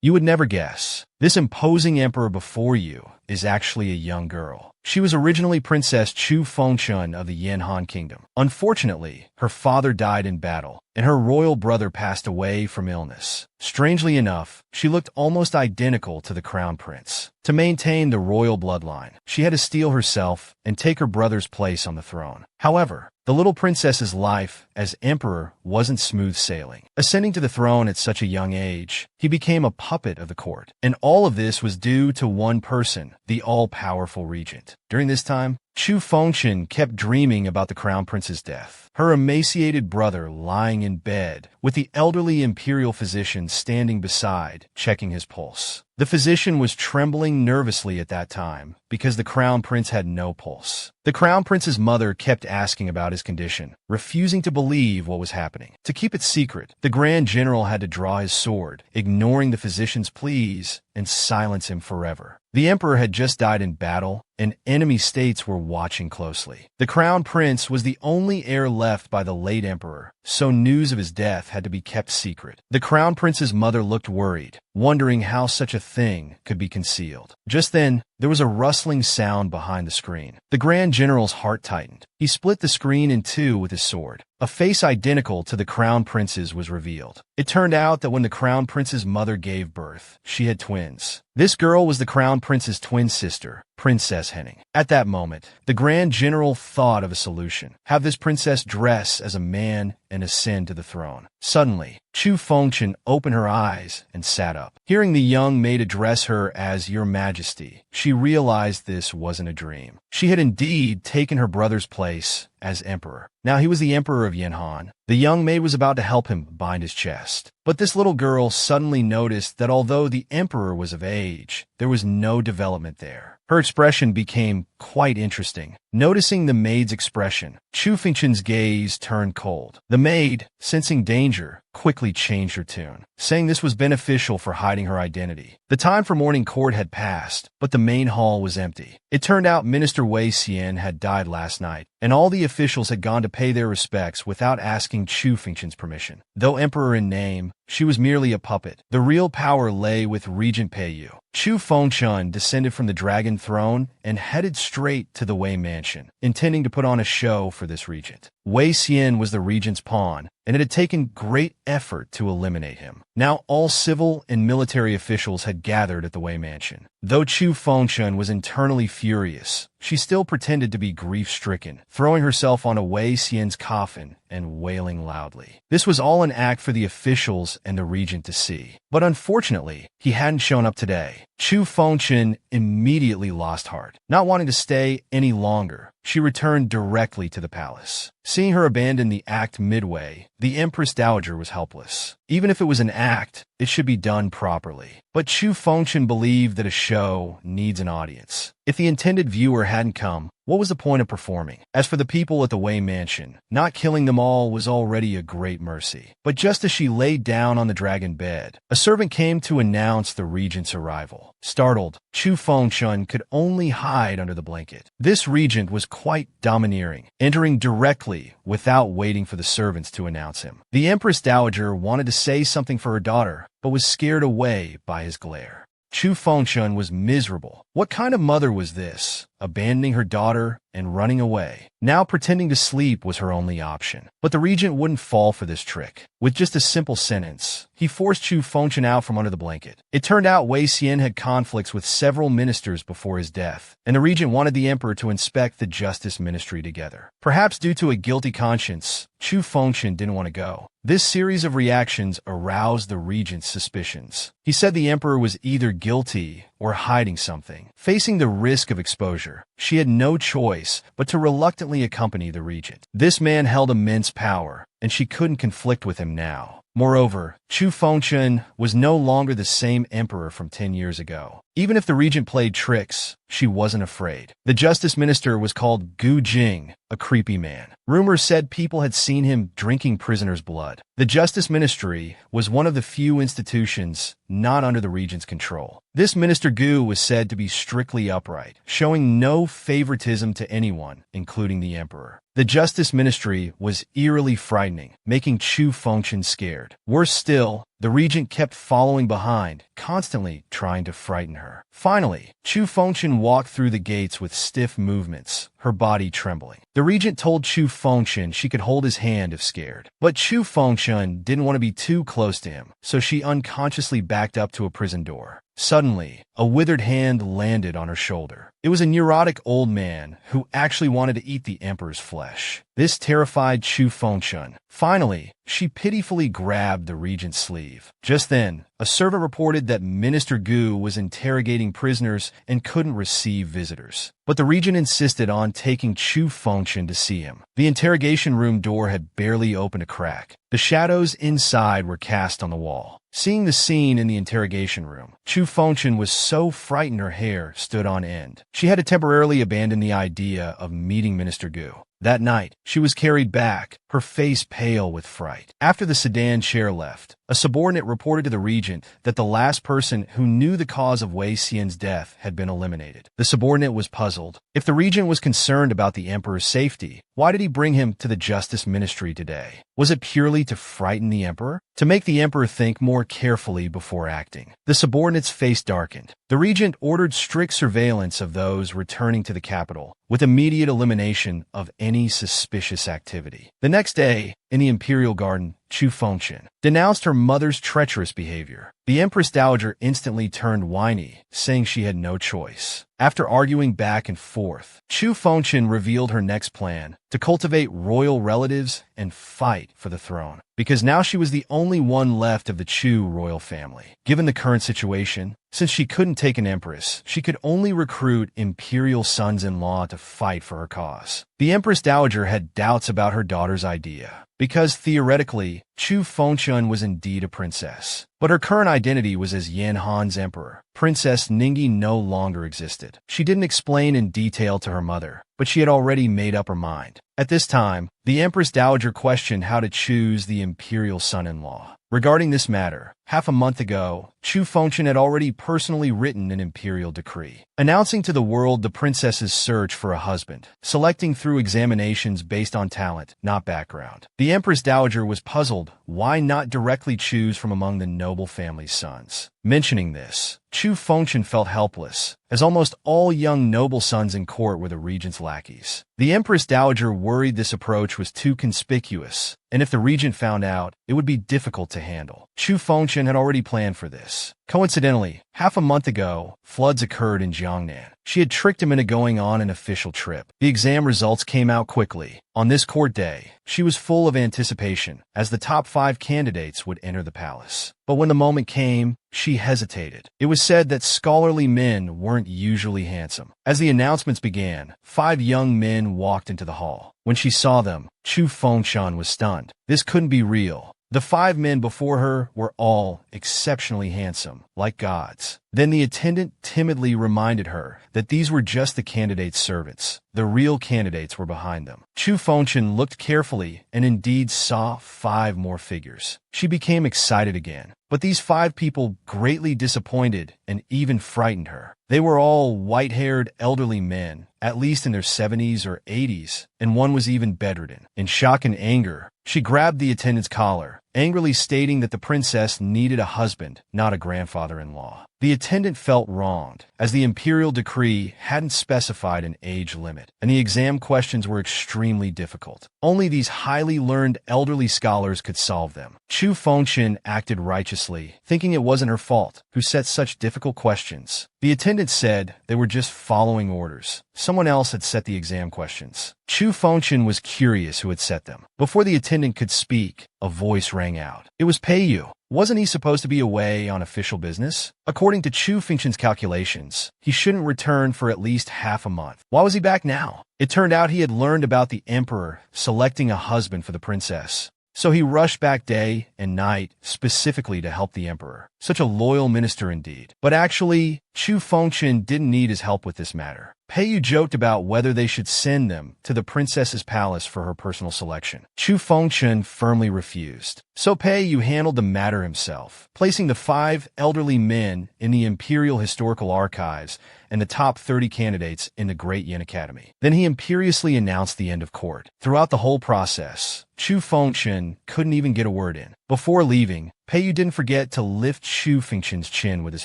You would never guess. This imposing emperor before you is actually a young girl. She was originally Princess Chu Fengchun of the Yanhan Kingdom. Unfortunately, her father died in battle, and her royal brother passed away from illness. Strangely enough, she looked almost identical to the crown prince. To maintain the royal bloodline, she had to steal herself and take her brother's place on the throne. However, the little princess's life as emperor wasn't smooth sailing. Ascending to the throne at such a young age, he became a puppet of the court. And all of this was due to one person, the all-powerful regent. During this time, Chu Fengchun kept dreaming about the crown prince's death. Her emaciated brother lying in bed, with the elderly imperial physician standing beside, checking his pulse. The physician was trembling nervously at that time because the crown prince had no pulse. The crown prince's mother kept asking about his condition, refusing to believe what was happening. To keep it secret, the grand general had to draw his sword, ignoring the physician's pleas, and silence him forever. The emperor had just died in battle, and enemy states were watching closely. The crown prince was the only heir left by the late emperor, so news of his death had to be kept secret. The crown prince's mother looked worried, wondering how such a thing could be concealed. Just then, there was a rustling sound behind the screen. The Grand General's heart tightened. He split the screen in two with his sword. A face identical to the Crown Prince's was revealed. It turned out that when the Crown Prince's mother gave birth, she had twins. This girl was the Crown Prince's twin sister, Princess Henning. At that moment, the Grand General thought of a solution. Have this princess dress as a man and ascend to the throne. Suddenly, Chu Fengchun opened her eyes and sat up. Hearing the young maid address her as Your Majesty, she realized this wasn't a dream. She had indeed taken her brother's place as emperor. Now he was the emperor of Yanhan. The young maid was about to help him bind his chest. But this little girl suddenly noticed that although the emperor was of age, there was no development there. Her expression became quite interesting. Noticing the maid's expression, Chu Fengchun's gaze turned cold. The maid, sensing danger, quickly changed her tune, saying this was beneficial for hiding her identity. The time for morning court had passed, but the main hall was empty. It turned out Minister Wei Xian had died last night, and all the officials had gone to pay their respects without asking Chu Fengchun's permission. Though emperor in name, she was merely a puppet. The real power lay with Regent Peiyu. Chu Fengchun descended from the dragon throne and headed straight to the Wei mansion, intending to put on a show for this regent. Wei Xian was the regent's pawn, and it had taken great effort to eliminate him. Now all civil and military officials had gathered at the Wei mansion. Though Chu Fengchun was internally furious, she still pretended to be grief-stricken, throwing herself onto Wei Xian's coffin and wailing loudly. This was all an act for the officials and the regent to see. But unfortunately, he hadn't shown up today. Chu Fengchun immediately lost heart. Not wanting to stay any longer, she returned directly to the palace. Seeing her abandon the act midway, the Empress Dowager was helpless. Even if it was an act, it should be done properly. But Chu Fengchun believed that a show needs an audience. If the intended viewer hadn't come, what was the point of performing? As for the people at the Wei mansion, not killing them all was already a great mercy. But just as she laid down on the dragon bed, a servant came to announce the regent's arrival. Startled, Chu Fengchun could only hide under the blanket. This regent was quite domineering, entering directly without waiting for the servants to announce him. The Empress Dowager wanted to say something for her daughter, but was scared away by his glare. Chu Fengchun was miserable. What kind of mother was this? Abandoning her daughter and running away. Now pretending to sleep was her only option. But the regent wouldn't fall for this trick. With just a simple sentence, he forced Chu Fengchun out from under the blanket. It turned out Wei Xian had conflicts with several ministers before his death, and the regent wanted the emperor to inspect the justice ministry together. Perhaps due to a guilty conscience, Chu Fengchun didn't want to go. This series of reactions aroused the regent's suspicions. He said the emperor was either guilty or hiding something. Facing the risk of exposure, she had no choice but to reluctantly accompany the regent. This man held immense power, and she couldn't conflict with him now. Moreover, Chu Fengchun was no longer the same emperor from 10 years ago. Even if the regent played tricks, she wasn't afraid. The justice minister was called Gu Jing, a creepy man. Rumors said people had seen him drinking prisoners' blood. The justice ministry was one of the few institutions not under the regent's control. This minister Gu was said to be strictly upright, showing no favoritism to anyone, including the emperor. The Justice Ministry was eerily frightening, making Chu Fengchen scared. Worse still, the regent kept following behind, constantly trying to frighten her. Finally, Chu Fengchen walked through the gates with stiff movements, her body trembling. The regent told Chu Fengchen she could hold his hand if scared. But Chu Fengchen didn't want to be too close to him, so she unconsciously backed up to a prison door. Suddenly, a withered hand landed on her shoulder. It was a neurotic old man who actually wanted to eat the emperor's flesh. This terrified Chu Fengchen. Finally, she pitifully grabbed the regent's sleeve. Just then, a servant reported that Minister Gu was interrogating prisoners and couldn't receive visitors. But the regent insisted on taking Chu Fengchen to see him. The interrogation room door had barely opened a crack. The shadows inside were cast on the wall. Seeing the scene in the interrogation room, Chu Fengchen was so frightened her hair stood on end. She had to temporarily abandon the idea of meeting Minister Gu. That night, she was carried back, her face pale with fright. After the sedan chair left, a subordinate reported to the regent that the last person who knew the cause of Wei Xian's death had been eliminated. The subordinate was puzzled. If the regent was concerned about the emperor's safety, why did he bring him to the Justice Ministry today? Was it purely to frighten the emperor? To make the emperor think more carefully before acting? The subordinate's face darkened. The regent ordered strict surveillance of those returning to the capital, with immediate elimination of any suspicious activity. The next day, in the imperial garden, Chu Fengchen denounced her mother's treacherous behavior. The Empress Dowager instantly turned whiny, saying she had no choice. After arguing back and forth, Chu Fengchen revealed her next plan: to cultivate royal relatives and fight for the throne. Because now she was the only one left of the Chu royal family. Given the current situation, since she couldn't take an empress, she could only recruit imperial sons-in-law to fight for her cause. The Empress Dowager had doubts about her daughter's idea, because theoretically, Chu Fengchen was indeed a princess. But her current identity was as Yan Han's emperor. Princess Ningyi no longer existed. She didn't explain in detail to her mother, but she had already made up her mind. At this time, the Empress Dowager questioned how to choose the imperial son-in-law. Regarding this matter, half a month ago, Chu Fengchen had already personally written an imperial decree, announcing to the world the princess's search for a husband, selecting through examinations based on talent, not background. The Empress Dowager was puzzled why not directly choose from among the noble family's sons. Mentioning this, Chu Fengchen felt helpless, as almost all young noble sons in court were the regent's lackeys. The Empress Dowager worried this approach was too conspicuous, and if the regent found out, it would be difficult to handle. Chu Fengchen had already planned for this. Coincidentally, half a month ago, floods occurred in Jiangnan. She had tricked him into going on an official trip. The exam results came out quickly. On this court day, she was full of anticipation, as the top 5 candidates would enter the palace. But when the moment came, she hesitated. It was said that scholarly men weren't usually handsome. As the announcements began, 5 young men walked into the hall. When she saw them, Chu Fengchen was stunned. This couldn't be real. The 5 men before her were all exceptionally handsome, like gods. Then the attendant timidly reminded her that these were just the candidates' servants. The real candidates were behind them. Chu Fengchen looked carefully and indeed saw 5 more figures. She became excited again. But these 5 people greatly disappointed and even frightened her. They were all white-haired elderly men, at least in their 70s or 80s, and one was even bedridden. In shock and anger, she grabbed the attendant's collar, angrily stating that the princess needed a husband, not a grandfather-in-law. The attendant felt wronged, as the imperial decree hadn't specified an age limit, and the exam questions were extremely difficult. Only these highly learned elderly scholars could solve them. Chu Fengchen acted righteously, thinking it wasn't her fault, who set such difficult questions. The attendant said they were just following orders. Someone else had set the exam questions. Chu Fengchen was curious who had set them. Before the attendant could speak, a voice rang out. It was Peiyu. Wasn't he supposed to be away on official business? According to Chu Fengchen's calculations, he shouldn't return for at least half a month. Why was he back now? It turned out he had learned about the emperor selecting a husband for the princess. So he rushed back day and night specifically to help the emperor. Such a loyal minister indeed. But actually, Chu Fengchen didn't need his help with this matter. Pei joked about whether they should send them to the princess's palace for her personal selection. Chu Fengchun firmly refused. So Pei handled the matter himself, placing the 5 elderly men in the Imperial Historical Archives and the top 30 candidates in the Great Yin Academy. Then he imperiously announced the end of court. Throughout the whole process, Chu Fengchun couldn't even get a word in. Before leaving, Pei didn't forget to lift Chu Fengchun's chin with his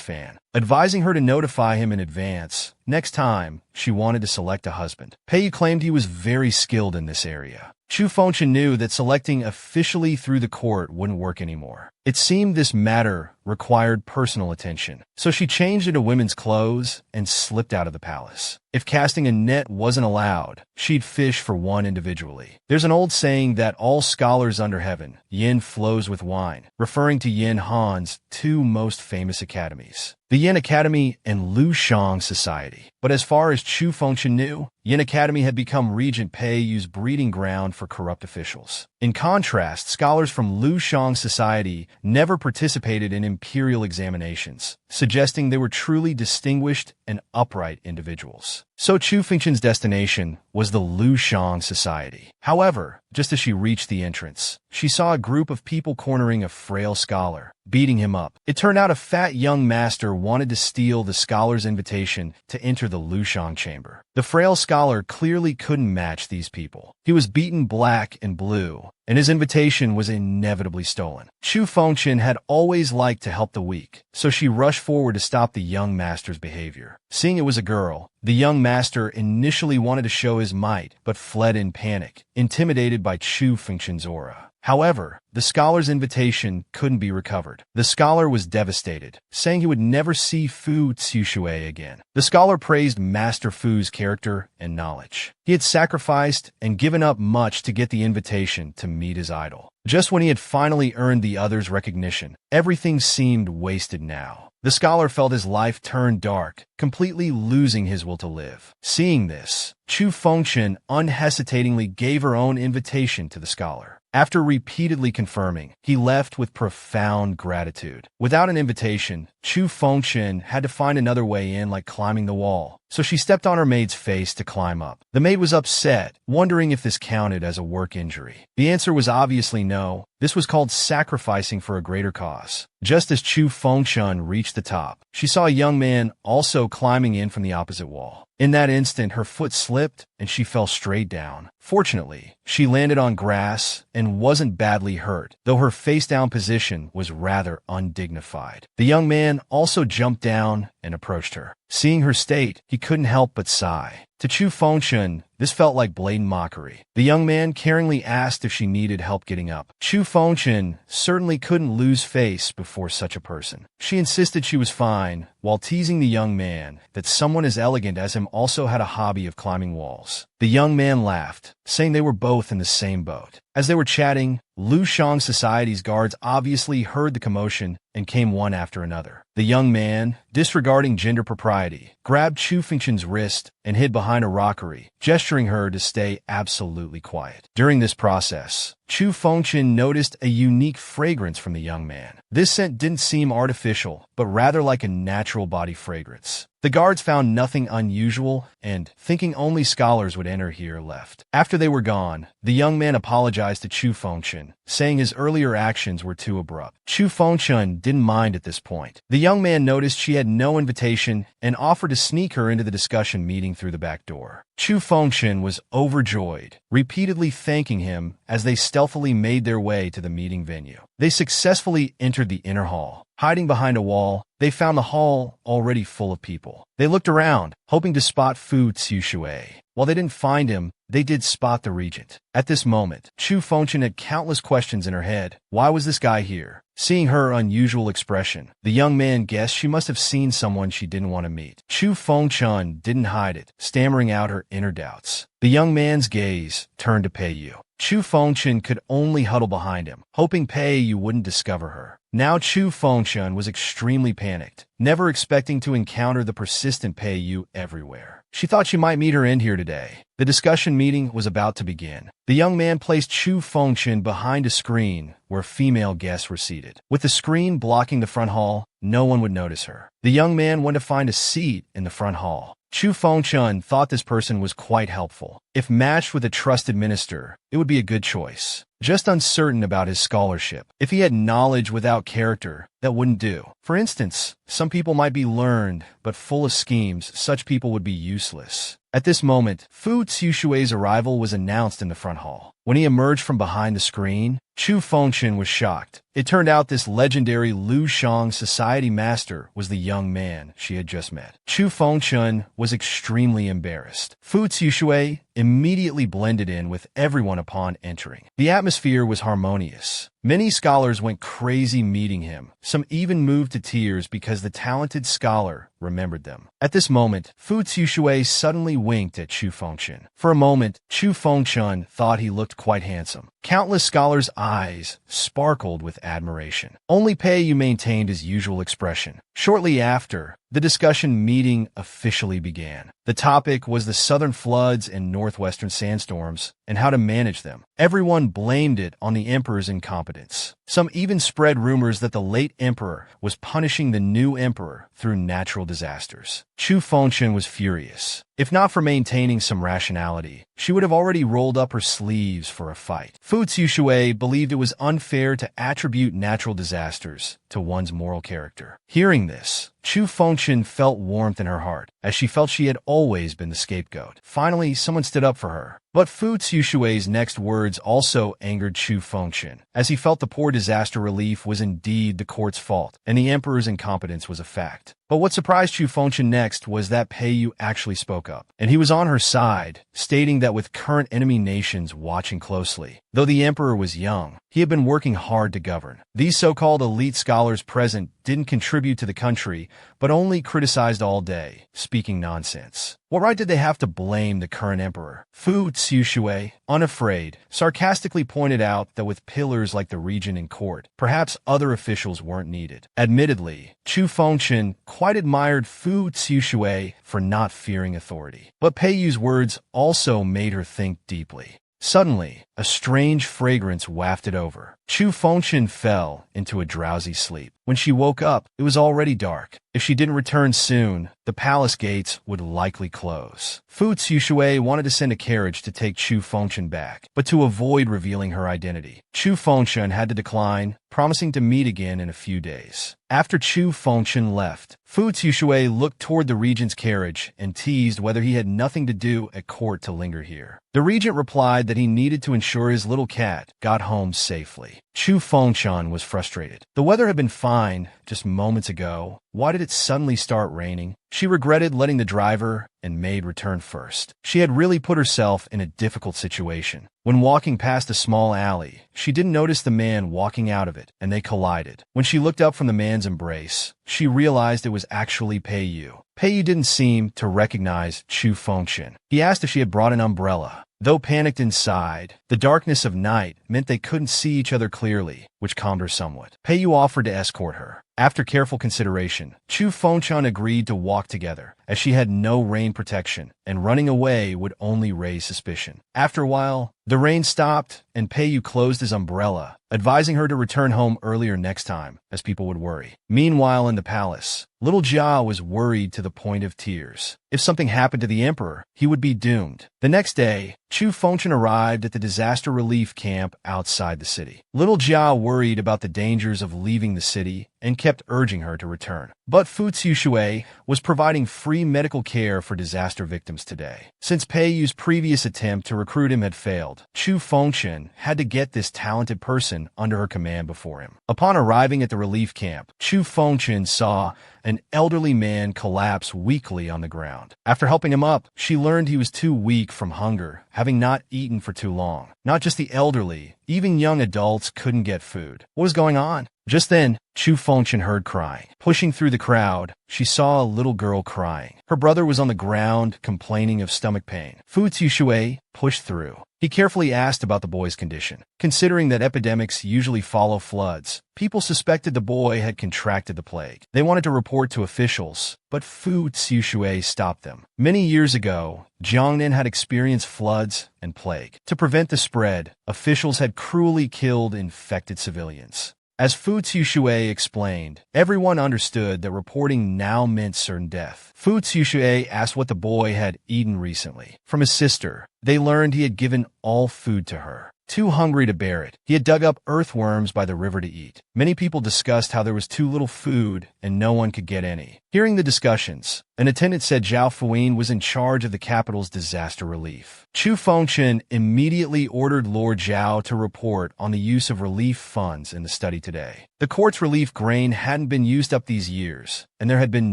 fan, advising her to notify him in advance next time she wanted to select a husband. Pei claimed he was very skilled in this area. Chu Fengchun knew that selecting officially through the court wouldn't work anymore. It seemed this matter required personal attention, so she changed into women's clothes and slipped out of the palace. If casting a net wasn't allowed, she'd fish for one individually. There's an old saying that all scholars under heaven, yin flows with wine, referring to Yin Han's 2 most famous academies, the Yin Academy and Lu Shang Society. But as far as Chu Fengchun knew, Yin Academy had become Regent Pei's breeding ground for corrupt officials. In contrast, scholars from Lu Shang Society never participated in imperial examinations, suggesting they were truly distinguished and upright individuals. So Chu Fengchun's destination was the Lu Shang Society. However, just as she reached the entrance, she saw a group of people cornering a frail scholar, beating him up. It turned out a fat young master wanted to steal the scholar's invitation to enter the Lu Shang chamber. The frail scholar clearly couldn't match these people. He was beaten black and blue, and his invitation was inevitably stolen. Chu Fengchun had always liked to help the weak, so she rushed forward to stop the young master's behavior. Seeing it was a girl, the young master initially wanted to show his might, but fled in panic, intimidated by Chu Fengchun's aura. However, the scholar's invitation couldn't be recovered. The scholar was devastated, saying he would never see Fu Tsushui again. The scholar praised Master Fu's character and knowledge. He had sacrificed and given up much to get the invitation to meet his idol. Just when he had finally earned the other's recognition, everything seemed wasted now. The scholar felt his life turn dark, completely losing his will to live. Seeing this, Chu Fengchun unhesitatingly gave her own invitation to the scholar. After repeatedly confirming, he left with profound gratitude. Without an invitation, Chu Fengchun had to find another way in, like climbing the wall, so she stepped on her maid's face to climb up. The maid was upset, wondering if this counted as a work injury. The answer was obviously no. This was called sacrificing for a greater cause. Just as Chu Fengchun reached the top, she saw a young man also climbing in from the opposite wall. In that instant, her foot slipped and she fell straight down. Fortunately, she landed on grass and wasn't badly hurt, though her face-down position was rather undignified. The young man also jumped down and approached her. Seeing her state, he couldn't help but sigh. To Chu Fengchun, this felt like blatant mockery. The young man caringly asked if she needed help getting up. Chu Fengchun certainly couldn't lose face before such a person. She insisted she was fine, while teasing the young man that someone as elegant as him also had a hobby of climbing walls. The young man laughed, saying they were both in the same boat. As they were chatting, Lu Shang Society's guards obviously heard the commotion and came one after another. The young man, disregarding gender propriety, grabbed Chu Fengchun's wrist and hid behind a rockery, gesturing her to stay absolutely quiet. During this process, Chu Fengchun noticed a unique fragrance from the young man. This scent didn't seem artificial, but rather like a natural body fragrance. The guards found nothing unusual and, thinking only scholars would enter here, left. After they were gone, the young man apologized to Chu Fengchun, saying his earlier actions were too abrupt. Chu Fengchun didn't mind at this point. The young man noticed she had no invitation and offered to sneak her into the discussion meeting through the back door. Chu Fengchun was overjoyed, repeatedly thanking him as they stealthily made their way to the meeting venue. They successfully entered the inner hall. Hiding behind a wall, they found the hall already full of people. They looked around, hoping to spot Fu Tsushui. While they didn't find him, they did spot the regent. At this moment, Chu Fengchun had countless questions in her head. Why was this guy here? Seeing her unusual expression, the young man guessed she must have seen someone she didn't want to meet. Chu Fengchun didn't hide it, stammering out her inner doubts. The young man's gaze turned to Pei. Chu Fengchun could only huddle behind him, hoping Pei wouldn't discover her. Now Chu Fengchun was extremely panicked, never expecting to encounter the persistent Pei everywhere. She thought she might meet her end here today. The discussion meeting was about to begin. The young man placed Chu Fengchun behind a screen where female guests were seated. With the screen blocking the front hall, no one would notice her. The young man went to find a seat in the front hall. Chu Fengchun thought this person was quite helpful. If matched with a trusted minister, it would be a good choice. Just uncertain about his scholarship. If he had knowledge without character, that wouldn't do. For instance, some people might be learned, but full of schemes. Such people would be useless. At this moment, Fu Xiushui's arrival was announced in the front hall. When he emerged from behind the screen, Chu Fengchun was shocked. It turned out this legendary Lu Shang society master was the young man she had just met. Chu Fengchun was extremely embarrassed. Fu Xiushui immediately blended in with everyone upon entering. The atmosphere was harmonious. Many scholars went crazy meeting him. Some even moved to tears because the talented scholar remembered them. At this moment, Fu Xiushui suddenly winked at Chu Fengchun. For a moment, Chu Fengchun thought he looked quite handsome. Countless scholars' eyes sparkled with admiration. Only Pei Yu maintained his usual expression. Shortly after, the discussion meeting officially began. The topic was the southern floods and northwestern sandstorms and how to manage them. Everyone blamed it on the emperor's incompetence. Some even spread rumors that the late emperor was punishing the new emperor through natural disasters. Chu Fengchun was furious. If not for maintaining some rationality, she would have already rolled up her sleeves for a fight. Fu Xiushui believed it was unfair to attribute natural disasters to one's moral character. Hearing this, Chu Fengchun felt warmth in her heart, as she felt she had always been the scapegoat. Finally, someone stood up for her. But Fu Xiushui's next words also angered Chu Fengchun, as he felt the poor disaster relief was indeed the court's fault, and the emperor's incompetence was a fact. But what surprised Chu Fengchun next was that Pei Yu actually spoke up, and he was on her side, stating that with current enemy nations watching closely, though the emperor was young, he had been working hard to govern. These so-called elite scholars present didn't contribute to the country, but only criticized all day, speaking nonsense. What right did they have to blame the current emperor? Fu Xiushui, unafraid, sarcastically pointed out that with pillars like the regent in court, perhaps other officials weren't needed. Admittedly, Chu Fengchun quite admired Fu Xiushui for not fearing authority. But Pei Yu's words also made her think deeply. Suddenly, a strange fragrance wafted over. Chu Fengchun fell into a drowsy sleep. When she woke up, it was already dark. If she didn't return soon, the palace gates would likely close. Fu Xiushui wanted to send a carriage to take Chu Fengchun back, but to avoid revealing her identity, Chu Fengchun had to decline, promising to meet again in a few days. After Chu Fengchun left, Fu Xiushui looked toward the regent's carriage and teased whether he had nothing to do at court to linger here. The regent replied that he needed to ensure his little cat got home safely. Chu Fengchun was frustrated. The weather had been fine just moments ago. Why did it suddenly start raining? She regretted letting the driver and maid return first. She had really put herself in a difficult situation. When walking past a small alley, she didn't notice the man walking out of it, and they collided. When she looked up from the man's embrace, she realized it was actually Pei Yu. Pei Yu didn't seem to recognize Chu Fengchun. He asked if she had brought an umbrella. Though panicked inside, the darkness of night meant they couldn't see each other clearly, which calmed her somewhat. Pei Yu offered to escort her. After careful consideration, Chu Fengchun agreed to walk together, as she had no rain protection, and running away would only raise suspicion. After a while, the rain stopped, and Pei Yu closed his umbrella, advising her to return home earlier next time, as people would worry. Meanwhile, in the palace, little Jia was worried to the point of tears. If something happened to the emperor, he would be doomed. The next day, Chu Fengchun arrived at the disaster relief camp outside the city. Little Jia worried about the dangers of leaving the city and kept urging her to return. But Fu Xiushui was providing free medical care for disaster victims today. Since Pei Yu's previous attempt to recruit him had failed, Chu Fengchun had to get this talented person under her command before him. Upon arriving at the relief camp, Chu Fengchun saw an elderly man collapse weakly on the ground. After helping him up, she learned he was too weak from hunger, having not eaten for too long. Not just the elderly, even young adults couldn't get food. What was going on? Just then, Chu Fengchun heard crying. Pushing through the crowd, she saw a little girl crying. Her brother was on the ground, complaining of stomach pain. Fu Xiushui pushed through. He carefully asked about the boy's condition. Considering that epidemics usually follow floods, people suspected the boy had contracted the plague. They wanted to report to officials, but Fu Xiushui stopped them. Many years ago, Jiangnan had experienced floods and plague. To prevent the spread, officials had cruelly killed infected civilians. As Fu Tsushui explained, everyone understood that reporting now meant certain death. Fu Tsushui asked what the boy had eaten recently. From his sister, they learned he had given all food to her. Too hungry to bear it, he had dug up earthworms by the river to eat. Many people discussed how there was too little food and no one could get any. Hearing the discussions, an attendant said Zhao Fuyin was in charge of the capital's disaster relief. Chu Fengchen immediately ordered Lord Zhao to report on the use of relief funds in the study today. The court's relief grain hadn't been used up these years, and there had been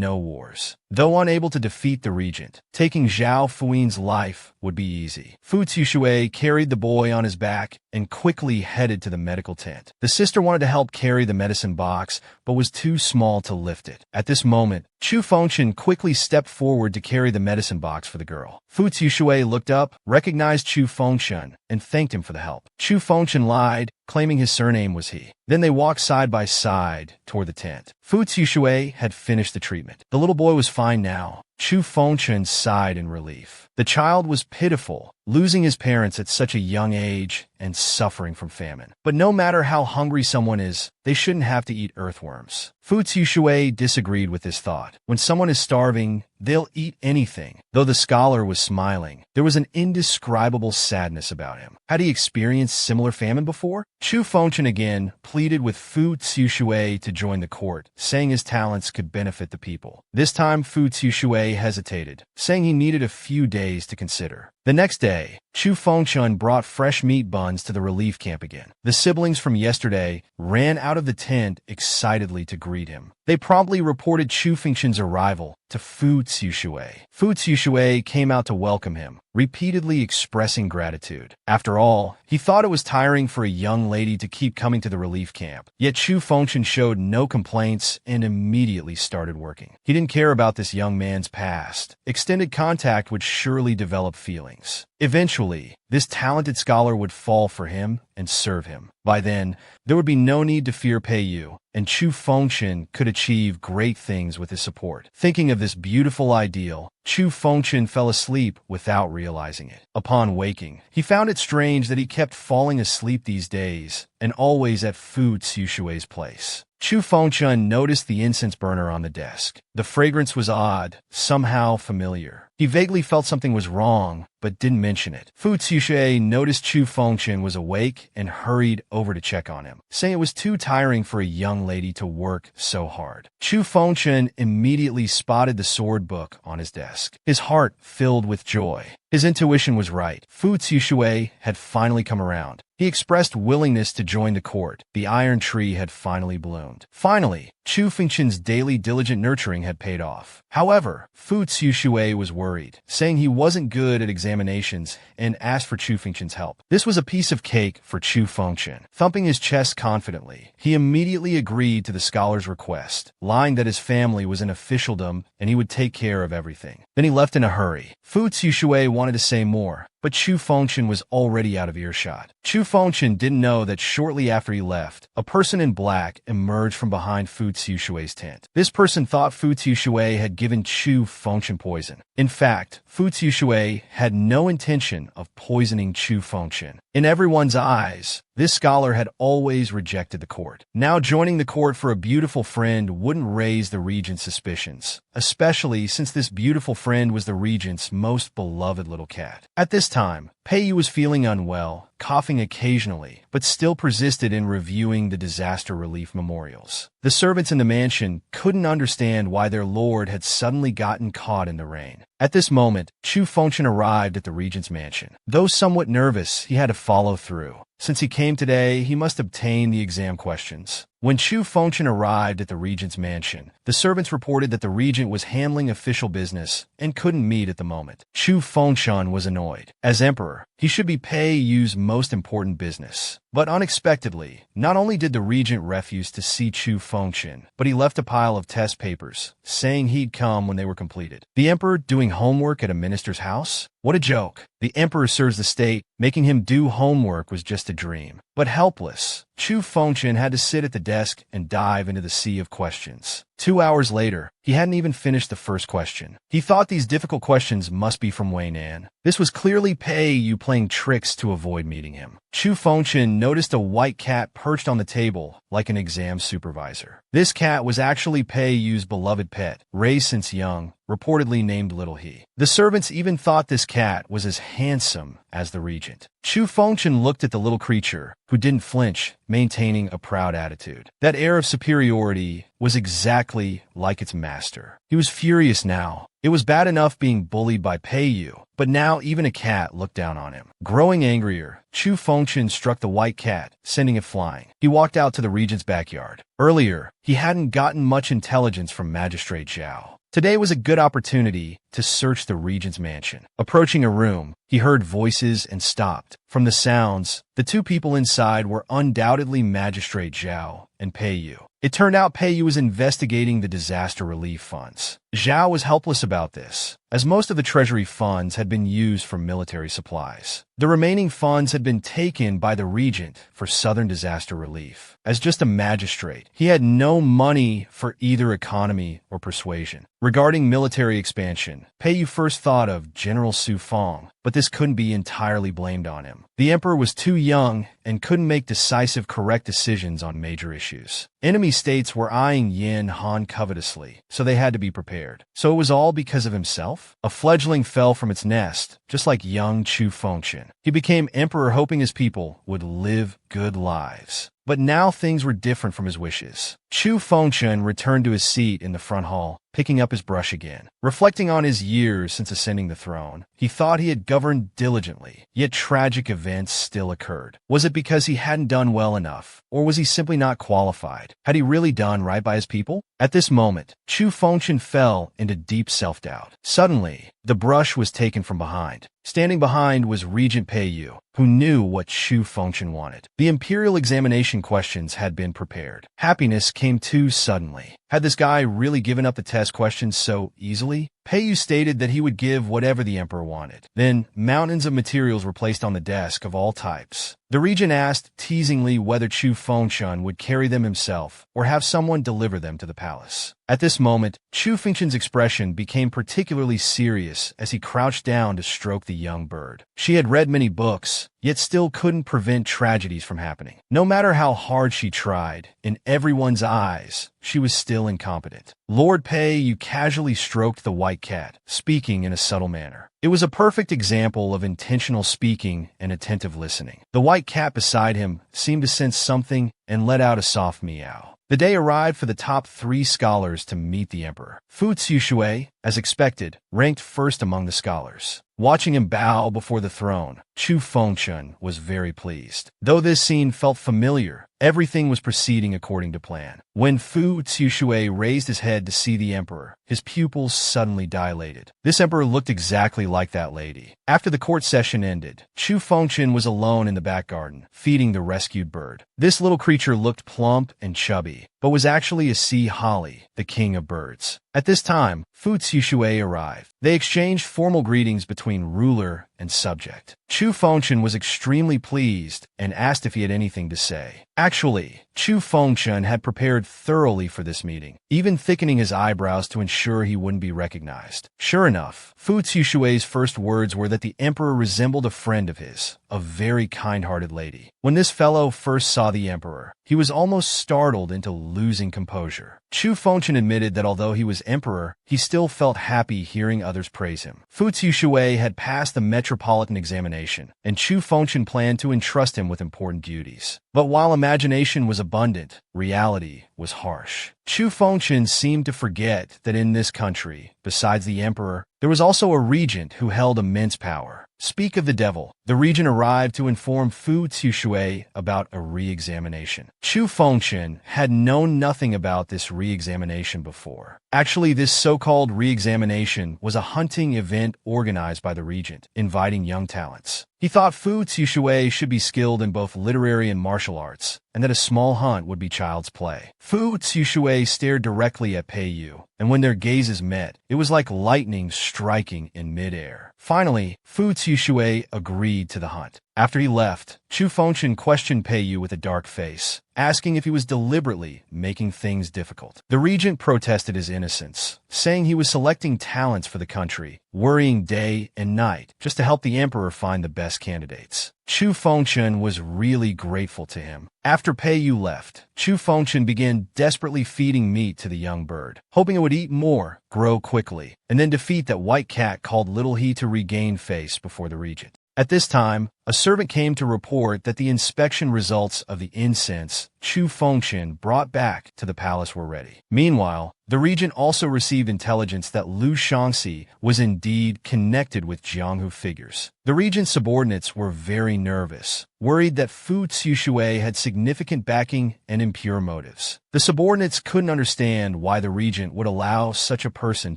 no wars. Though unable to defeat the regent, taking Zhao Fuyin's life would be easy. Fu Tsushui carried the boy on his back and quickly headed to the medical tent. The sister wanted to help carry the medicine box, but was too small to lift it. At this moment, Chu Fengchen quickly stepped forward to carry the medicine box for the girl. Fu Tsushui looked up, recognized Chu Fengchen, and thanked him for the help. Chu Fengchen lied, claiming his surname was he. Then they walked side by side toward the tent. Fu Tsushui had finished the treatment. The little boy was fine now. Chu Fengchen sighed in relief. The child was pitiful, losing his parents at such a young age and suffering from famine. But no matter how hungry someone is, they shouldn't have to eat earthworms. Fu Tsushui disagreed with this thought. When someone is starving, they'll eat anything. Though the scholar was smiling, there was an indescribable sadness about him. Had he experienced similar famine before? Chu Fengchen again pleaded with Fu Tsushui to join the court, saying his talents could benefit the people. This time Fu Tsushui hesitated, saying he needed a few days to consider. The next day, Chu Fengchen brought fresh meat buns to the relief camp again. The siblings from yesterday ran out of the tent excitedly to greet him. They promptly reported Chu Fengchen's arrival to Fu Tsushui. Fu Tsushui came out to welcome him, repeatedly expressing gratitude. After all, he thought it was tiring for a young lady to keep coming to the relief camp. Yet Chu Fengchen showed no complaints and immediately started working. He didn't care about this young man's past. Extended contact would surely develop feelings. Eventually, this talented scholar would fall for him and serve him. By then, there would be no need to fear Peiyu, and Chu Fengchen could achieve great things with his support. Thinking of this beautiful ideal, Chu Fengchen fell asleep without realizing it. Upon waking, he found it strange that he kept falling asleep these days, and always at Fu Tsushui's place. Chu Fengchen noticed the incense burner on the desk. The fragrance was odd, somehow familiar. He vaguely felt something was wrong, but didn't mention it. Fu Tsushui noticed Chu Fengchen was awake and hurried over to check on him, saying it was too tiring for a young lady to work so hard. Chu Fengchen immediately spotted the sword book on his desk. His heart filled with joy. His intuition was right. Fu Tsushui had finally come around. He expressed willingness to join the court. The iron tree had finally bloomed. Finally, Chu Fengchen's daily diligent nurturing had paid off. However, Fu Tsushui was worried, saying he wasn't good at examinations and asked for Chu Fengchen's help. This was a piece of cake for Chu Fengchen. Thumping his chest confidently, he immediately agreed to the scholar's request, lying that his family was in officialdom and he would take care of everything. Then he left in a hurry. Fu Tsushui wanted to say more, but Chu Fengchen was already out of earshot. Chu Fengchen didn't know that shortly after he left, a person in black emerged from behind Fu Tsushui's tent. This person thought Fu Tsushui had given Chu Fengchen poison. In fact, Fu Tsushui had no intention of poisoning Chu Fengchen. In everyone's eyes, this scholar had always rejected the court. Now joining the court for a beautiful friend wouldn't raise the regent's suspicions, especially since this beautiful friend was the regent's most beloved little cat. At this time, Peiyu was feeling unwell, coughing occasionally, but still persisted in reviewing the disaster relief memorials. The servants in the mansion couldn't understand why their lord had suddenly gotten caught in the rain. At this moment, Chu Fengchen arrived at the regent's mansion. Though somewhat nervous, he had to follow through. Since he came today, he must obtain the exam questions. When Chu Fengchen arrived at the regent's mansion, the servants reported that the regent was handling official business and couldn't meet at the moment. Chu Fengchen was annoyed. As emperor, he should be Peiyu's most important business. But unexpectedly, not only did the regent refuse to see Chu Fengchen, but he left a pile of test papers, saying he'd come when they were completed. The emperor doing homework at a minister's house? What a joke. The emperor serves the state. Making him do homework was just a dream. But helpless, Chu Fengchen had to sit at the desk and dive into the sea of questions. 2 hours later, he hadn't even finished the first question. He thought these difficult questions must be from Wei Nan. This was clearly Pei Yu playing tricks to avoid meeting him. Chu Fengchen noticed a white cat perched on the table like an exam supervisor. This cat was actually Pei Yu's beloved pet, raised since young, reportedly named Little He. The servants even thought this cat was as handsome as the regent. Chu Fengchen looked at the little creature, who didn't flinch, maintaining a proud attitude. That air of superiority was exactly like its master. He was furious now. It was bad enough being bullied by Pei Yu, but now even a cat looked down on him. Growing angrier, Chu Fengchen struck the white cat, sending it flying. He walked out to the regent's backyard. Earlier, he hadn't gotten much intelligence from Magistrate Zhao. Today was a good opportunity to search the regent's mansion. Approaching a room, he heard voices and stopped. From the sounds, the two people inside were undoubtedly Magistrate Zhao and Pei Yu. It turned out Pei Yu was investigating the disaster relief funds. Zhao was helpless about this, as most of the treasury funds had been used for military supplies. The remaining funds had been taken by the regent for southern disaster relief. As just a magistrate, he had no money for either economy or persuasion. Regarding military expansion, Pei Yu first thought of General Su Feng, but this couldn't be entirely blamed on him. The emperor was too young and couldn't make decisive, correct decisions on major issues. Enemy states were eyeing Yin Han covetously, so they had to be prepared. So it was all because of himself? A fledgling fell from its nest, just like young Chu Fengchen. He became emperor hoping his people would live good lives. But now things were different from his wishes. Chu Fengchen returned to his seat in the front hall, picking up his brush again. Reflecting on his years since ascending the throne, he thought he had governed diligently, yet tragic events still occurred. Was it because he hadn't done well enough, or was he simply not qualified? Had he really done right by his people? At this moment, Chu Fengchen fell into deep self-doubt. Suddenly, the brush was taken from behind. Standing behind was Regent Pei Yu, who knew what Chu Fengchen wanted. The imperial examination questions had been prepared. Happiness came too suddenly. Had this guy really given up the test questions so easily? Pei Yu stated that he would give whatever the emperor wanted. Then, mountains of materials were placed on the desk of all types. The regent asked teasingly whether Chu Fengchen would carry them himself or have someone deliver them to the palace. At this moment, Chu Fengchen's expression became particularly serious as he crouched down to stroke the young bird. She had read many books, yet still couldn't prevent tragedies from happening. No matter how hard she tried, in everyone's eyes, she was still incompetent. Lord Pei Yu casually stroked the white cat, speaking in a subtle manner. It was a perfect example of intentional speaking and attentive listening. The white cat beside him seemed to sense something and let out a soft meow. The day arrived for the top 3 scholars to meet the emperor. Fu Zixue, as expected, ranked first among the scholars. Watching him bow before the throne, Chu Fengchen was very pleased. Though this scene felt familiar, everything was proceeding according to plan. When Fu Zixue raised his head to see the emperor, his pupils suddenly dilated. This emperor looked exactly like that lady. After the court session ended, Chu Fengchen was alone in the back garden, feeding the rescued bird. This little creature looked plump and chubby, but was actually a sea holly, the king of birds. At this time, Fu Zixue arrived. They exchanged formal greetings between ruler and subject. Chu Fengchen was extremely pleased and asked if he had anything to say. Actually, Chu Fengchen had prepared thoroughly for this meeting, even thickening his eyebrows to ensure he wouldn't be recognized. Sure enough, Fu Zixue's first words were that the emperor resembled a friend of his, a very kind-hearted lady. When this fellow first saw the emperor, he was almost startled into losing composure. Chu Fengchen admitted that although he was emperor, he still felt happy hearing others praise him. Fu Zixue had passed the metropolitan examination, and Chu Fengchen planned to entrust him with important duties. But while imagination was abundant, reality was harsh. Chu Fengchen seemed to forget that in this country, besides the emperor, there was also a regent who held immense power. Speak of the devil, the regent arrived to inform Fu Zixue about a re-examination. Chu Fengchen had known nothing about this re-examination before. Actually, this so-called re-examination was a hunting event organized by the regent, inviting young talents. He thought Fu Zixue should be skilled in both literary and martial arts, and that a small hunt would be child's play. Fu Tsushui stared directly at Pei Yu, and when their gazes met, it was like lightning striking in midair. Finally, Fu Tsushui agreed to the hunt. After he left, Chu Fengshen questioned Pei Yu with a dark face, asking if he was deliberately making things difficult. The regent protested his innocence, saying he was selecting talents for the country, worrying day and night just to help the emperor find the best candidates. Chu Fengshen was really grateful to him. After Pei Yu left, Chu Fengshen began desperately feeding meat to the young bird, hoping it would eat more, grow quickly, and then defeat that white cat called Little He to regain face before the regent. At this time, a servant came to report that the inspection results of the incense Chu Fengshen brought back to the palace were ready. Meanwhile, the regent also received intelligence that Lu Shangxi was indeed connected with Jianghu figures. The regent's subordinates were very nervous, worried that Fu Tsushui had significant backing and impure motives. The subordinates couldn't understand why the regent would allow such a person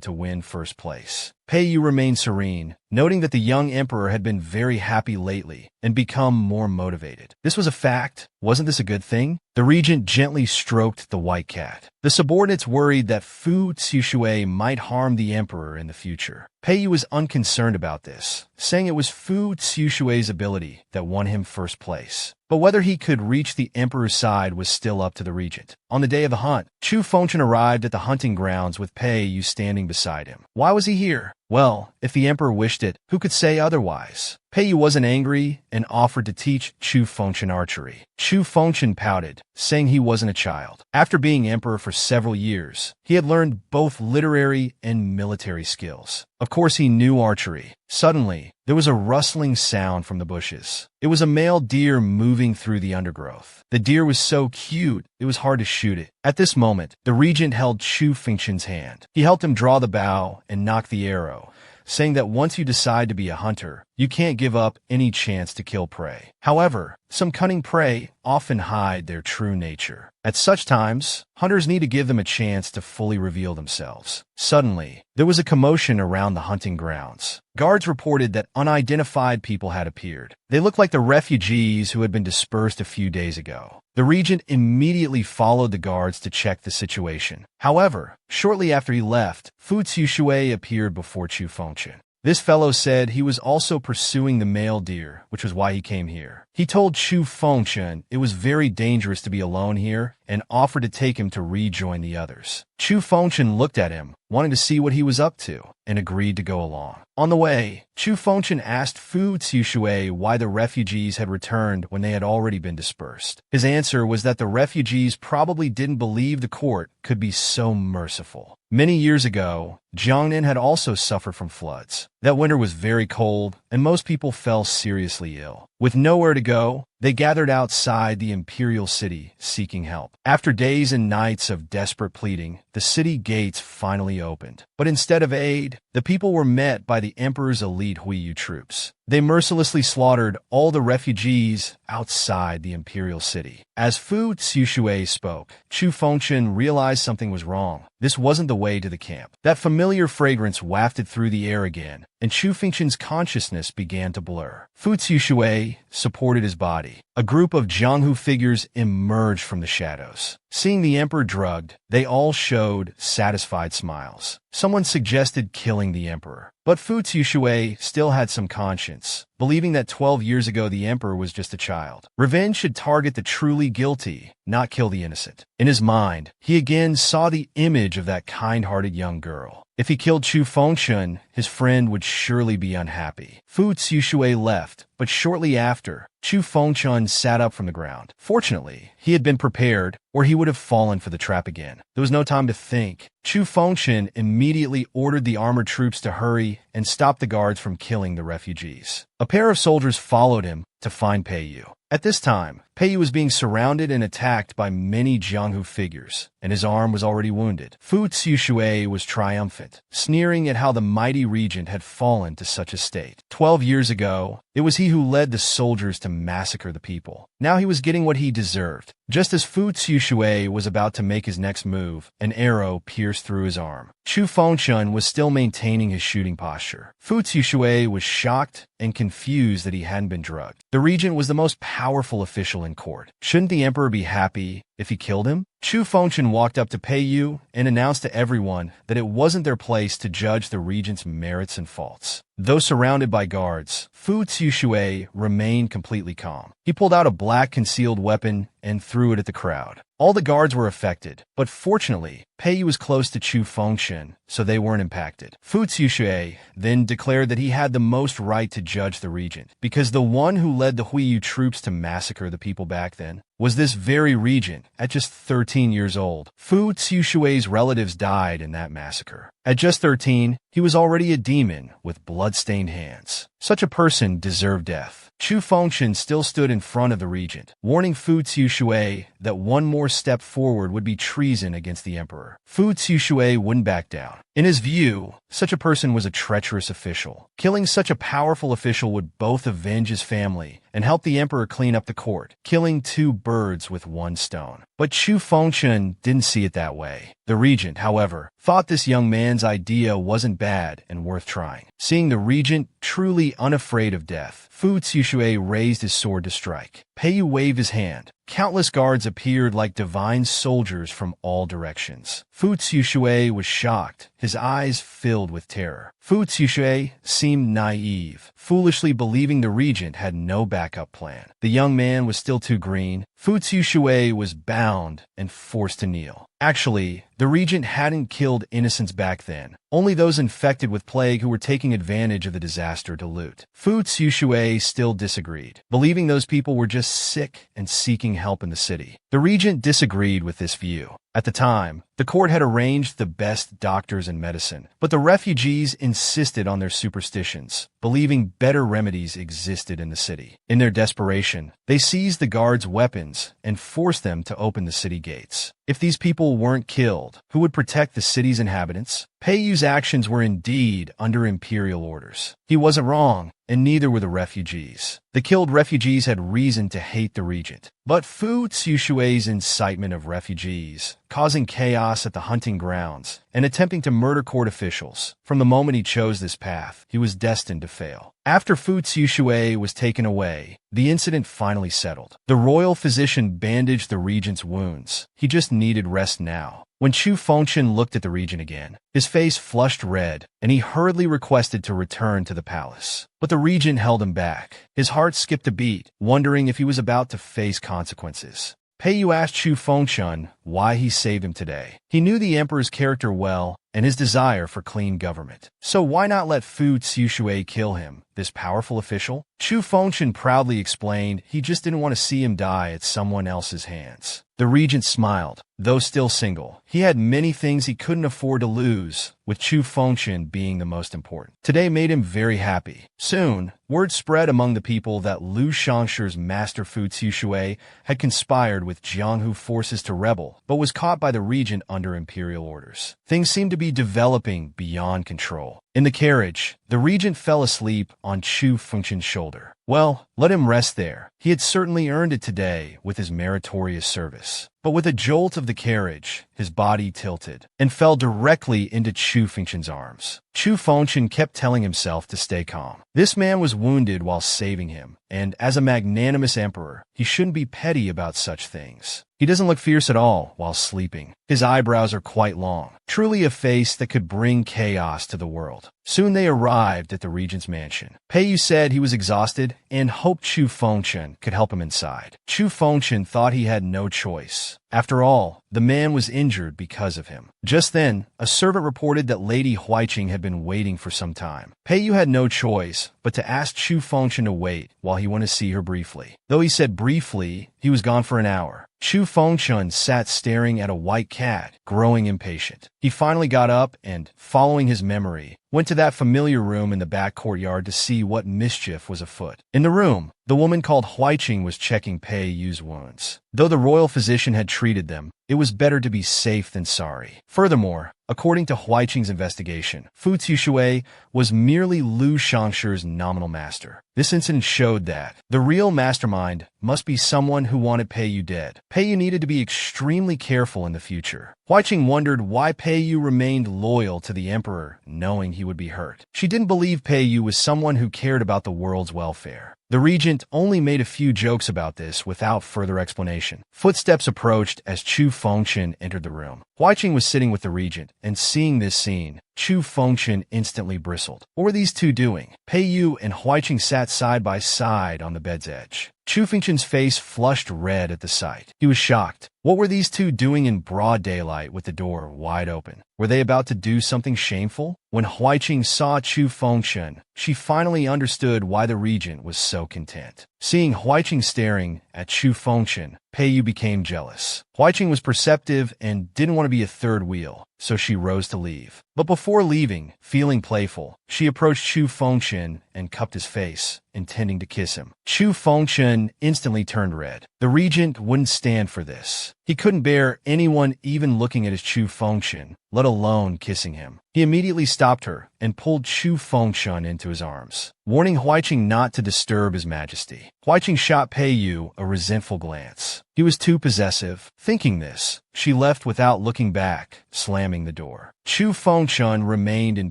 to win first place. Pei Yu remained serene, noting that the young emperor had been very happy lately and become more motivated. This was a fact. Wasn't this a good thing? The regent gently stroked the white cat. The subordinates worried that Fu Tsushui might harm the emperor in the future. Pei Yu was unconcerned about this, saying it was Fu Tsushui's ability that won him first place. But whether he could reach the emperor's side was still up to the regent. On the day of the hunt, Chu Fengshen arrived at the hunting grounds with Pei Yu standing beside him. Why was he here? Well, if the emperor wished it, who could say otherwise? Pei Yu wasn't angry and offered to teach Chu Fengshen archery. Chu Fengshen pouted, saying he wasn't a child. After being emperor for several years, he had learned both literary and military skills. Of course, he knew archery. Suddenly, there was a rustling sound from the bushes. It was a male deer moving through the undergrowth. The deer was so cute, it was hard to shoot it. At this moment, the regent held Chu Fengshen's hand. He helped him draw the bow and nock the arrow, saying that once you decide to be a hunter, you can't give up any chance to kill prey. However, some cunning prey often hide their true nature. At such times, hunters need to give them a chance to fully reveal themselves. Suddenly, there was a commotion around the hunting grounds. Guards reported that unidentified people had appeared. They looked like the refugees who had been dispersed a few days ago. The regent immediately followed the guards to check the situation. However, shortly after he left, Fu Tsushui appeared before Chu Fengshen. This fellow said he was also pursuing the male deer, which was why he came here. He told Chu Fengshen it was very dangerous to be alone here and offered to take him to rejoin the others. Chu Fengshen looked at him, wanting to see what he was up to, and agreed to go along. On the way, Chu Fengshen asked Fu Tsushui why the refugees had returned when they had already been dispersed. His answer was that the refugees probably didn't believe the court could be so merciful. Many years ago, Jiangnan had also suffered from floods. That winter was very cold, and most people fell seriously ill. With nowhere to go, they gathered outside the imperial city, seeking help. After days and nights of desperate pleading, the city gates finally opened. But instead of aid, the people were met by the emperor's elite Huiyu troops. They mercilessly slaughtered all the refugees outside the imperial city. As Fu Tsushui spoke, Chu Fengshen realized something was wrong. This wasn't the way to the camp. That familiar fragrance wafted through the air again, and Chu Fengshen's consciousness began to blur. Fu Tsushui supported his body. A group of Jianghu figures emerged from the shadows. Seeing the emperor drugged, they all showed satisfied smiles. Someone suggested killing the emperor. But Fu Tsushui still had some conscience, believing that 12 years ago the emperor was just a child. Revenge should target the truly guilty, not kill the innocent. In his mind, he again saw the image of that kind-hearted young girl. If he killed Chu Fengshen, his friend would surely be unhappy. Fu Tsushui left, but shortly after, Chu Fengshen sat up from the ground. Fortunately, he had been prepared, or he would have fallen for the trap again. There was no time to think. Chu Fengshen immediately ordered the armored troops to hurry and stop the guards from killing the refugees. A pair of soldiers followed him to find Pei Yu. At this time, Pei Yu was being surrounded and attacked by many Jianghu figures, and his arm was already wounded. Fu Tsushui was triumphant, sneering at how the mighty regent had fallen to such a state. 12 years ago, it was he who led the soldiers to massacre the people. Now he was getting what he deserved. Just as Fu Tsushui was about to make his next move, an arrow pierced through his arm. Chu Fengshen was still maintaining his shooting posture. Fu Tsushui was shocked and confused that he hadn't been drugged. The regent was the most powerful powerful official in court. Shouldn't the emperor be happy if he killed him? Chu Fengchen walked up to Pei Yu and announced to everyone that it wasn't their place to judge the regent's merits and faults. Though surrounded by guards, Fu Xiushui remained completely calm. He pulled out a black concealed weapon and threw it at the crowd. All the guards were affected, but fortunately, Pei Yu was close to Chu Fengchen, so they weren't impacted. Fu Xiushui then declared that he had the most right to judge the regent, because the one who led the Huiyu troops to massacre the people back then was this very regent at just 13 years old. Fu Xiushui's relatives died in that massacre. At just 13, he was already a demon with blood-stained hands. Such a person deserved death. Chu Fengchen still stood in front of the regent, warning Fu Xiushui that one more step forward would be treason against the emperor. Fu Xiushui wouldn't back down. In his view, such a person was a treacherous official. Killing such a powerful official would both avenge his family and help the emperor clean up the court, killing two birds with one stone. But Chu Fengchen didn't see it that way. The regent, however, thought this young man's idea wasn't bad and worth trying. Seeing the regent truly unafraid of death, Fu Xiushui raised his sword to strike. Pei Yu waved his hand. Countless guards appeared like divine soldiers from all directions. Fu Xiushui was shocked, his eyes filled with terror. Fu Xiushui seemed naive, foolishly believing the regent had no backup plan. The young man was still too green. Fu Xiushui was bound and forced to kneel. Actually, the regent hadn't killed innocents back then, only those infected with plague who were taking advantage of the disaster to loot. Fu Xiushui still disagreed, believing those people were just sick and seeking help in the city. The regent disagreed with this view. At the time, the court had arranged the best doctors and medicine, but the refugees insisted on their superstitions, believing better remedies existed in the city. In their desperation, they seized the guards' weapons and forced them to open the city gates. If these people weren't killed, who would protect the city's inhabitants? Pei Yu's actions were indeed under imperial orders. He wasn't wrong, and neither were the refugees. The killed refugees had reason to hate the regent. But Fu Xiushui's incitement of refugees, causing chaos at the hunting grounds, and attempting to murder court officials, from the moment he chose this path, he was destined to fail. After Fu Xiushui was taken away, the incident finally settled. The royal physician bandaged the regent's wounds. He just needed rest now. When Chu Fengchen looked at the regent again, his face flushed red, and he hurriedly requested to return to the palace. But the regent held him back. His heart skipped a beat, wondering if he was about to face consequences. Pei Yu asked Chu Fengchen why he saved him today. He knew the emperor's character well and his desire for clean government. So why not let Fu Xiushui kill him, this powerful official? Chu Fengchen proudly explained he just didn't want to see him die at someone else's hands. The regent smiled. Though still single, he had many things he couldn't afford to lose, with Chu Fengchen being the most important. Today made him very happy. Soon, word spread among the people that Lu Shangshi's master Fu Xiushui had conspired with Jianghu forces to rebel, but was caught by the regent under imperial orders. Things seemed to be developing beyond control. In the carriage, the regent fell asleep on Chu Fengchen's shoulder. Well, let him rest there. He had certainly earned it today with his meritorious service. But with a jolt of the carriage, his body tilted and fell directly into Chu Fengchen's arms. Chu Fengchen kept telling himself to stay calm. This man was wounded while saving him, and as a magnanimous emperor, he shouldn't be petty about such things. He doesn't look fierce at all while sleeping. His eyebrows are quite long, truly a face that could bring chaos to the world. Soon they arrived at the regent's mansion. Pei Yu said he was exhausted and hoped Chu Fengchen could help him inside. Chu Fengchen thought he had no choice. After all, the man was injured because of him. Just then, a servant reported that Lady Huaiqing had been waiting for some time. Pei Yu had no choice but to ask Chu Fengchen to wait while he went to see her briefly. Though he said briefly, he was gone for an hour. Chu Fengchen sat staring at a white cat, growing impatient. He finally got up and, following his memory, went to that familiar room in the back courtyard to see what mischief was afoot. In the room, the woman called Huaiqing was checking Pei Yu's wounds. Though the royal physician had treated them, it was better to be safe than sorry. Furthermore, according to Huaiqing's investigation, Fu Xiushui was merely Lu Shangshi's nominal master. This incident showed that the real mastermind must be someone who wanted Pei Yu dead. Pei Yu needed to be extremely careful in the future. Huaiqing wondered why Pei Yu remained loyal to the emperor, knowing he would be hurt. She didn't believe Pei Yu was someone who cared about the world's welfare. The regent only made a few jokes about this without further explanation. Footsteps approached as Chu Fengshen entered the room. Huaiqing was sitting with the regent, and seeing this scene, Chu Fengshen instantly bristled. What were these two doing? Pei Yu and Huaiqing sat side by side on the bed's edge. Chu Fengshen's face flushed red at the sight. He was shocked. What were these two doing in broad daylight with the door wide open? Were they about to do something shameful? When Huaiqing saw Chu Fengshen, she finally understood why the regent was so content. Seeing Huaiqing staring at Chu Fengshen, Pei Yu became jealous. Huaiqing was perceptive and didn't want to be a third wheel, so she rose to leave. But before leaving, feeling playful, she approached Chu Fengshen and cupped his face, intending to kiss him. Chu Fengshen instantly turned red. The regent wouldn't stand for this. He couldn't bear anyone even looking at his Chu Fengshen, let alone kissing him. He immediately stopped her and pulled Chu Fengshen into his arms, warning Huaiqing not to disturb his majesty. Huaiqing shot Pei Yu a resentful glance. He was too possessive. Thinking this, she left without looking back, slamming the door. Chu Fengshen remained in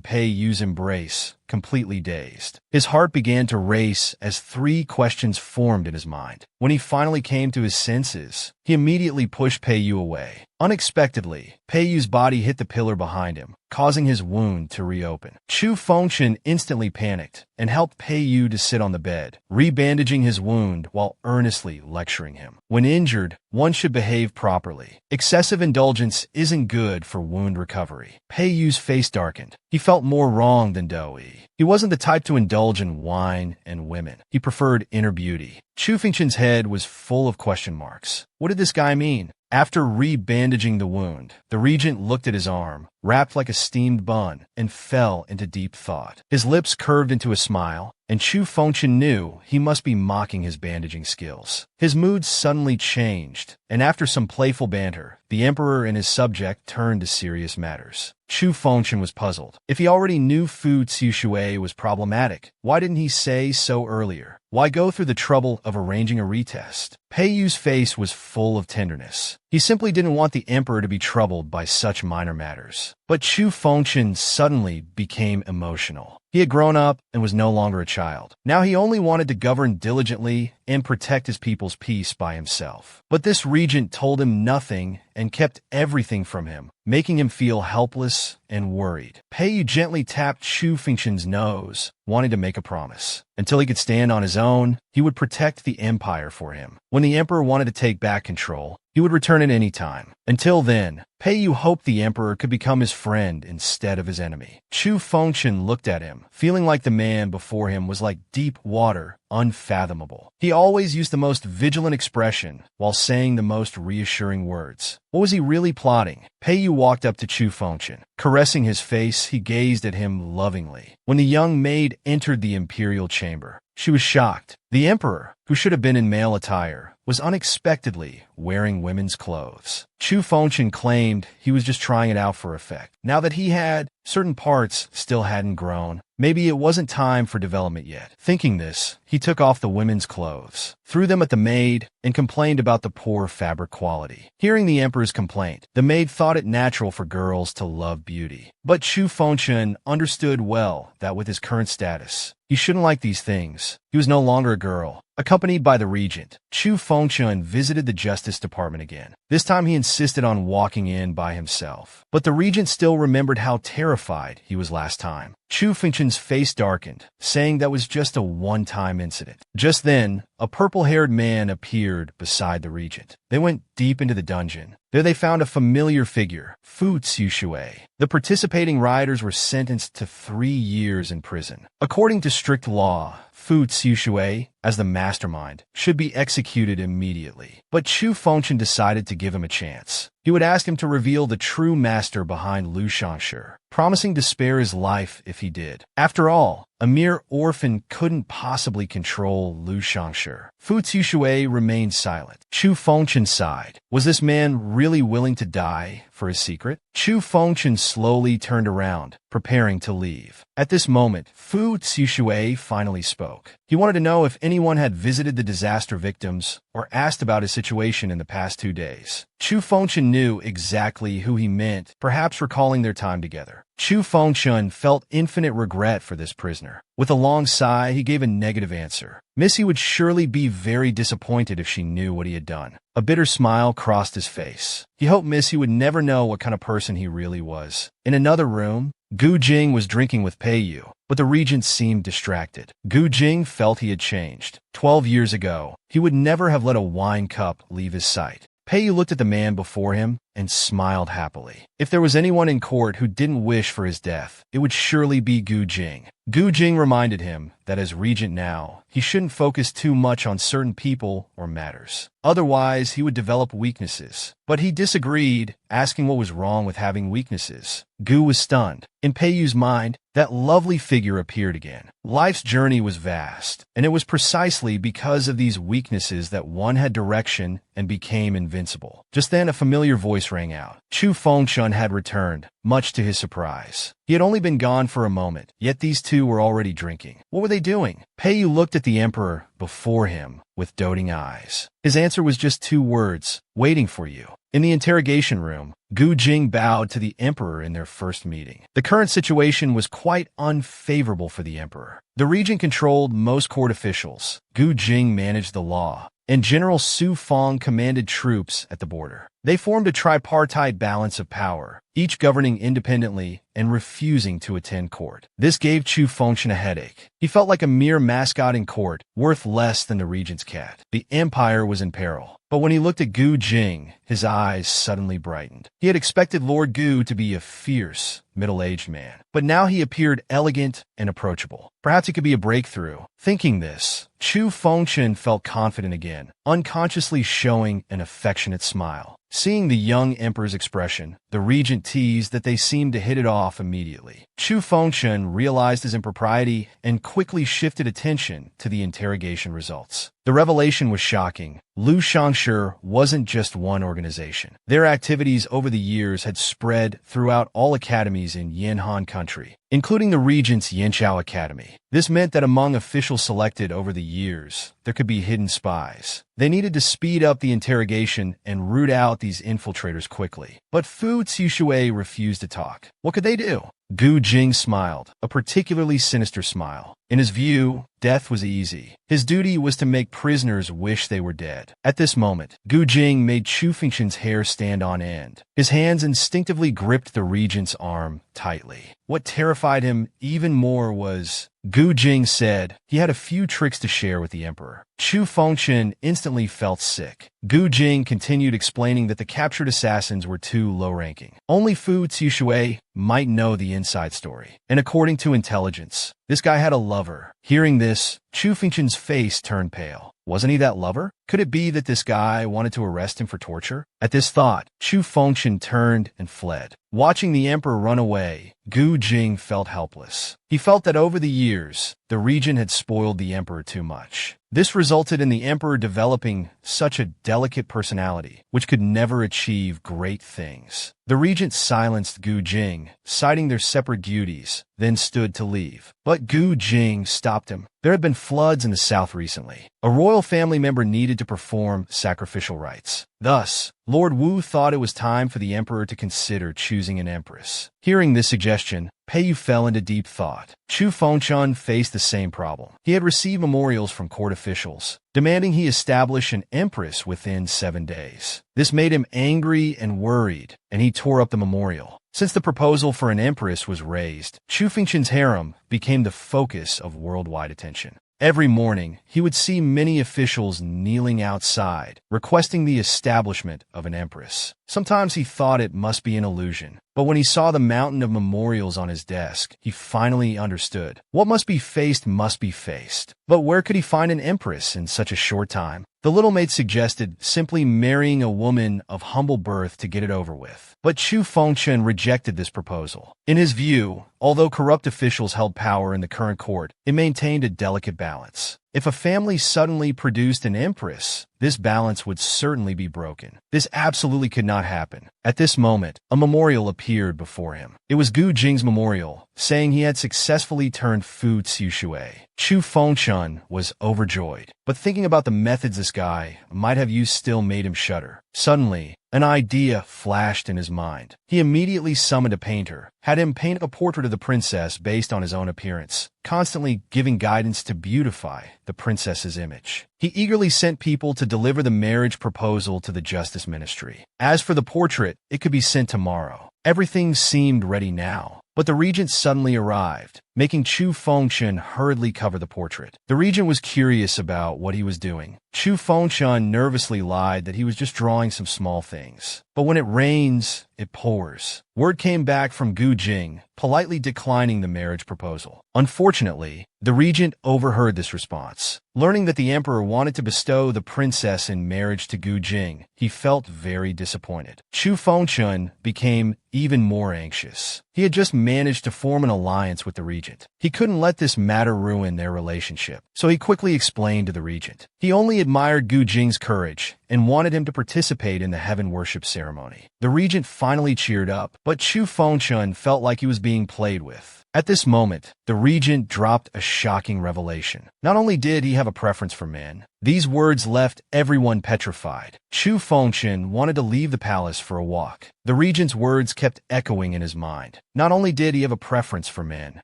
Pei Yu's embrace, completely dazed. His heart began to race as 3 questions formed in his mind. When he finally came to his senses, he immediately pushed Pei Yu away. Unexpectedly, Pei Yu's body hit the pillar behind him, causing his wound to reopen. Chu Fengshen instantly panicked and helped Pei Yu to sit on the bed, rebandaging his wound while earnestly lecturing him. When injured, one should behave properly. Excessive indulgence isn't good for wound recovery. Pei Yu's face darkened. He felt more wrong than doughy. He wasn't the type to indulge in wine and women. He preferred inner beauty. Chu Fengshen's head was full of question marks. What did this guy mean? After rebandaging the wound, the regent looked at his arm, wrapped like a steamed bun, and fell into deep thought. His lips curved into a smile, and Chu Fengshen knew he must be mocking his bandaging skills. His mood suddenly changed, and after some playful banter, the emperor and his subject turned to serious matters. Chu Fengshen was puzzled. If he already knew Fu Zixue was problematic, why didn't he say so earlier? Why go through the trouble of arranging a retest? Pei Yu's face was full of tenderness. He simply didn't want the emperor to be troubled by such minor matters. But Chu Fengshen suddenly became emotional. He had grown up and was no longer a child. Now he only wanted to govern diligently and protect his people's peace by himself. But this regent told him nothing and kept everything from him, making him feel helpless and worried. Pei Yu gently tapped Chu Fengshen's nose, wanting to make a promise. Until he could stand on his own, he would protect the empire for him. When the emperor wanted to take back control, he would return at any time. Until then, Pei Yu hoped the emperor could become his friend instead of his enemy. Chu Fengshen looked at him, feeling like the man before him was like deep water, unfathomable. He always used the most vigilant expression while saying the most reassuring words. What was he really plotting? Pei Yu walked up to Chu Fengshen. Caressing his face, he gazed at him lovingly. When the young maid entered the imperial chamber, she was shocked. The emperor, who should have been in male attire, was unexpectedly wearing women's clothes. Chu Fengshen claimed he was just trying it out for effect. Now that he had, certain parts still hadn't grown. Maybe it wasn't time for development yet. Thinking this, he took off the women's clothes, threw them at the maid, and complained about the poor fabric quality. Hearing the emperor's complaint, the maid thought it natural for girls to love beauty. But Chu Fengshen understood well that with his current status, he shouldn't like these things. He was no longer a girl. Accompanied by the regent, Chu Fengshen visited the Justice Department again. This time he insisted on walking in by himself. But the regent still remembered how terrified he was last time. Chu Fengshen's face darkened, saying that was just a one-time incident. Just then, a purple-haired man appeared beside the regent. They went deep into the dungeon. There they found a familiar figure, Fu Zixue. The participating rioters were sentenced to 3 years in prison. According to strict law, Fu Zixue, as the mastermind, should be executed immediately. But Chu Fengshen decided to give him a chance. He would ask him to reveal the true master behind Lu Shanshe, promising to spare his life if he did. After all, a mere orphan couldn't possibly control Lu Shanshe. Fu Zixue remained silent. Chu Fengshen sighed. Was this man really willing to die for his secret? Chu Fengshen slowly turned around, preparing to leave. At this moment, Fu Zixue finally spoke. He wanted to know if anyone had visited the disaster victims or asked about his situation in the past 2 days. Chu Fengshen knew exactly who he meant, perhaps recalling their time together. Chu Fengchun felt infinite regret for this prisoner. With a long sigh, he gave a negative answer. Missy would surely be very disappointed if she knew what he had done. A bitter smile crossed his face. He hoped Missy would never know what kind of person he really was. In another room, Gu Jing was drinking with Pei Yu, but the regent seemed distracted. Gu Jing felt he had changed. 12 years ago, he would never have let a wine cup leave his sight. Pei Yu looked at the man before him and smiled happily. If there was anyone in court who didn't wish for his death, it would surely be Gu Jing. Gu Jing reminded him that as regent now, he shouldn't focus too much on certain people or matters. Otherwise, he would develop weaknesses. But he disagreed, asking what was wrong with having weaknesses. Gu was stunned. In Pei Yu's mind, that lovely figure appeared again. Life's journey was vast, and it was precisely because of these weaknesses that one had direction and became invincible. Just then, a familiar voice rang out. Chu Fengchun had returned, much to his surprise. He had only been gone for a moment, yet these two were already drinking. What were they doing? Pei Yu looked at the emperor before him with doting eyes. His answer was just 2 words, waiting for you. In the interrogation room, Gu Jing bowed to the emperor in their first meeting. The current situation was quite unfavorable for the emperor. The regent controlled most court officials. Gu Jing managed the law, and General Su Feng commanded troops at the border. They formed a tripartite balance of power, each governing independently and refusing to attend court. This gave Chu Fengchun a headache. He felt like a mere mascot in court, worth less than the regent's cat. The empire was in peril. But when he looked at Gu Jing, his eyes suddenly brightened. He had expected Lord Gu to be a fierce, middle-aged man, but now he appeared elegant and approachable. Perhaps it could be a breakthrough. Thinking this, Chu Fengchun felt confident again, unconsciously showing an affectionate smile. Seeing the young emperor's expression, the regent teased that they seemed to hit it off immediately. Chu Fengchun realized his impropriety and quickly shifted attention to the interrogation results. The revelation was shocking. Lu Shangshi wasn't just one organization. Their activities over the years had spread throughout all academies in Yanhan country, including the regent's Yanchao Academy. This meant that among officials selected over the years, there could be hidden spies. They needed to speed up the interrogation and root out these infiltrators quickly. But Fu Xiushui refused to talk. What could they do? Gu Jing smiled, a particularly sinister smile. In his view, death was easy. His duty was to make prisoners wish they were dead. At this moment, Gu Jing made Chu Fengchun's hair stand on end. His hands instinctively gripped the regent's arm tightly. What terrified him even more was, Gu Jing said, he had a few tricks to share with the emperor. Chu Fengchun instantly felt sick. Gu Jing continued explaining that the captured assassins were too low-ranking. Only Fu Xiushui might know the inside story. And according to intelligence, this guy had a lover. Hearing this, Chu Fengchun's face turned pale. Wasn't he that lover? Could it be that this guy wanted to arrest him for torture? At this thought, Chu Fengchun turned and fled. Watching the emperor run away, Gu Jing felt helpless. He felt that over the years, the regent had spoiled the emperor too much. This resulted in the emperor developing such a delicate personality, which could never achieve great things. The regent silenced Gu Jing, citing their separate duties, then stood to leave. But Gu Jing stopped him. There had been floods in the south recently. A royal family member needed to perform sacrificial rites. Thus, Lord Wu thought it was time for the emperor to consider choosing an empress. Hearing this suggestion, Pei Yu fell into deep thought. Chu Fengchun faced the same problem. He had received memorials from court officials, demanding he establish an empress within 7 days. This made him angry and worried, and he tore up the memorial. Since the proposal for an empress was raised, Chu Fengchun's harem became the focus of worldwide attention. Every morning, he would see many officials kneeling outside, requesting the establishment of an empress. Sometimes he thought it must be an illusion, but when he saw the mountain of memorials on his desk, he finally understood. What must be faced must be faced. But where could he find an empress in such a short time? The little maid suggested simply marrying a woman of humble birth to get it over with. But Chu Fengchun rejected this proposal. In his view, although corrupt officials held power in the current court, it maintained a delicate balance. If a family suddenly produced an empress, this balance would certainly be broken. This absolutely could not happen. At this moment, a memorial appeared before him. It was Gu Jing's memorial, saying he had successfully turned Fu Xiushui. Chu Fengchun was overjoyed, but thinking about the methods this guy might have used still made him shudder. Suddenly, An idea flashed in his mind. He immediately summoned a painter, had him paint a portrait of the princess based on his own appearance, constantly giving guidance to beautify the princess's image. He eagerly sent people to deliver the marriage proposal to the justice ministry. As for the portrait, it could be sent tomorrow. Everything seemed ready now. But the regent suddenly arrived, making Chu Fengchun hurriedly cover the portrait. The regent was curious about what he was doing. Chu Fengchun nervously lied that he was just drawing some small things. But when it rains, it pours. Word came back from Gu Jing, politely declining the marriage proposal. Unfortunately, the regent overheard this response. Learning that the emperor wanted to bestow the princess in marriage to Gu Jing, he felt very disappointed. Chu Fengchun became even more anxious. He had just managed to form an alliance with the regent. He couldn't let this matter ruin their relationship, so he quickly explained to the regent. He only admired Gu Jing's courage and wanted him to participate in the heaven worship ceremony. The regent finally cheered up, but Chu Fengchun felt like he was being played with. At this moment, the regent dropped a shocking revelation. Not only did he have a preference for men, these words left everyone petrified. Chu Fengchun wanted to leave the palace for a walk. The regent's words kept echoing in his mind. Not only did he have a preference for men,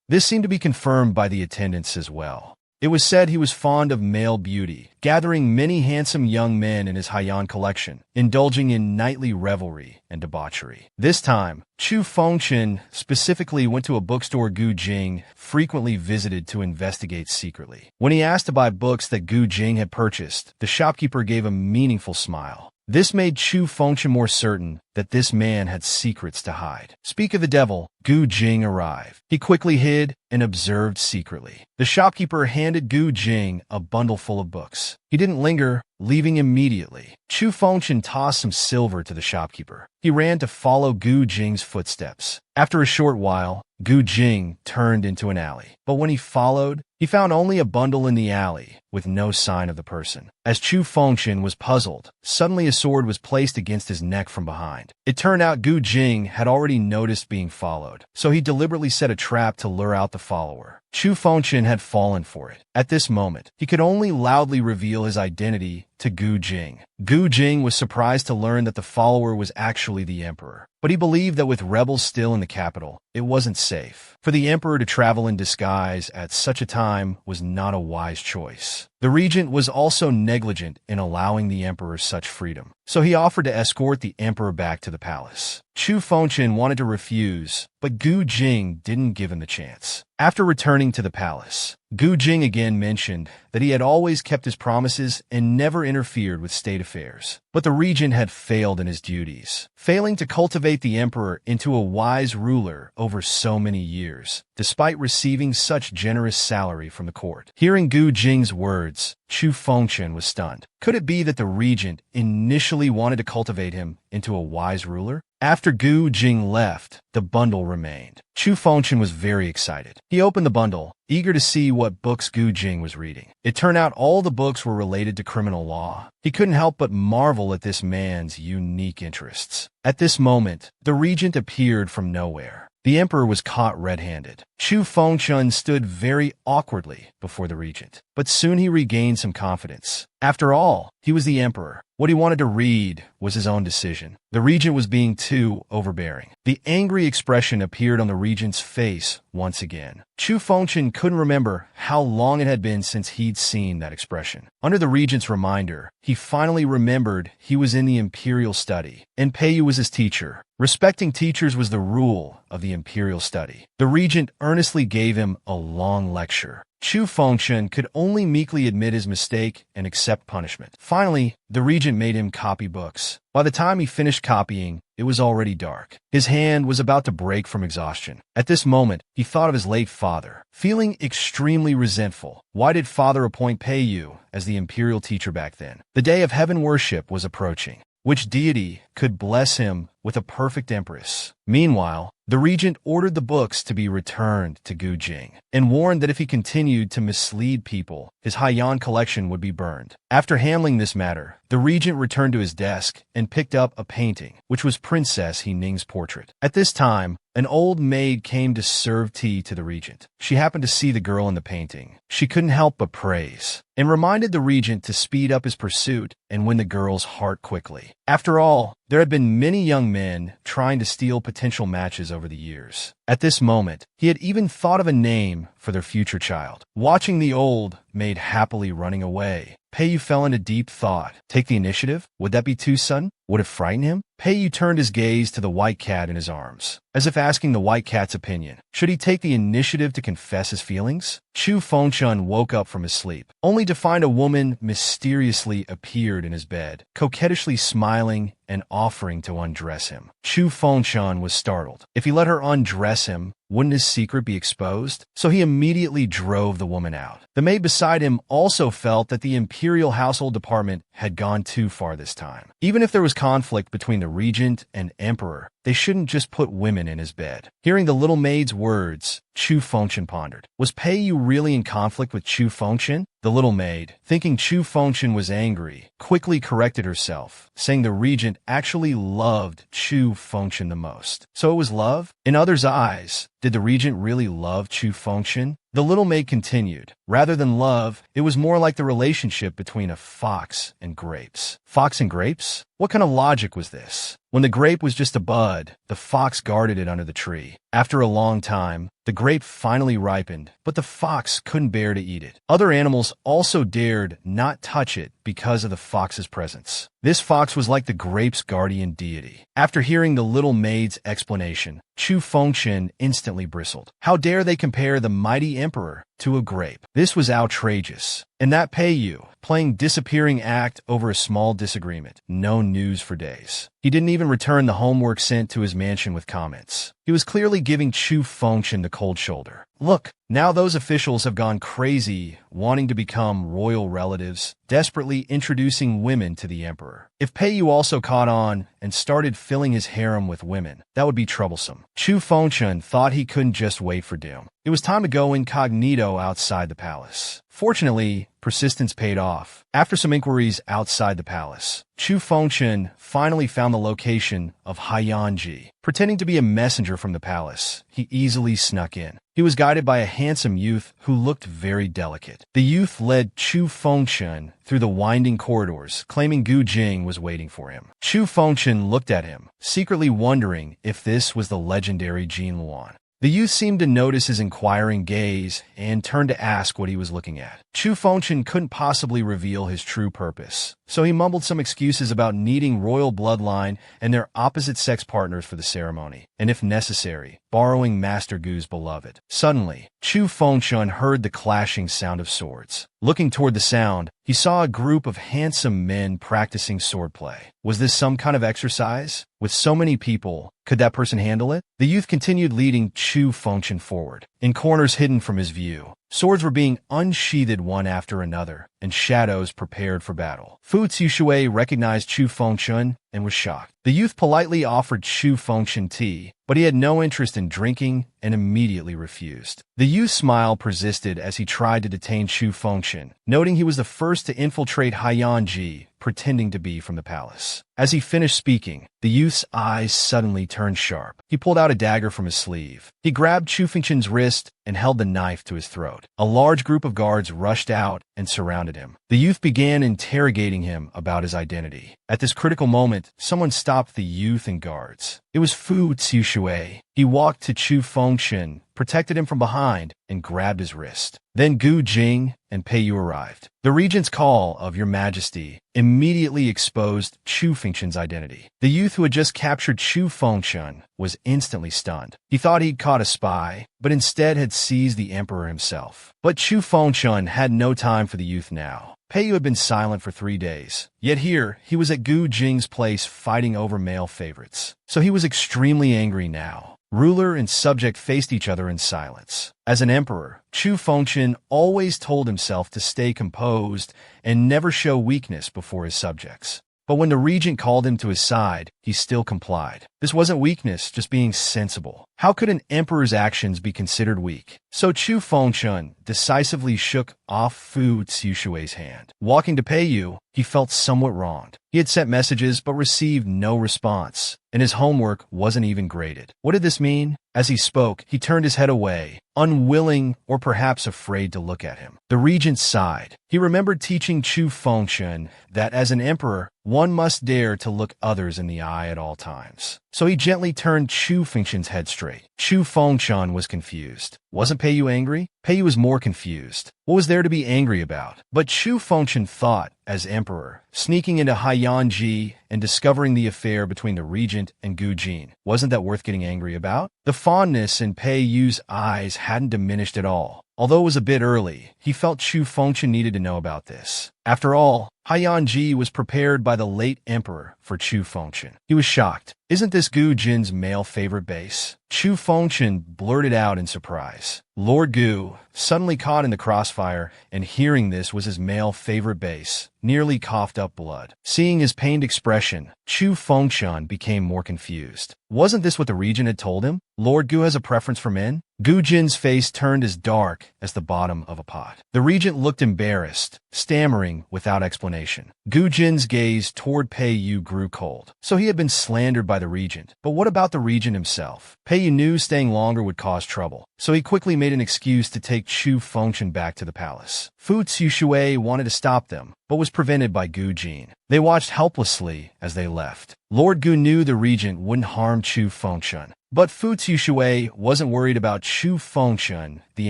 this seemed to be confirmed by the attendants as well. It was said he was fond of male beauty, gathering many handsome young men in his Haiyan collection, indulging in nightly revelry and debauchery. This time, Chu Fengchun specifically went to a bookstore Gu Jing frequently visited to investigate secretly. When he asked to buy books that Gu Jing had purchased, the shopkeeper gave a meaningful smile. This made Chu Fengchun more certain that this man had secrets to hide. Speak of the devil, Gu Jing arrived. He quickly hid and observed secretly. The shopkeeper handed Gu Jing a bundle full of books. He didn't linger, leaving immediately. Chu Fengchun tossed some silver to the shopkeeper. He ran to follow Gu Jing's footsteps. After a short while, Gu Jing turned into an alley. But when he followed, he found only a bundle in the alley, with no sign of the person. As Chu Fengchun was puzzled, suddenly a sword was placed against his neck from behind. It turned out Gu Jing had already noticed being followed, so he deliberately set a trap to lure out the follower. Chu Fengchun had fallen for it. At this moment, he could only loudly reveal his identity to Gu Jing. Gu Jing was surprised to learn that the follower was actually the emperor, but he believed that with rebels still in the capital, it wasn't safe. For the emperor to travel in disguise at such a time was not a wise choice. The regent was also negligent in allowing the emperor such freedom, so he offered to escort the emperor back to the palace. Chu Fengchun wanted to refuse, but Gu Jing didn't give him the chance. After returning to the palace, Gu Jing again mentioned that he had always kept his promises and never interfered with state affairs. But the regent had failed in his duties, failing to cultivate the emperor into a wise ruler over so many years, despite receiving such generous salary from the court. Hearing Gu Jing's words, Chu Fengchun was stunned. Could it be that the regent initially wanted to cultivate him into a wise ruler? After Gu Jing left, the bundle remained. Chu Fengchun was very excited. He opened the bundle, eager to see what books Gu Jing was reading. It turned out all the books were related to criminal law. He couldn't help but marvel at this man's unique interests. At this moment, the regent appeared from nowhere. The emperor was caught red-handed. Chu Fengchun stood very awkwardly before the regent, but soon he regained some confidence. After all, he was the emperor. What he wanted to read was his own decision. The regent was being too overbearing. The angry expression appeared on the regent's face once again. Chu Fengchun couldn't remember how long it had been since he'd seen that expression. Under the regent's reminder, he finally remembered he was in the imperial study, and Peiyu was his teacher. Respecting teachers was the rule of the imperial study. The regent earnestly gave him a long lecture. Chu Fengchun could only meekly admit his mistake and accept punishment. Finally, the regent made him copy books. By the time he finished copying, it was already dark. His hand was about to break from exhaustion. At this moment, he thought of his late father, feeling extremely resentful. Why did father appoint Peiyu as the imperial teacher back then? The day of heaven worship was approaching. Which deity could bless him with a perfect empress? Meanwhile, the regent ordered the books to be returned to Gu Jing and warned that if he continued to mislead people, his Haiyan collection would be burned. After handling this matter, the regent returned to his desk and picked up a painting, which was Princess He Ning's portrait. At this time, an old maid came to serve tea to the regent. She happened to see the girl in the painting. She couldn't help but praise, and reminded the regent to speed up his pursuit and win the girl's heart quickly. After all, there had been many young men trying to steal potential matches over the years. At this moment, he had even thought of a name for their future child. Watching the old maid happily running away, Peiyu fell into deep thought. Take the initiative? Would that be too sudden? Would it frighten him? Peiyu turned his gaze to the white cat in his arms, as if asking the white cat's opinion. Should he take the initiative to confess his feelings? Chu Fengchun woke up from his sleep, only to find a woman mysteriously appeared in his bed, coquettishly smiling and offering to undress him. Chu Fengchun was startled. If he let her undress him, wouldn't his secret be exposed? So he immediately drove the woman out. The maid beside him also felt that the imperial household department had gone too far this time. Even if there was conflict between the regent and emperor, they shouldn't just put women in his bed. Hearing the little maid's words, Chu Fengchun pondered. Was Peiyu really in conflict with Chu Fengchun? The little maid, thinking Chu Fengchun was angry, quickly corrected herself, saying the regent actually loved Chu Fengchun the most. So it was love? In others' eyes, did the regent really love Chu Fengchun? The little maid continued. Rather than love, it was more like the relationship between a fox and grapes. Fox and grapes? What kind of logic was this? When the grape was just a bud, the fox guarded it under the tree. After a long time, the grape finally ripened, but the fox couldn't bear to eat it. Other animals also dared not touch it because of the fox's presence. This fox was like the grape's guardian deity. After hearing the little maid's explanation, Chu Fengchun instantly bristled. How dare they compare the mighty emperor to a grape? This was outrageous. And that Peiyu, playing disappearing act over a small disagreement. No news for days. He didn't even return the homework sent to his mansion with comments. He was clearly giving Chu Fengchun the cold shoulder. Look, now those officials have gone crazy, wanting to become royal relatives, desperately introducing women to the emperor. If Peiyu also caught on and started filling his harem with women, that would be troublesome. Chu Fengchun thought he couldn't just wait for doom. It was time to go incognito outside the palace. Fortunately, persistence paid off. After some inquiries outside the palace, Chu Fengchun finally found the location of Haiyanji. Pretending to be a messenger from the palace, he easily snuck in. He was guided by a handsome youth who looked very delicate. The youth led Chu Fengchun through the winding corridors, claiming Gu Jing was waiting for him. Chu Fengchun looked at him, secretly wondering if this was the legendary Jin Luan. The youth seemed to notice his inquiring gaze and turned to ask what he was looking at. Chu Fengchun couldn't possibly reveal his true purpose, so he mumbled some excuses about needing royal bloodline and their opposite-sex partners for the ceremony, and if necessary, borrowing Master Gu's beloved. Suddenly, Chu Fengchun heard the clashing sound of swords. Looking toward the sound, he saw a group of handsome men practicing swordplay. Was this some kind of exercise? With so many people, could that person handle it? The youth continued leading Chu Fengchun forward. In corners hidden from his view, swords were being unsheathed one after another, and shadows prepared for battle. Fu Zixue recognized Chu Fengchun and was shocked. The youth politely offered Chu Fengchun tea, but he had no interest in drinking and immediately refused. The youth's smile persisted as he tried to detain Chu Fengchun, noting he was the first to infiltrate Haiyanji, pretending to be from the palace. As he finished speaking, the youth's eyes suddenly turned sharp. He pulled out a dagger from his sleeve. He grabbed Chu Fengchun's wrist and held the knife to his throat. A large group of guards rushed out and surrounded him. The youth began interrogating him about his identity. At this critical moment, someone stopped the youth and guards. It was Fu Zixue. He walked to Chu Fengchun, protected him from behind, and grabbed his wrist. Then Gu Jing and Peiyu arrived. The regent's call of Your Majesty immediately exposed Chu Fengchun's identity. The youth who had just captured Chu Fengchun was instantly stunned. He thought he'd caught a spy, but instead had seized the emperor himself. But Chu Fengchun had no time for the youth now. Peiyu had been silent for 3 days. Yet here, he was at Gu Jing's place fighting over male favorites. So he was extremely angry now. Ruler and subject faced each other in silence. As an emperor, Chu Fengchun always told himself to stay composed and never show weakness before his subjects. But when the regent called him to his side, he still complied. This wasn't weakness, just being sensible. How could an emperor's actions be considered weak? So Chu Fengchun decisively shook off Fu Tsushue's hand. Walking to Peiyu, he felt somewhat wronged. He had sent messages but received no response, and his homework wasn't even graded. What did this mean? As he spoke, he turned his head away, unwilling or perhaps afraid to look at him. The regent sighed. He remembered teaching Chu Fengchun that as an emperor, one must dare to look others in the eye at all times. So he gently turned Chu Fengchun's head straight. Chu Fengchun was confused. Wasn't Peiyu angry? Peiyu was more confused. What was there to be angry about? But Chu Fengchun thought, as emperor, sneaking into Haiyanji and discovering the affair between the regent and Gu Jin, wasn't that worth getting angry about? The fondness in Peiyu's eyes hadn't diminished at all. Although it was a bit early, he felt Chu Fengchun needed to know about this. After all, Haiyanji was prepared by the late emperor for Chu Fengchun. He was shocked. Isn't this Gu Jin's male favorite base? Chu Fengchun blurted out in surprise. Lord Gu, suddenly caught in the crossfire and hearing this was his male favorite base, nearly coughed up blood. Seeing his pained expression, Chu Fengchun became more confused. Wasn't this what the regent had told him? Lord Gu has a preference for men? Gu Jin's face turned as dark as the bottom of a pot. The regent looked embarrassed, stammering without explanation. Gu Jin's gaze toward Peiyu grew cold. So he had been slandered by the regent. But what about the regent himself? Peiyu knew staying longer would cause trouble, so he quickly made an excuse to take Chu Fengchun back to the palace. Fu Tsushue wanted to stop them, but was prevented by Gu Jin. They watched helplessly as they left. Lord Gu knew the regent wouldn't harm Chu Fengchun. But Fu Tsushuei wasn't worried about Chu Fengchun, the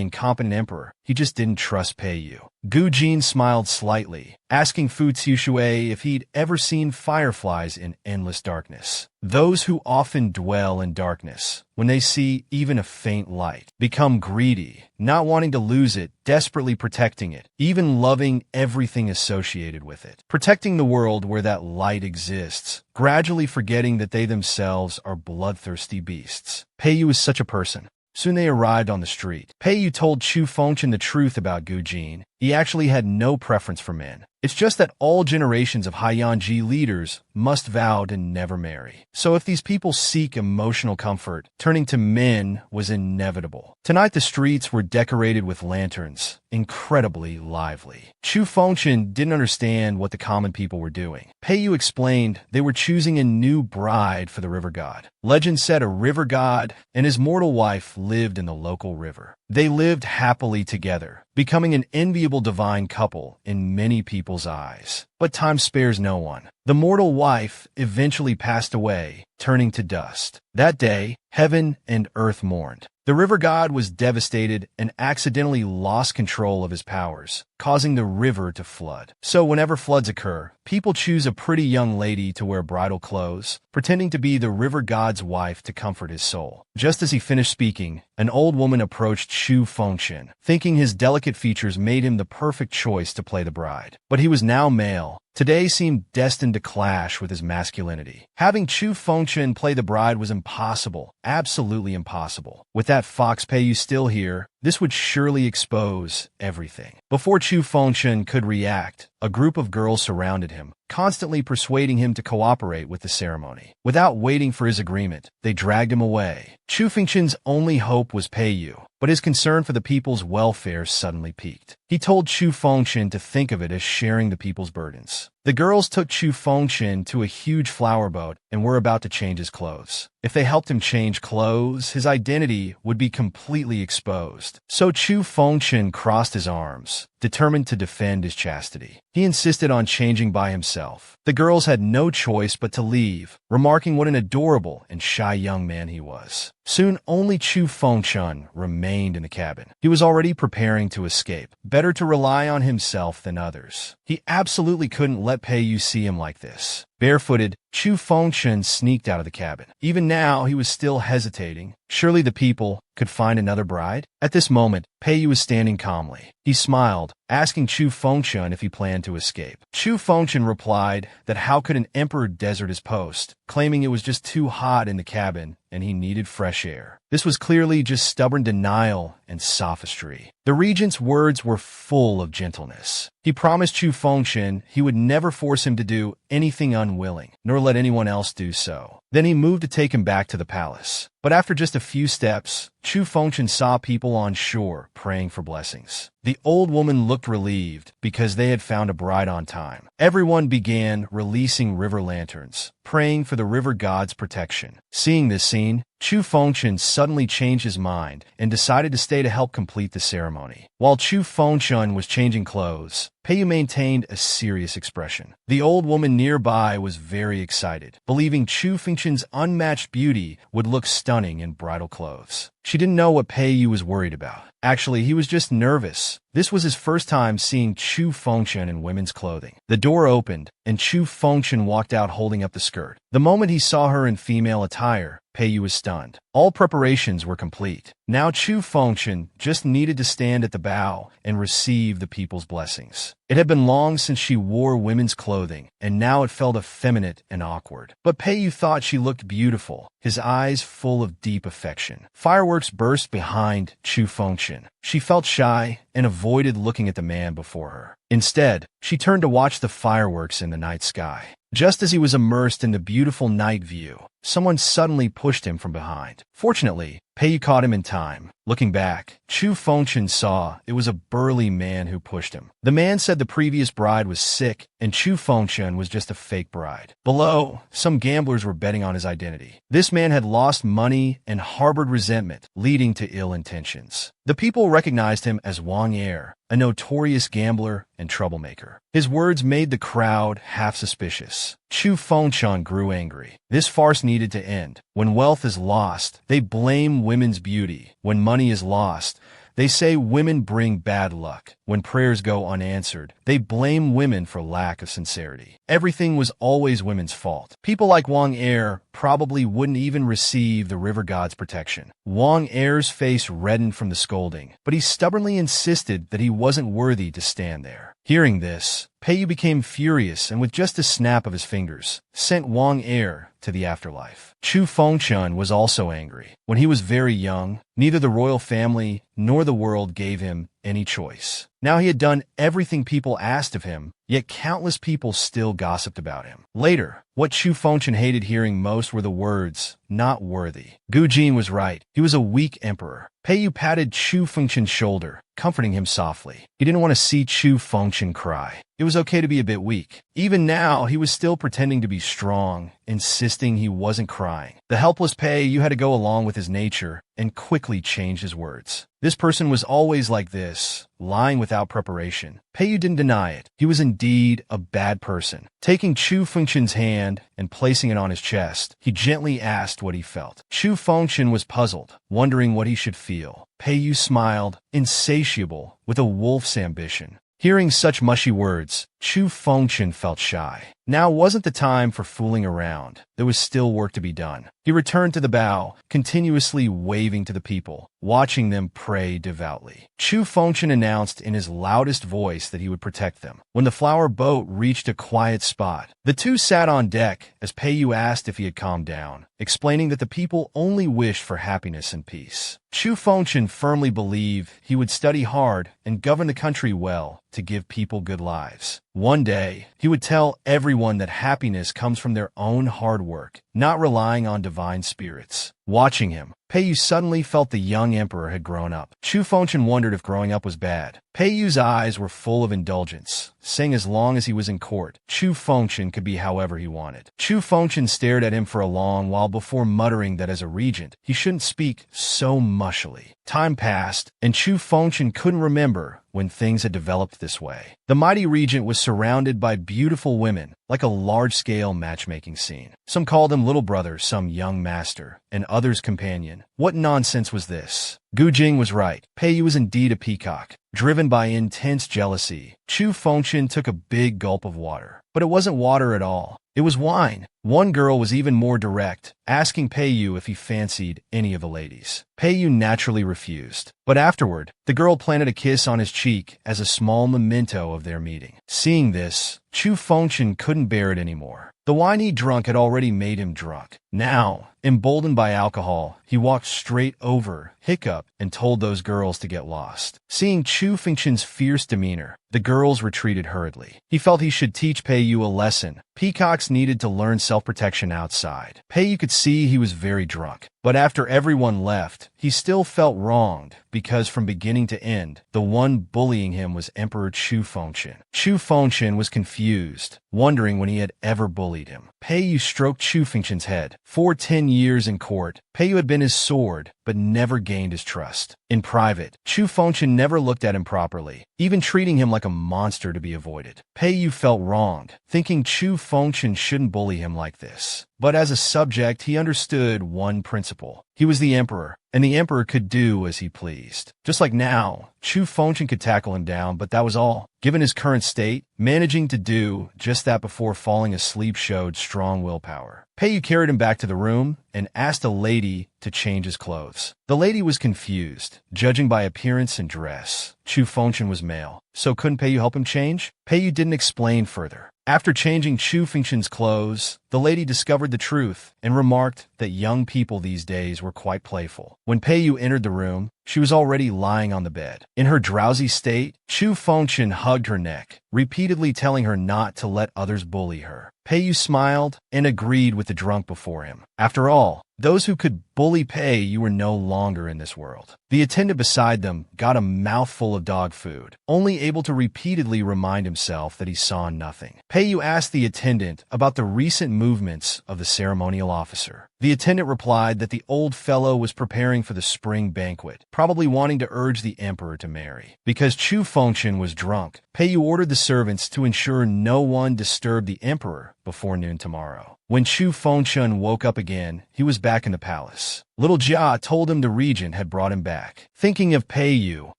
incompetent emperor. He just didn't trust Peiyu. Gu Jin smiled slightly, asking Fu Tsushuei if he'd ever seen fireflies in endless darkness. Those who often dwell in darkness, when they see even a faint light, become greedy, not wanting to lose it, desperately protecting it, even loving everything associated with it. Protecting the world where that light exists, gradually forgetting that they themselves are bloodthirsty beasts. Peiyu is such a person. Soon they arrived on the street. Peiyu told Chu Fengchun the truth about Gu Jin. He actually had no preference for men. It's just that all generations of Haiyanji leaders must vow to never marry. So if these people seek emotional comfort, turning to men was inevitable. Tonight the streets were decorated with lanterns, incredibly lively. Chu Fengchun didn't understand what the common people were doing. Peiyu explained they were choosing a new bride for the river god. Legend said a river god and his mortal wife lived in the local river. They lived happily together, becoming an enviable divine couple in many people's eyes. But time spares no one. The mortal wife eventually passed away, turning to dust. That day, heaven and earth mourned. The river god was devastated and accidentally lost control of his powers, causing the river to flood. So whenever floods occur, people choose a pretty young lady to wear bridal clothes, pretending to be the river god's wife to comfort his soul. Just as he finished speaking, an old woman approached Chu Fengchun, thinking his delicate features made him the perfect choice to play the bride. But he was now male. Today seemed destined to clash with his masculinity. Having Chu Fengchun play the bride was impossible, absolutely impossible. With that fox Peiyu still here, this would surely expose everything. Before Chu Fengchun could react, a group of girls surrounded him, constantly persuading him to cooperate with the ceremony. Without waiting for his agreement, they dragged him away. Chu Fengchun's only hope was Peiyu, but his concern for the people's welfare suddenly peaked. He told Chu Fengchun to think of it as sharing the people's burdens. The girls took Chu Fengchun to a huge flower boat and were about to change his clothes. If they helped him change clothes, his identity would be completely exposed. So Chu Fengchun crossed his arms, determined to defend his chastity. He insisted on changing by himself. The girls had no choice but to leave, remarking what an adorable and shy young man he was. Soon only Chu Fengchun remained in the cabin. He was already preparing to escape. Better to rely on himself than others. He absolutely couldn't let Peiyu see him like this. Barefooted, Chu Fengchun sneaked out of the cabin. Even now, he was still hesitating. Surely the people could find another bride? At this moment, Peiyu was standing calmly. He smiled, asking Chu Fengchun if he planned to escape. Chu Fengchun replied that how could an emperor desert his post, claiming it was just too hot in the cabin and he needed fresh air. This was clearly just stubborn denial and sophistry. The regent's words were full of gentleness. He promised Chu Fengchun he would never force him to do anything unwise. unwilling, nor let anyone else do so. Then he moved to take him back to the palace. But after just a few steps, Chu Fengchen saw people on shore praying for blessings. The old woman looked relieved because they had found a bride on time. Everyone began releasing river lanterns, praying for the river god's protection. Seeing this scene, Chu Fengchen suddenly changed his mind and decided to stay to help complete the ceremony. While Chu Fengchen was changing clothes, Peiyu maintained a serious expression. The old woman nearby was very excited, believing Chu Fengchen's unmatched beauty would look stunning in bridal clothes. She didn't know what Peiyu was worried about. Actually, he was just nervous. This was his first time seeing Chu Fengchen in women's clothing. The door opened, and Chu Fengchen walked out holding up the skirt. The moment he saw her in female attire, Peiyu was stunned. All preparations were complete. Now Chu Fengchen just needed to stand at the bow and receive the people's blessings. It had been long since she wore women's clothing, and now it felt effeminate and awkward. But Peiyu thought she looked beautiful, his eyes full of deep affection. Fireworks burst behind Chu Fengchen. She felt shy and avoided looking at the man before her. Instead, she turned to watch the fireworks in the night sky. Just as he was immersed in the beautiful night view, someone suddenly pushed him from behind. Fortunately, Peiyu caught him in time. Looking back, Chu Fengchen saw it was a burly man who pushed him. The man said the previous bride was sick, and Chu Fengchen was just a fake bride. Below, some gamblers were betting on his identity. This man had lost money and harbored resentment, leading to ill intentions. The people recognized him as Wang Er, a notorious gambler and troublemaker. His words made the crowd half suspicious. Chu Fengchen grew angry. This farce needed to end. When wealth is lost, they blame women's beauty. When money is lost, they say women bring bad luck. When prayers go unanswered, they blame women for lack of sincerity. Everything was always women's fault. People like Wang Er probably wouldn't even receive the river god's protection. Wang Er's face reddened from the scolding, but he stubbornly insisted that he wasn't worthy to stand there. Hearing this, Peiyu became furious and with just a snap of his fingers, sent Wang Er to the afterlife. Chu Fengchen was also angry. When he was very young, neither the royal family nor the world gave him any choice. Now he had done everything people asked of him, yet countless people still gossiped about him. Later, what Chu Fengchen hated hearing most were the words, "not worthy." Gu Jin was right. He was a weak emperor. Peiyu patted Chu Fengchen's shoulder, comforting him softly. He didn't want to see Chu Fengchen cry. It was okay to be a bit weak. Even now, he was still pretending to be strong, insisting he wasn't crying. The helpless Peiyu had to go along with his nature and quickly change his words. This person was always like this, lying without preparation. Peiyu didn't deny it. He was indeed a bad person. Taking Chu Fengchen's hand and placing it on his chest, he gently asked what he felt. Chu Fengchen was puzzled, wondering what he should feel. Peiyu smiled, insatiable, with a wolf's ambition. Hearing such mushy words, Chu Fengchen felt shy. Now wasn't the time for fooling around. There was still work to be done. He returned to the bow, continuously waving to the people, watching them pray devoutly. Chu Fengchen announced in his loudest voice that he would protect them. When the flower boat reached a quiet spot, the two sat on deck as Peiyu asked if he had calmed down, explaining that the people only wished for happiness and peace. Chu Fengchen firmly believed he would study hard and govern the country well to give people good lives. One day, he would tell everyone that happiness comes from their own hard work, not relying on divine spirits. Watching him, Peiyu suddenly felt the young emperor had grown up. Chu Fengchen wondered if growing up was bad. Peiyu's eyes were full of indulgence, saying as long as he was in court, Chu Fengchen could be however he wanted. Chu Fengchen stared at him for a long while before muttering that as a regent, he shouldn't speak so mushily. Time passed, and Chu Fengchen couldn't remember when things had developed this way. The mighty regent was surrounded by beautiful women, like a large-scale matchmaking scene. Some called him little brother, some young master, and others companion. What nonsense was this? Gu Jing was right. Peiyu was indeed a peacock. Driven by intense jealousy, Chu Fengchen took a big gulp of water. But it wasn't water at all. It was wine. One girl was even more direct, asking Peiyu if he fancied any of the ladies. Peiyu naturally refused. But afterward, the girl planted a kiss on his cheek as a small memento of their meeting. Seeing this, Chu Fengchen couldn't bear it anymore. The wine he'd drunk had already made him drunk. Now, Emboldened by alcohol, he walked straight over, hiccuped, and told those girls to get lost. Seeing Chu Fengchen's fierce demeanor, the girls retreated hurriedly. He felt he should teach Pei Yu a lesson. Peacocks needed to learn self-protection outside. Pei Yu could see he was very drunk. But after everyone left, he still felt wronged because from beginning to end, the one bullying him was Emperor Chu Fengchen. Chu Fengchen was confused, wondering when he had ever bullied him. Pei Yu stroked Chu Fengchen's head. For 10 years in court, Pei Yu had been his sword, but never gained his trust. In private, Chu Fengchen never looked at him properly, even treating him like a monster to be avoided. Pei Yu felt wronged, thinking Chu Fengchen shouldn't bully him like this. But as a subject, he understood one principle. He was the emperor, and the emperor could do as he pleased. Just like now, Chu Fengchen could tackle him down, but that was all. Given his current state, managing to do just that before falling asleep showed strong willpower. Pei Yu carried him back to the room and asked a lady to change his clothes. The lady was confused, judging by appearance and dress. Chu Fengchen was male, so couldn't Pei Yu help him change? Pei Yu didn't explain further. After changing Chu Fengchen's clothes, the lady discovered the truth and remarked that young people these days were quite playful. When Pei Yu entered the room, she was already lying on the bed. In her drowsy state, Chu Fengchen hugged her neck, repeatedly telling her not to let others bully her. Pei Yu smiled and agreed with the drunk before him. After all, those who could bully Pei Yu were no longer in this world. The attendant beside them got a mouthful of dog food, only able to repeatedly remind himself that he saw nothing. Pei Yu asked the attendant about the recent movements of the ceremonial officer. The attendant replied that the old fellow was preparing for the spring banquet, probably wanting to urge the emperor to marry. Because Chu Fengchen was drunk, Pei Yu ordered the servants to ensure no one disturbed the emperor before noon tomorrow. When Chu Fengchen woke up again, he was back in the palace. Little Jia told him the regent had brought him back. Thinking of Pei Yu,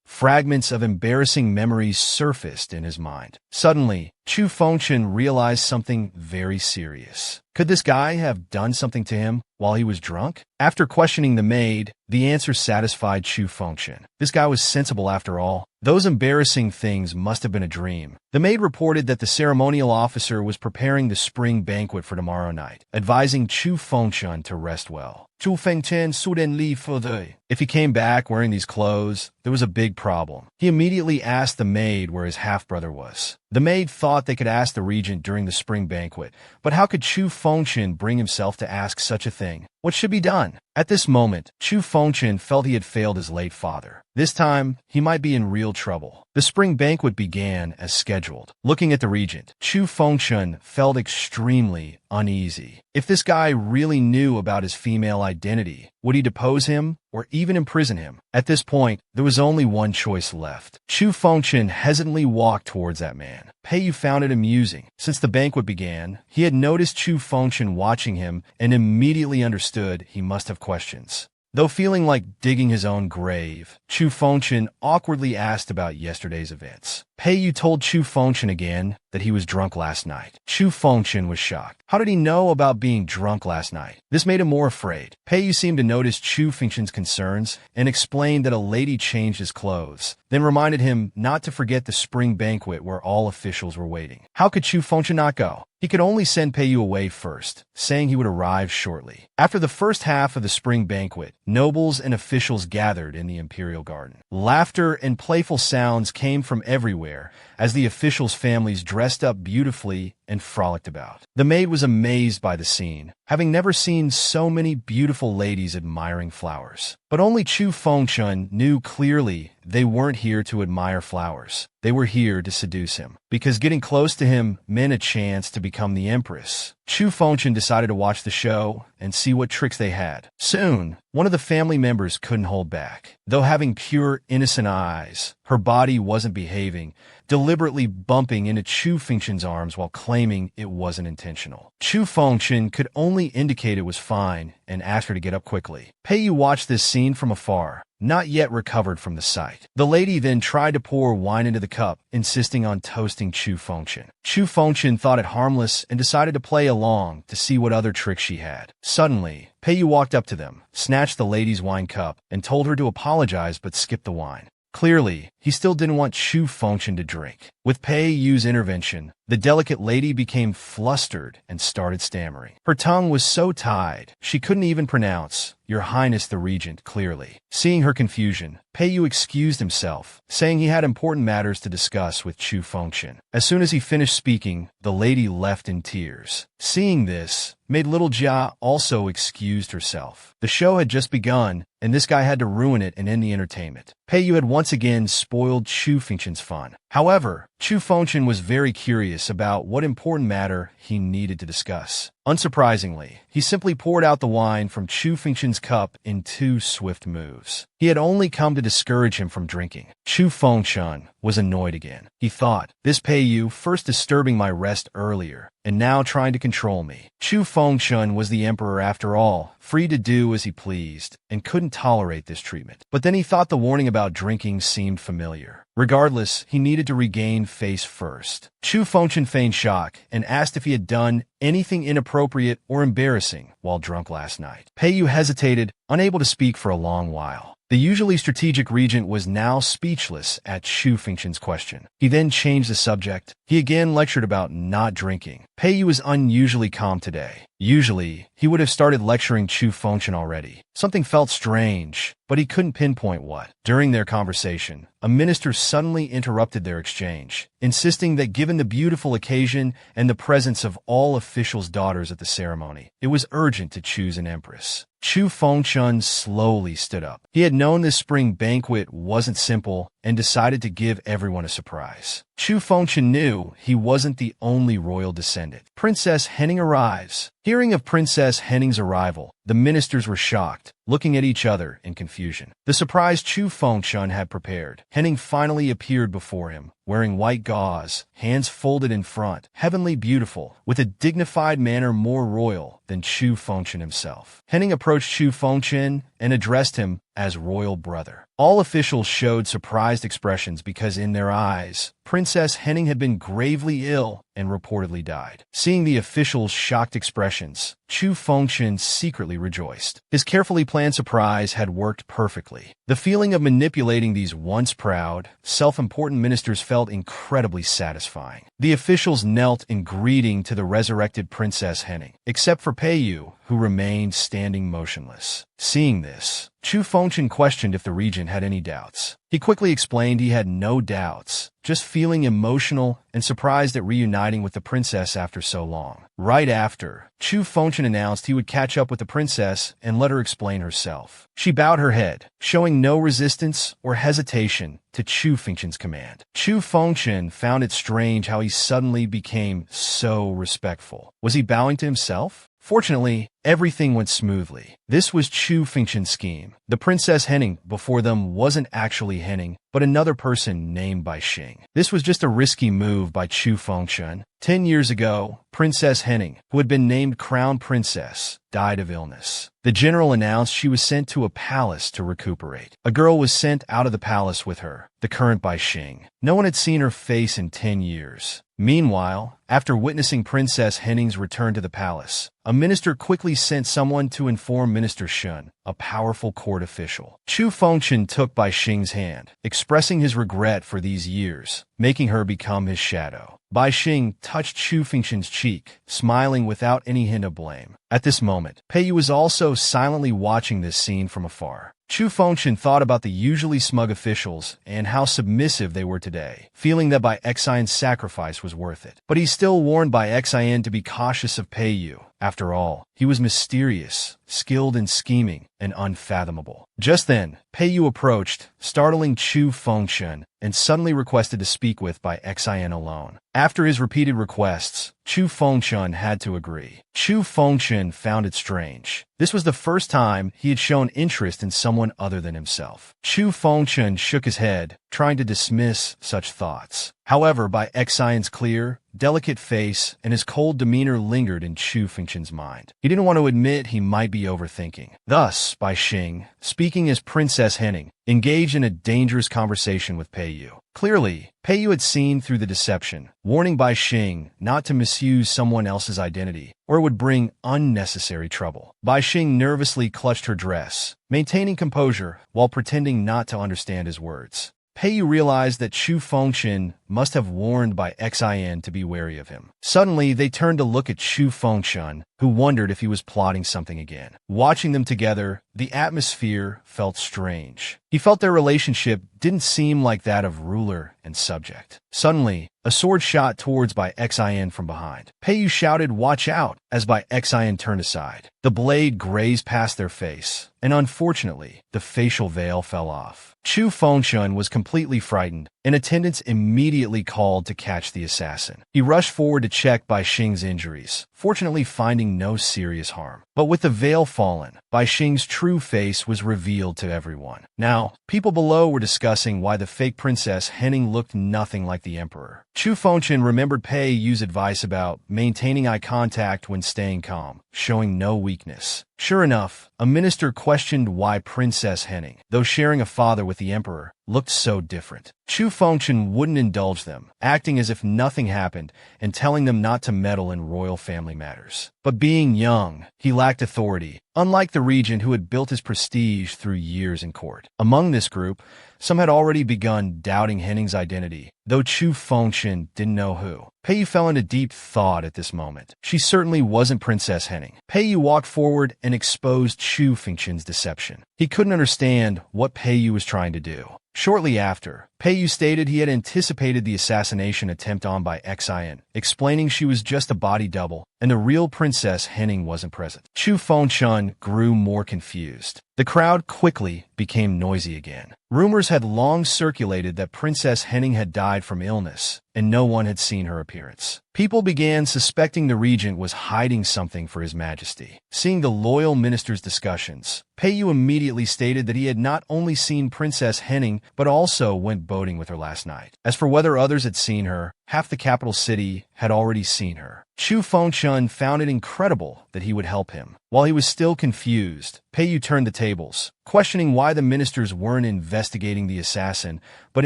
fragments of embarrassing memories surfaced in his mind. Suddenly, Chu Fengchen realized something very serious. Could this guy have done something to him while he was drunk? After questioning the maid, the answer satisfied Chu Fengchen. This guy was sensible after all. Those embarrassing things must have been a dream. The maid reported that the ceremonial officer was preparing the spring banquet for tomorrow night, advising Chu Fengchen to rest well. Chu Fengchen suden li further. If he came back wearing these clothes, there was a big problem. He immediately asked the maid where his half-brother was. The maid thought they could ask the regent during the spring banquet, but how could Chu Fengchen bring himself to ask such a thing? What should be done? At this moment, Chu Fengchen felt he had failed his late father. This time, he might be in real trouble. The spring banquet began as scheduled. Looking at the regent, Chu Fengchen felt extremely uneasy. If this guy really knew about his female identity, would he depose him or even imprison him? At this point, there was only one choice left. Chu Fengchen hesitantly walked towards that man. Pei Yu found it amusing. Since the banquet began, he had noticed Chu Fengchen watching him and immediately understood he must have questions. Though feeling like digging his own grave, Chu Fengchen awkwardly asked about yesterday's events. Pei Yu told Chu Fengchen again that he was drunk last night. Chu Fengchen was shocked. How did he know about being drunk last night? This made him more afraid. Pei Yu seemed to notice Chu Fengchen's concerns and explained that a lady changed his clothes, then reminded him not to forget the spring banquet where all officials were waiting. How could Chu Fengchen not go? He could only send Pei Yu away first, saying he would arrive shortly. After the first half of the spring banquet, nobles and officials gathered in the imperial garden. Laughter and playful sounds came from everywhere as the officials' families dressed up beautifully and frolicked about. The maid was amazed by the scene, having never seen so many beautiful ladies admiring flowers. But only Chu Fengchen knew clearly they weren't here to admire flowers. They were here to seduce him, because getting close to him meant a chance to become the empress. Chu Fengchen decided to watch the show and see what tricks they had. Soon, one of the family members couldn't hold back. Though having pure, innocent eyes, her body wasn't behaving, deliberately bumping into Chu Fengchen's arms while claiming it wasn't intentional. Chu Fengchen could only indicate it was fine and asked her to get up quickly. Pei Yu watched this scene from afar, not yet recovered from the sight. The lady then tried to pour wine into the cup, insisting on toasting Chu Fengchen. Chu Fengchen thought it harmless and decided to play along to see what other tricks she had. Suddenly, Pei Yu walked up to them, snatched the lady's wine cup, and told her to apologize but skip the wine. Clearly, he still didn't want Chu Fengchen to drink. With Pei Yu's intervention, the The delicate lady became flustered and started stammering. Her tongue was so tied, she couldn't even pronounce "Your Highness the Regent" clearly. Seeing her confusion, Peiyu excused himself, saying he had important matters to discuss with Chu Fengshen. As soon as he finished speaking, the lady left in tears. Seeing this, made little Jia also excused herself. The show had just begun, and this guy had to ruin it and end the entertainment. Peiyu had once again spoiled Chu Fengshen's fun. However, Chu Fengshen was very curious about what important matter he needed to discuss. Unsurprisingly, he simply poured out the wine from Chu Fengshen's cup in 2 swift moves. He had only come to discourage him from drinking. Chu Fengshen was annoyed again. He thought, this Peiyu first disturbing my rest earlier, and now trying to control me. Chu Fengshen was the emperor after all, free to do as he pleased, and couldn't tolerate this treatment. But then he thought the warning about drinking seemed familiar. Regardless, he needed to regain face first. Chu Fengshen feigned shock and asked if he had done anything inappropriate or embarrassing while drunk last night. Peiyu hesitated, unable to speak for a long while. The usually strategic regent was now speechless at Chu Fengshen's question. He then changed the subject. He again lectured about not drinking. Peiyu was unusually calm today. Usually, he would have started lecturing Chu Fengshen already. Something felt strange, but he couldn't pinpoint what. During their conversation, a minister suddenly interrupted their exchange, insisting that given the beautiful occasion and the presence of all officials' daughters at the ceremony, it was urgent to choose an empress. Chu Fengshen slowly stood up. He had known this spring banquet wasn't simple and decided to give everyone a surprise. Chu Fengshen knew he wasn't the only royal descendant. Princess Henning arrives. Hearing of Princess Henning's arrival, the ministers were shocked, looking at each other in confusion. The surprise Chu Fengshen had prepared. Henning finally appeared before him, wearing white gauze, hands folded in front, heavenly beautiful, with a dignified manner more royal than Chu Fengshen himself. Henning approached Chu Fengshen and addressed him as royal brother. All officials showed surprised expressions because in their eyes, Princess Henning had been gravely ill and reportedly died. Seeing the officials' shocked expressions, Chu Fengshen secretly rejoiced. His carefully planned surprise had worked perfectly. The feeling of manipulating these once proud, self-important ministers felt incredibly satisfying. The officials knelt in greeting to the resurrected Princess Henning, except for Peiyu, who remained standing motionless. Seeing this, Chu Fengshen questioned if the regent had any doubts. He quickly explained he had no doubts, just feeling emotional and surprised at reuniting with the princess after so long. Right after, Chu Fengshen announced he would catch up with the princess and let her explain herself. She bowed her head, showing no resistance or hesitation to Chu Fengshen's command. Chu Fengshen found it strange how he suddenly became so respectful. Was he bowing to himself? Fortunately, everything went smoothly. This was Chu Fengshen's scheme. The Princess Henning before them wasn't actually Henning, but another person named by Xing. This was just a risky move by Chu Fengshen. 10 years ago, Princess Henning, who had been named Crown Princess, died of illness. The general announced she was sent to a palace to recuperate. A girl was sent out of the palace with her, the current by Xing. No one had seen her face in 10 years. Meanwhile, after witnessing Princess Henning's return to the palace, a minister quickly sent someone to inform Minister Shun, a powerful court official. Chu Fengshen took Bai Xing's hand, expressing his regret for these years, making her become his shadow. Bai Xing touched Chu Fengshen's cheek, smiling without any hint of blame. At this moment, Peiyu was also silently watching this scene from afar. Chu Fengshen thought about the usually smug officials and how submissive they were today, feeling that Bai Xian's sacrifice was worth it. But he still warned Bai Xian to be cautious of Peiyu. After all, he was mysterious, skilled in scheming, and unfathomable. Just then, Peiyu approached, startling Chu Fengshen, and suddenly requested to speak with Bai Xian alone. After his repeated requests, Chu Fengshen had to agree. Chu Fengshen found it strange. This was the first time he had shown interest in someone other than himself. Chu Fengshen shook his head, trying to dismiss such thoughts. However, Bai Xian's clear, delicate face and his cold demeanor lingered in Chu Fengshen's mind. He didn't want to admit he might be overthinking. Thus, Bai Xing, speaking as Princess Henning, engaged in a dangerous conversation with Peiyu. Clearly, Peiyu had seen through the deception, warning Bai Xing not to misuse someone else's identity, or it would bring unnecessary trouble. Bai Xing nervously clutched her dress, maintaining composure while pretending not to understand his words. Peiyu realized that Chu Fengshen must have warned by Xin to be wary of him. Suddenly, they turned to look at Chu Fengchun, who wondered if he was plotting something again. Watching them together, the atmosphere felt strange. He felt their relationship didn't seem like that of ruler and subject. Suddenly, a sword shot towards Bai Xin from behind. Peiyu shouted, "Watch out!" as Bai Xin turned aside. The blade grazed past their face, and unfortunately, the facial veil fell off. Chu Fengchun was completely frightened, and attendants immediately called to catch the assassin. He rushed forward to check Bai Xing's injuries, fortunately finding no serious harm. But with the veil fallen, Bai Xing's true face was revealed to everyone. Now, people below were discussing why the fake Princess Henning looked nothing like the Emperor. Chu Fengchun remembered Pei Yu's advice about maintaining eye contact when staying calm, showing no weakness. Sure enough, a minister questioned why Princess Henning, though sharing a father with the Emperor, looked so different. Chu Fengchun wouldn't indulge them, acting as if nothing happened and telling them not to meddle in royal family matters. But being young, he lacked authority, unlike the regent who had built his prestige through years in court. Among this group, some had already begun doubting Henning's identity, though Chu Fengchun didn't know who. Pei fell into deep thought at this moment. She certainly wasn't Princess Henning. Pei walked forward and exposed Chu Fengchun's deception. He couldn't understand what Pei was trying to do. Shortly after, Pei stated he had anticipated the assassination attempt on by Xin, explaining she was just a body double, and the real Princess Henning wasn't present. Chu Fengchun grew more confused. The crowd quickly became noisy again. Rumors had long circulated that Princess Henning had died from illness, and no one had seen her appearance. People began suspecting the regent was hiding something for His Majesty. Seeing the loyal minister's discussions, Pei immediately stated that he had not only seen Princess Henning, but also went boating with her last night. As for whether others had seen her, half the capital city had already seen her. Chu Fengchun found it incredible that he would help him. While he was still confused, Pei turned the tables, questioning why the ministers weren't investigating the assassin, but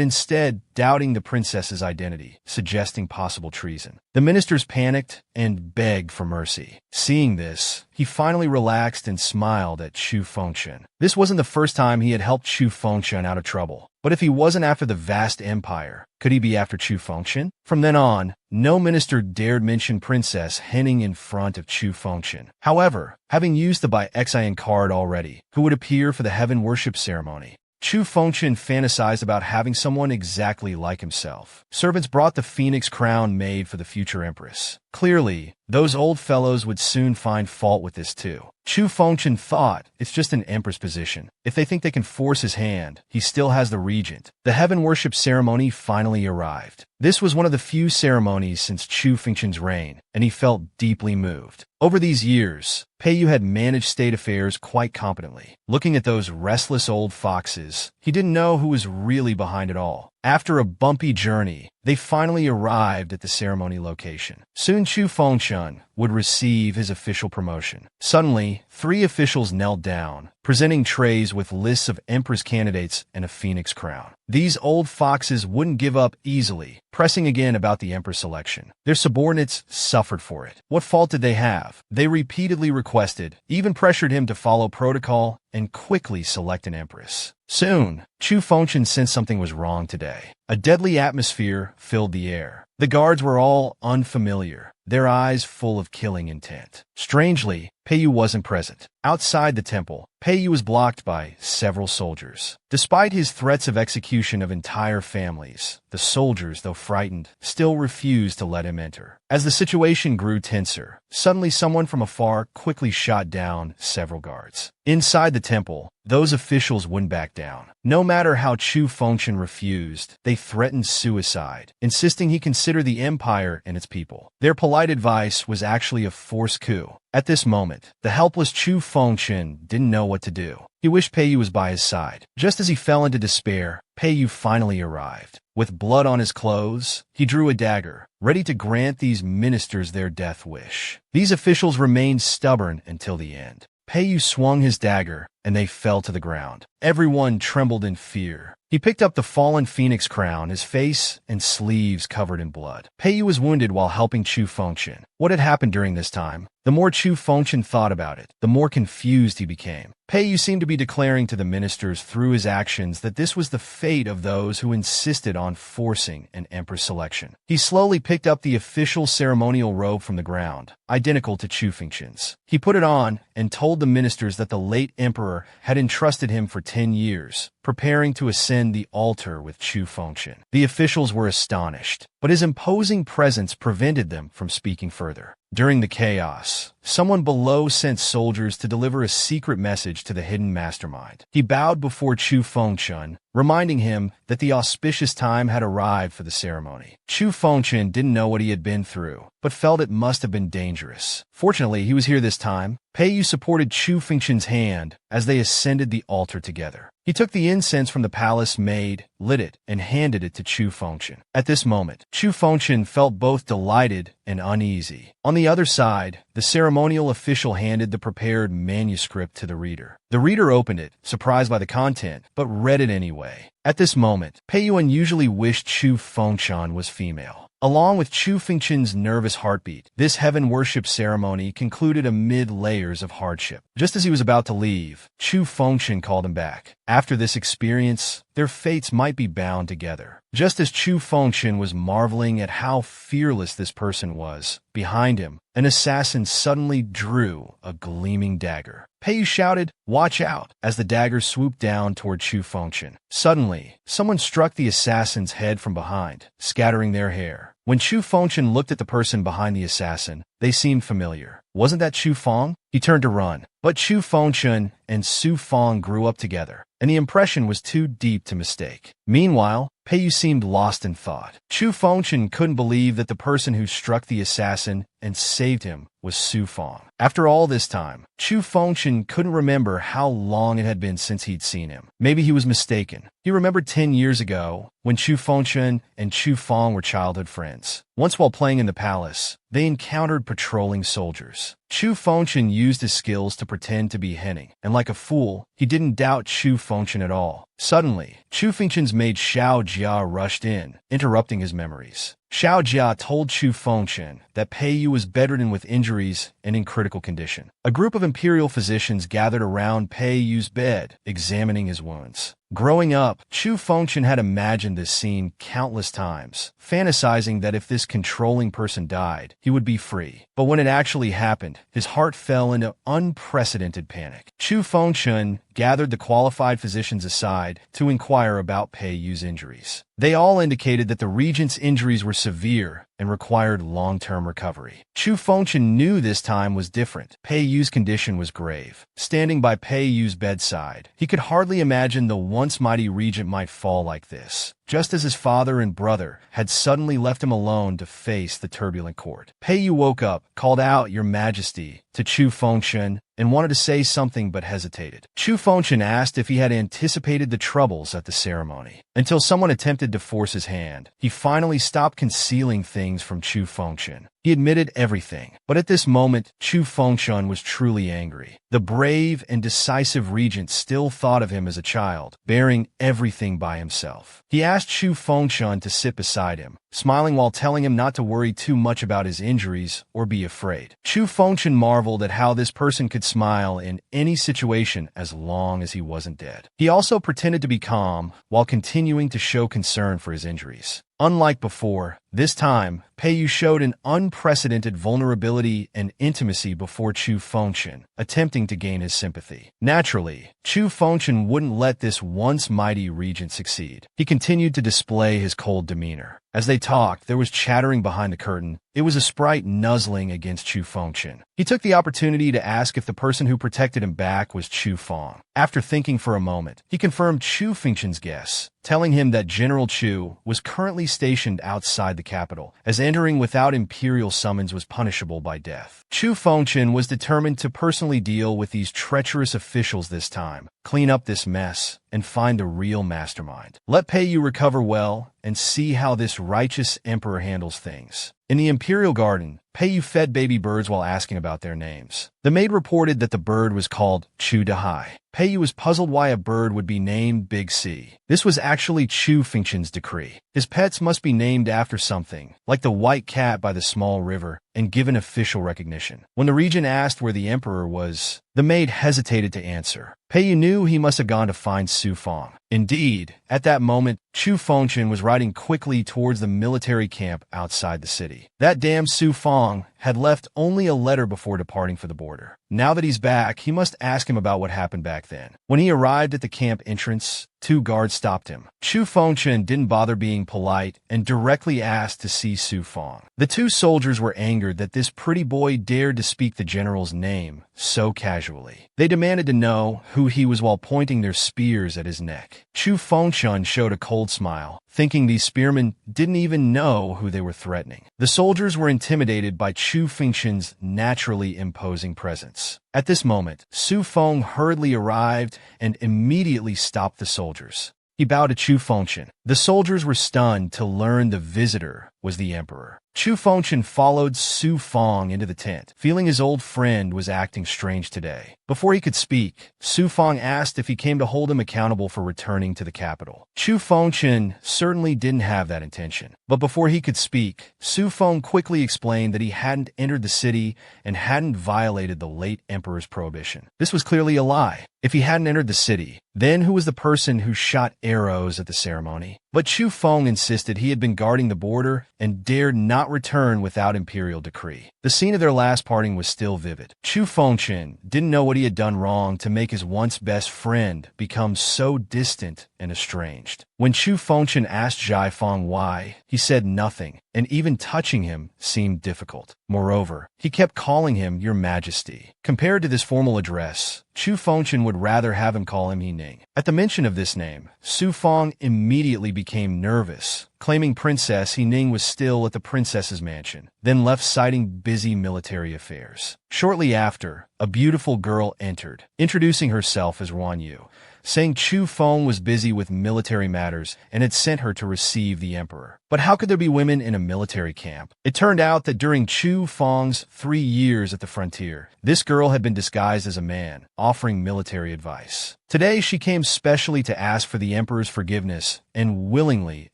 instead doubting the princess's identity, suggesting possible treason. The ministers panicked and begged for mercy. Seeing this, he finally relaxed and smiled at Chu Fengchun. This wasn't the first time he had helped Chu Fengchun out of trouble. But if he wasn't after the vast empire, could he be after Chu Fengchun? From then on, no minister dared mention Princess Henning in front of Chu Fengchun. However, having used the Bai Xin card already, who would appear for the heaven worship ceremony, Chu Fengchun fantasized about having someone exactly like himself. Servants brought the phoenix crown made for the future empress. Clearly, those old fellows would soon find fault with this too. Chu Fengchun thought it's just an empress position. If they think they can force his hand, he still has the regent. The heaven worship ceremony finally arrived. This was one of the few ceremonies since Chu Fengchun's reign, and he felt deeply moved. Over these years, Pei had managed state affairs quite competently. Looking at those restless old foxes, he didn't know who was really behind it all. After a bumpy journey, they finally arrived at the ceremony location. Soon Chu Fengchun would receive his official promotion. Suddenly, 3 officials knelt down, presenting trays with lists of empress candidates and a phoenix crown. These old foxes wouldn't give up easily, pressing again about the empress selection. Their subordinates suffered for it. What fault did they have? They repeatedly requested, even pressured him to follow protocol and quickly select an empress. Soon, Chu Fengchun sensed something was wrong today. A deadly atmosphere filled the air. The guards were all unfamiliar, their eyes full of killing intent. Strangely, Pei wasn't present. Outside the temple, Pei was blocked by several soldiers. Despite his threats of execution of entire families, the soldiers, though frightened, still refused to let him enter. As the situation grew tenser, suddenly someone from afar quickly shot down several guards. Inside the temple, those officials wouldn't back down. No matter how Chu Fengchun refused, they threatened suicide, insisting he consider the empire and its people. Their polite advice was actually a forced coup. At this moment, the helpless Chu Fengchun didn't know what to do. He wished Pei was by his side. Just as he fell into despair, Pei finally arrived. With blood on his clothes, he drew a dagger, ready to grant these ministers their death wish. These officials remained stubborn until the end. Pei swung his dagger, and they fell to the ground. Everyone trembled in fear. He picked up the fallen phoenix crown, his face and sleeves covered in blood. Pei was wounded while helping Chu Fengchun. what had happened during this time. The more Chu Fengchen thought about it, the more confused he became. Pei Yu seemed to be declaring to the ministers through his actions that this was the fate of those who insisted on forcing an emperor selection. He slowly picked up the official ceremonial robe from the ground, identical to Chu Fengchen's. He put it on and told the ministers that the late emperor had entrusted him for 10 years, preparing to ascend the altar with Chu Fengchen. The officials were astonished, but his imposing presence prevented them from speaking further. During the chaos, someone below sent soldiers to deliver a secret message to the hidden mastermind. He bowed before Chu Fengchen, reminding him that the auspicious time had arrived for the ceremony. Chu Fengchen didn't know what he had been through, but felt it must have been dangerous. Fortunately, he was here this time. Pei Yu supported Chu Fengchen's hand as they ascended the altar together. He took the incense from the palace maid, lit it, and handed it to Chu Fengchen. At this moment, Chu Fengchen felt both delighted and uneasy. On the other side, the ceremonial official handed the prepared manuscript to the reader. The reader opened it, surprised by the content, but read it anyway. At this moment, Pei Yu unusually wished Chu Fengchen was female. Along with Chu Fengchen's nervous heartbeat, this heaven worship ceremony concluded amid layers of hardship. Just as he was about to leave, Chu Fengchen called him back. After this experience, their fates might be bound together. Just as Chu Fengchen was marveling at how fearless this person was, behind him, an assassin suddenly drew a gleaming dagger. Pei Yu shouted, "Watch out!" as the dagger swooped down toward Chu Fengchen. Suddenly, someone struck the assassin's head from behind, scattering their hair. When Chu Fengchen looked at the person behind the assassin, they seemed familiar. Wasn't that Chu Feng? He turned to run, but Chu Fengchen and Su Feng grew up together, and the impression was too deep to mistake. Meanwhile, Pei Yu seemed lost in thought. Chu Fengchen couldn't believe that the person who struck the assassin and saved him was Su Feng. After all this time, Chu Fengchen couldn't remember how long it had been since he'd seen him. Maybe he was mistaken. He remembered 10 years ago, when Chu Fengchen and Chu Feng were childhood friends. Once while playing in the palace, they encountered patrolling soldiers. Chu Fengchen used his skills to pretend to be Henning, and like a fool, he didn't doubt Chu Fengchen at all. Suddenly, Chu Fengchen's maid Xiao Jia rushed in, interrupting his memories. Xiao Jia told Chu Fengchen that Pei Yu was bedridden with injuries and in critical condition. A group of imperial physicians gathered around Pei Yu's bed, examining his wounds. Growing up, Chu Fengchen had imagined this scene countless times, fantasizing that if this controlling person died, he would be free. But when it actually happened, his heart fell into unprecedented panic. Chu Fengchen gathered the qualified physicians aside to inquire about Pei Yu's injuries. They all indicated that the regent's injuries were severe and required long-term recovery. Chu Fengchen knew this time was different. Pei Yu's condition was grave. Standing by Pei Yu's bedside, he could hardly imagine the once mighty regent might fall like this, just as his father and brother had suddenly left him alone to face the turbulent court. Pei Yu woke up, called out "Your Majesty" to Chu Fengchen, and wanted to say something but hesitated. Chu Fengchen asked if he had anticipated the troubles at the ceremony. Until someone attempted to force his hand, he finally stopped concealing things from Chu Fengchen. He admitted everything, but at this moment, Chu Fengchen was truly angry. The brave and decisive regent still thought of him as a child, bearing everything by himself. He asked Chu Fengchen to sit beside him, smiling while telling him not to worry too much about his injuries or be afraid. Chu Fengchen marveled at how this person could smile in any situation as long as he wasn't dead. He also pretended to be calm while continuing to show concern for his injuries. Unlike before, this time, Pei Yu showed an unprecedented vulnerability and intimacy before Chu Fengchen, attempting to gain his sympathy. Naturally, Chu Fengchen wouldn't let this once mighty regent succeed. He continued to display his cold demeanor. As they talked, there was chattering behind the curtain. It was a sprite nuzzling against Chu Fengchen. He took the opportunity to ask if the person who protected him back was Chu Feng. After thinking for a moment, he confirmed Chu Fengchen's guess, telling him that General Chu was currently stationed outside the capital, as entering without imperial summons was punishable by death. Chu Fengchen was determined to personally deal with these treacherous officials this time, clean up this mess, and find the real mastermind. Let Pei Yu recover well and see how this righteous emperor handles things. In the imperial garden, Peiyu fed baby birds while asking about their names. The maid reported that the bird was called Chu Dahai. Peiyu was puzzled why a bird would be named Big C. This was actually Chu Fengchen's decree. His pets must be named after something, like the white cat by the small river, and given official recognition. When the regent asked where the emperor was, the maid hesitated to answer. Peiyu knew he must have gone to find Su Fong. Indeed, at that moment, Chu Fengchen was riding quickly towards the military camp outside the city. That damn Su Fong had left only a letter before departing for the border. Now that he's back, he must ask him about what happened back then. When he arrived at the camp entrance, 2 guards stopped him. Chu Fengchen didn't bother being polite and directly asked to see Su Fong. The 2 soldiers were angered that this pretty boy dared to speak the general's name so casually. They demanded to know who he was while pointing their spears at his neck. Chu Fengchen showed a cold smile, thinking these spearmen didn't even know who they were threatening. The soldiers were intimidated by Chu Fengchen's naturally imposing presence. At this moment, Su Fong hurriedly arrived and immediately stopped the soldiers. He bowed to Chu Fengchen. The soldiers were stunned to learn the visitor was the emperor. Chu Fengchen followed Su Fong into the tent, feeling his old friend was acting strange today. Before he could speak, Su Fong asked if he came to hold him accountable for returning to the capital. Chu Fengchen certainly didn't have that intention. But before he could speak, Su Fong quickly explained that he hadn't entered the city and hadn't violated the late emperor's prohibition. This was clearly a lie. If he hadn't entered the city, then who was the person who shot arrows at the ceremony? But Chu Fong insisted he had been guarding the border and dared not return without imperial decree. The scene of their last parting was still vivid. Chu Fengchen didn't know what he had done wrong to make his once best friend become so distant and estranged. When Chu Fengchen asked Zhai Fong why, he said nothing, and even touching him seemed difficult. Moreover, he kept calling him Your Majesty. Compared to this formal address, Chu Fengchen would rather have him call him Yining. At the mention of this name, Su Fong immediately became nervous, claiming Princess Yining was still at the princess's mansion, then left citing busy military affairs. Shortly after, a beautiful girl entered, introducing herself as Ruan Yu, saying Chu Fong was busy with military matters and had sent her to receive the emperor. But how could there be women in a military camp? It turned out that during Chu Fong's 3 years at the frontier, this girl had been disguised as a man, offering military advice. Today, she came specially to ask for the emperor's forgiveness and willingly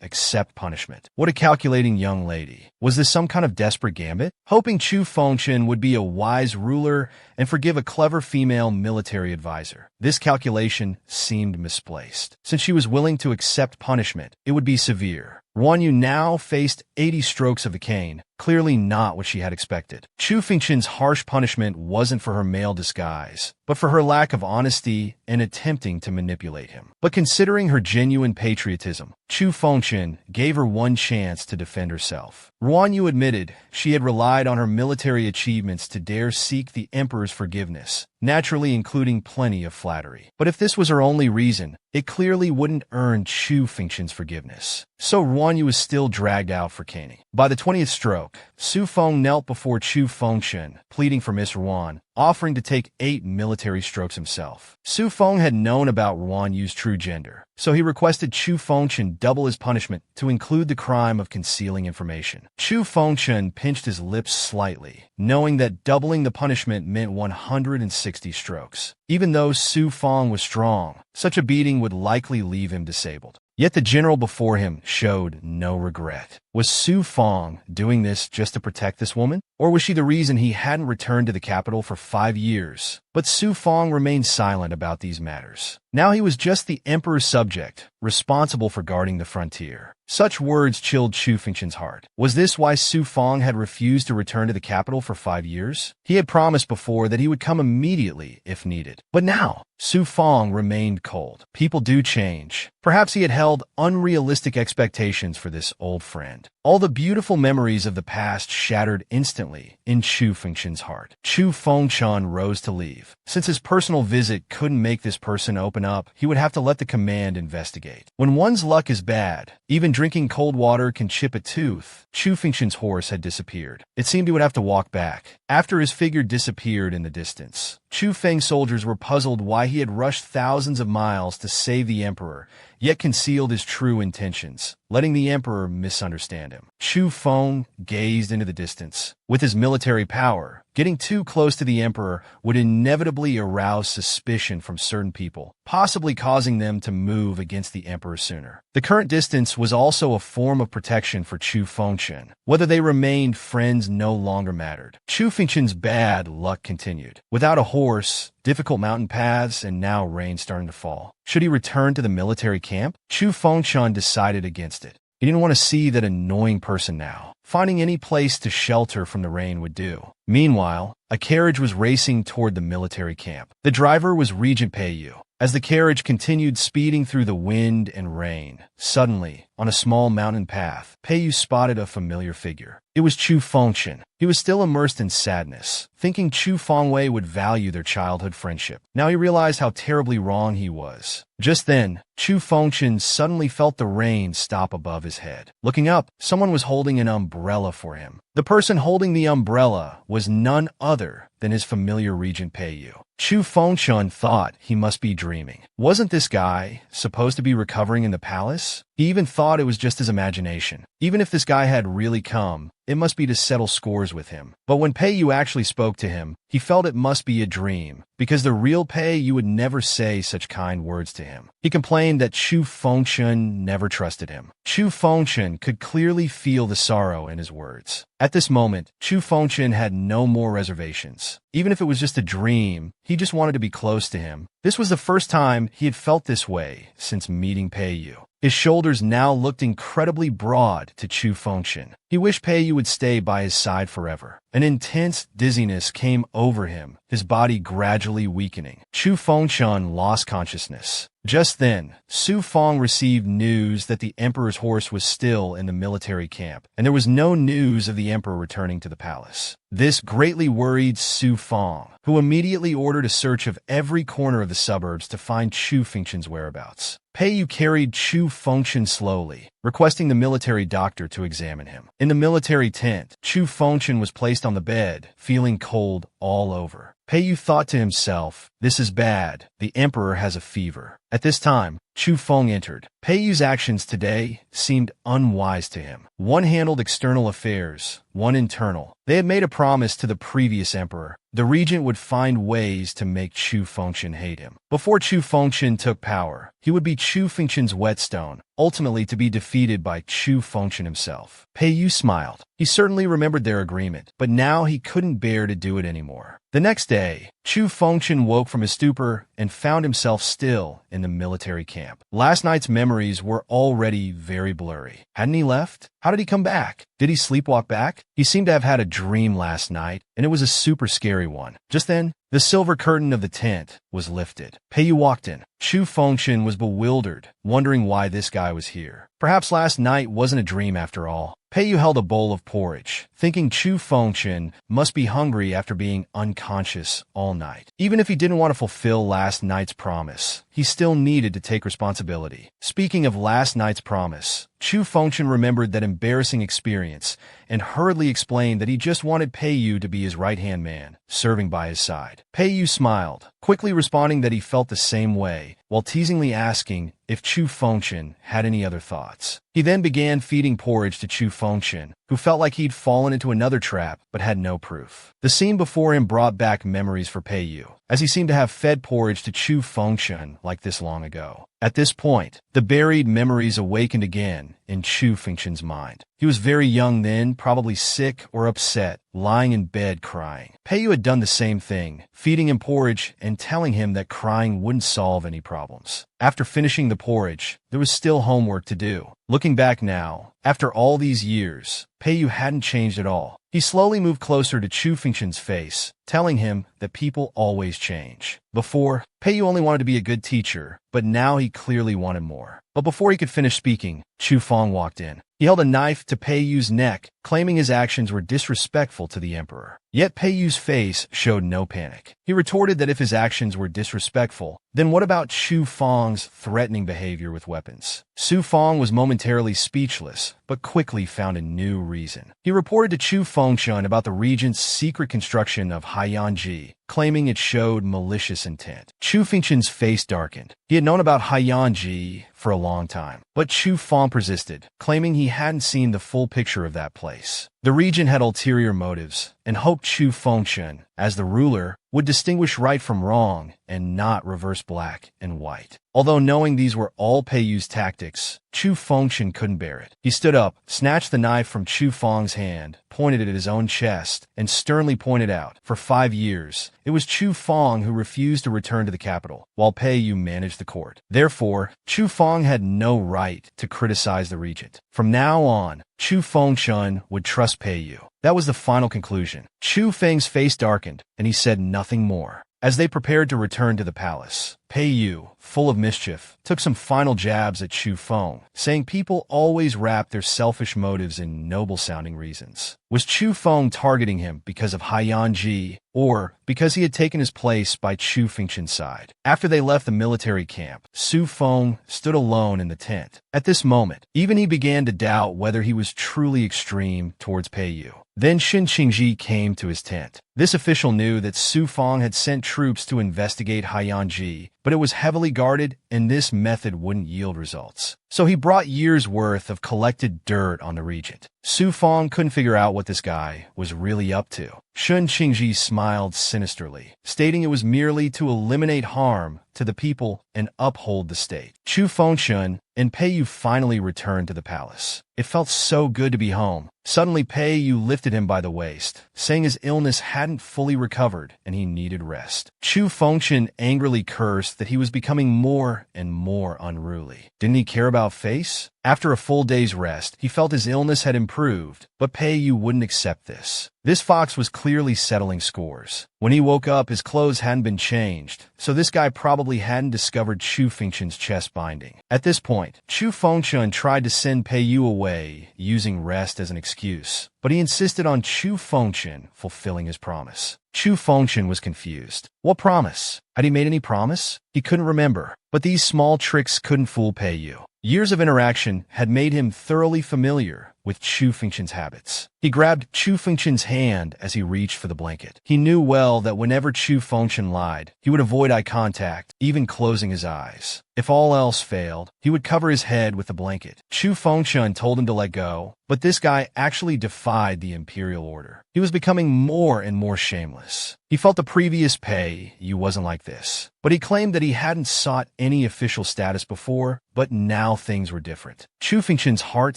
accept punishment. What a calculating young lady. Was this some kind of desperate gambit? Hoping Chu Fengchen would be a wise ruler and forgive a clever female military advisor. This calculation seemed misplaced. Since she was willing to accept punishment, it would be severe. Ruan Yu now faced 80 strokes of the cane, clearly not what she had expected. Chu Fengchen's harsh punishment wasn't for her male disguise, but for her lack of honesty and attempting to manipulate him. But considering her genuine patriotism, Chu Fengchen gave her one chance to defend herself. Ruan Yu admitted she had relied on her military achievements to dare seek the emperor's forgiveness, naturally including plenty of flattery. But if this was her only reason, it clearly wouldn't earn Chu Fengchen's forgiveness. So Ruan Yu was still dragged out for caning. By the 20th stroke, Su Fong knelt before Chu Fengchen, pleading for Miss Ruan, offering to take 8 military strokes himself. Su Fong had known about Ruan Yu's true gender, so he requested Chu Fengchen double his punishment to include the crime of concealing information. Chu Fengchen pinched his lips slightly, knowing that doubling the punishment meant 160 strokes. Even though Su Fong was strong, such a beating would likely leave him disabled. Yet the general before him showed no regret. Was Su Fong doing this just to protect this woman? Or was she the reason he hadn't returned to the capital for 5 years? But Su Fong remained silent about these matters. Now he was just the emperor's subject, responsible for guarding the frontier. Such words chilled Chu Fengchen's heart. Was this why Su Fong had refused to return to the capital for 5 years? He had promised before that he would come immediately if needed. But now, Su Fong remained cold. People do change. Perhaps he had held unrealistic expectations for this old friend. All the beautiful memories of the past shattered instantly in Chu Fengchen's heart. Chu Fengchen rose to leave. Since his personal visit couldn't make this person open up, he would have to let the command investigate. When one's luck is bad, even drinking cold water can chip a tooth. Chu Fengchen's horse had disappeared. It seemed he would have to walk back. After his figure disappeared in the distance, Chu Feng's soldiers were puzzled why he had rushed thousands of miles to save the emperor, yet concealed his true intentions, letting the emperor misunderstand him. Chu Feng gazed into the distance. With his military power, getting too close to the emperor would inevitably arouse suspicion from certain people, possibly causing them to move against the emperor sooner. The current distance was also a form of protection for Chu Fengshen. Whether they remained friends no longer mattered. Chu Fengshen's bad luck continued. Without a horse, difficult mountain paths, and now rain starting to fall. Should he return to the military camp? Chu Fengshen decided against it. He didn't want to see that annoying person now. Finding any place to shelter from the rain would do. Meanwhile, a carriage was racing toward the military camp. The driver was Regent Peiyu. As the carriage continued speeding through the wind and rain, suddenly, on a small mountain path, Peiyu spotted a familiar figure. It was Chu Fengshen. He was still immersed in sadness, thinking Chu Fengwei would value their childhood friendship. Now he realized how terribly wrong he was. Just then, Chu Fengshen suddenly felt the rain stop above his head. Looking up, someone was holding an umbrella for him. The person holding the umbrella was none other than his familiar Regent Peiyu. Chu Fengshen thought he must be dreaming. Wasn't this guy supposed to be recovering in the palace? He even thought it was just his imagination. Even if this guy had really come, it must be to settle scores with him. But when Peiyu actually spoke to him, he felt it must be a dream, because the real Peiyu would never say such kind words to him. He complained that Chu Fengshen never trusted him. Chu Fengshen could clearly feel the sorrow in his words. At this moment, Chu Fengshen had no more reservations. Even if it was just a dream, he just wanted to be close to him. This was the first time he had felt this way since meeting Peiyu. His shoulders now looked incredibly broad to Chu Fengshen. He wished Peiyu would stay by his side forever. An intense dizziness came over him, his body gradually weakening. Chu Fengshen lost consciousness. Just then, Su Feng received news that the emperor's horse was still in the military camp, and there was no news of the emperor returning to the palace. This greatly worried Su Feng, who immediately ordered a search of every corner of the suburbs to find Chu Fengshen's whereabouts. Peiyu carried Chu Fengshen slowly, requesting the military doctor to examine him. In the military tent, Chu Fengshen was placed on the bed, feeling cold all over. Peiyu thought to himself, "This is bad. The emperor has a fever." At this time, Chu Feng entered. Peiyu's actions today seemed unwise to him. One handled external affairs, one internal. They had made a promise to the previous emperor. The regent would find ways to make Chu Fengshen hate him. Before Chu Fengshen took power, he would be Chu Fengshen's whetstone, ultimately to be defeated by Chu Fengshen himself. Peiyu smiled. He certainly remembered their agreement, but now he couldn't bear to do it anymore. The next day, Chu Fengshen woke from his stupor and found himself still in the military camp. Last night's memories were already very blurry. Hadn't he left? How did he come back? Did he sleepwalk back? He seemed to have had a dream last night, and it was a super scary one. Just then, the silver curtain of the tent was lifted. Peiyu walked in. Chu Fengshen was bewildered, wondering why this guy was here. Perhaps last night wasn't a dream after all. Peiyu held a bowl of porridge, thinking Chu Fengshen must be hungry after being unconscious all night. Even if he didn't want to fulfill last night's promise, he still needed to take responsibility. Speaking of last night's promise, Chu Fengshen remembered that embarrassing experience and hurriedly explained that he just wanted Peiyu to be his right-hand man, serving by his side. Peiyu smiled, quickly responding that he felt the same way, while teasingly asking if Chu Fengshen had any other thoughts. He then began feeding porridge to Chu Fengshen, who felt like he'd fallen into another trap but had no proof. The scene before him brought back memories for Peiyu, as he seemed to have fed porridge to Chu Fengshen like this long ago. At this point, the buried memories awakened again in Chu Fengshen's mind. He was very young then, probably sick or upset, lying in bed crying. Peiyu had done the same thing, feeding him porridge and telling him that crying wouldn't solve any problems. After finishing the porridge, there was still homework to do. Looking back now, after all these years, Peiyu hadn't changed at all. He slowly moved closer to Chu Fengshen's face, telling him that people always change. Before, Peiyu only wanted to be a good teacher, but now he clearly wanted more. But before he could finish speaking, Chu Feng walked in. He held a knife to Peiyu's neck, claiming his actions were disrespectful to the emperor. Yet Peiyu's face showed no panic. He retorted that if his actions were disrespectful, then what about Chu Feng's threatening behavior with weapons? Su Feng was momentarily speechless, but quickly found a new reason. He reported to Chu Fengshen about the regent's secret construction of Haiyanji, claiming it showed malicious intent. Chu Fengchen's face darkened. He had known about Haiyanji for a long time, but Chu Feng persisted, claiming he hadn't seen the full picture of that place. The regent had ulterior motives and hoped Chu Fengchen, as the ruler, would distinguish right from wrong and not reverse black and white. Although knowing these were all Peiyu's tactics, Chu Fengchen couldn't bear it. He stood up, snatched the knife from Chu Feng's hand, pointed it at his own chest, and sternly pointed out, for 5 years, it was Chu Feng who refused to return to the capital, while Peiyu managed the court. Therefore, Chu Feng had no right to criticize the regent. From now on, Chu Fengchen would trust Peiyu. That was the final conclusion. Chu Feng's face darkened, and he said nothing more. As they prepared to return to the palace, Peiyu, full of mischief, took some final jabs at Chu Feng, saying people always wrap their selfish motives in noble-sounding reasons. Was Chu Feng targeting him because of Haiyanji, or because he had taken his place by Chu Fengchen's side? After they left the military camp, Su Feng stood alone in the tent. At this moment, even he began to doubt whether he was truly extreme towards Peiyu. Then Xin Qingji came to his tent. This official knew that Su Feng had sent troops to investigate Haiyanji, but it was heavily guarded and this method wouldn't yield results. So he brought years' worth of collected dirt on the regent. Su Feng couldn't figure out what this guy was really up to. Xin Qingji smiled sinisterly, stating it was merely to eliminate harm to the people and uphold the state. Chu Fengchen and Peiyu finally returned to the palace. It felt so good to be home. Suddenly Peiyu lifted him by the waist, saying his illness hadn't fully recovered and he needed rest. Chu Fengchen angrily cursed that he was becoming more and more unruly. Didn't he care about face? After a full day's rest, he felt his illness had improved, but Peiyu wouldn't accept this. This fox was clearly settling scores. When he woke up, his clothes hadn't been changed, so this guy probably hadn't discovered Chu Fengchen's chest binding. At this point, Chu Fengchen tried to send Peiyu away, using rest as an excuse, but he insisted on Chu Fengchen fulfilling his promise. Chu Fengchen was confused. What promise? Had he made any promise? He couldn't remember, but these small tricks couldn't fool Peiyu. Years of interaction had made him thoroughly familiar with Chu Fengchen's habits. He grabbed Chu Fengchen's hand as he reached for the blanket. He knew well that whenever Chu Fengchen lied, he would avoid eye contact, even closing his eyes. If all else failed, he would cover his head with the blanket. Chu Fengchen told him to let go, but this guy actually defied the imperial order. He was becoming more and more shameless. He felt the previous Peiyu wasn't like this, but he claimed that he hadn't sought any official status before, but now things were different. Chu Fengchen's heart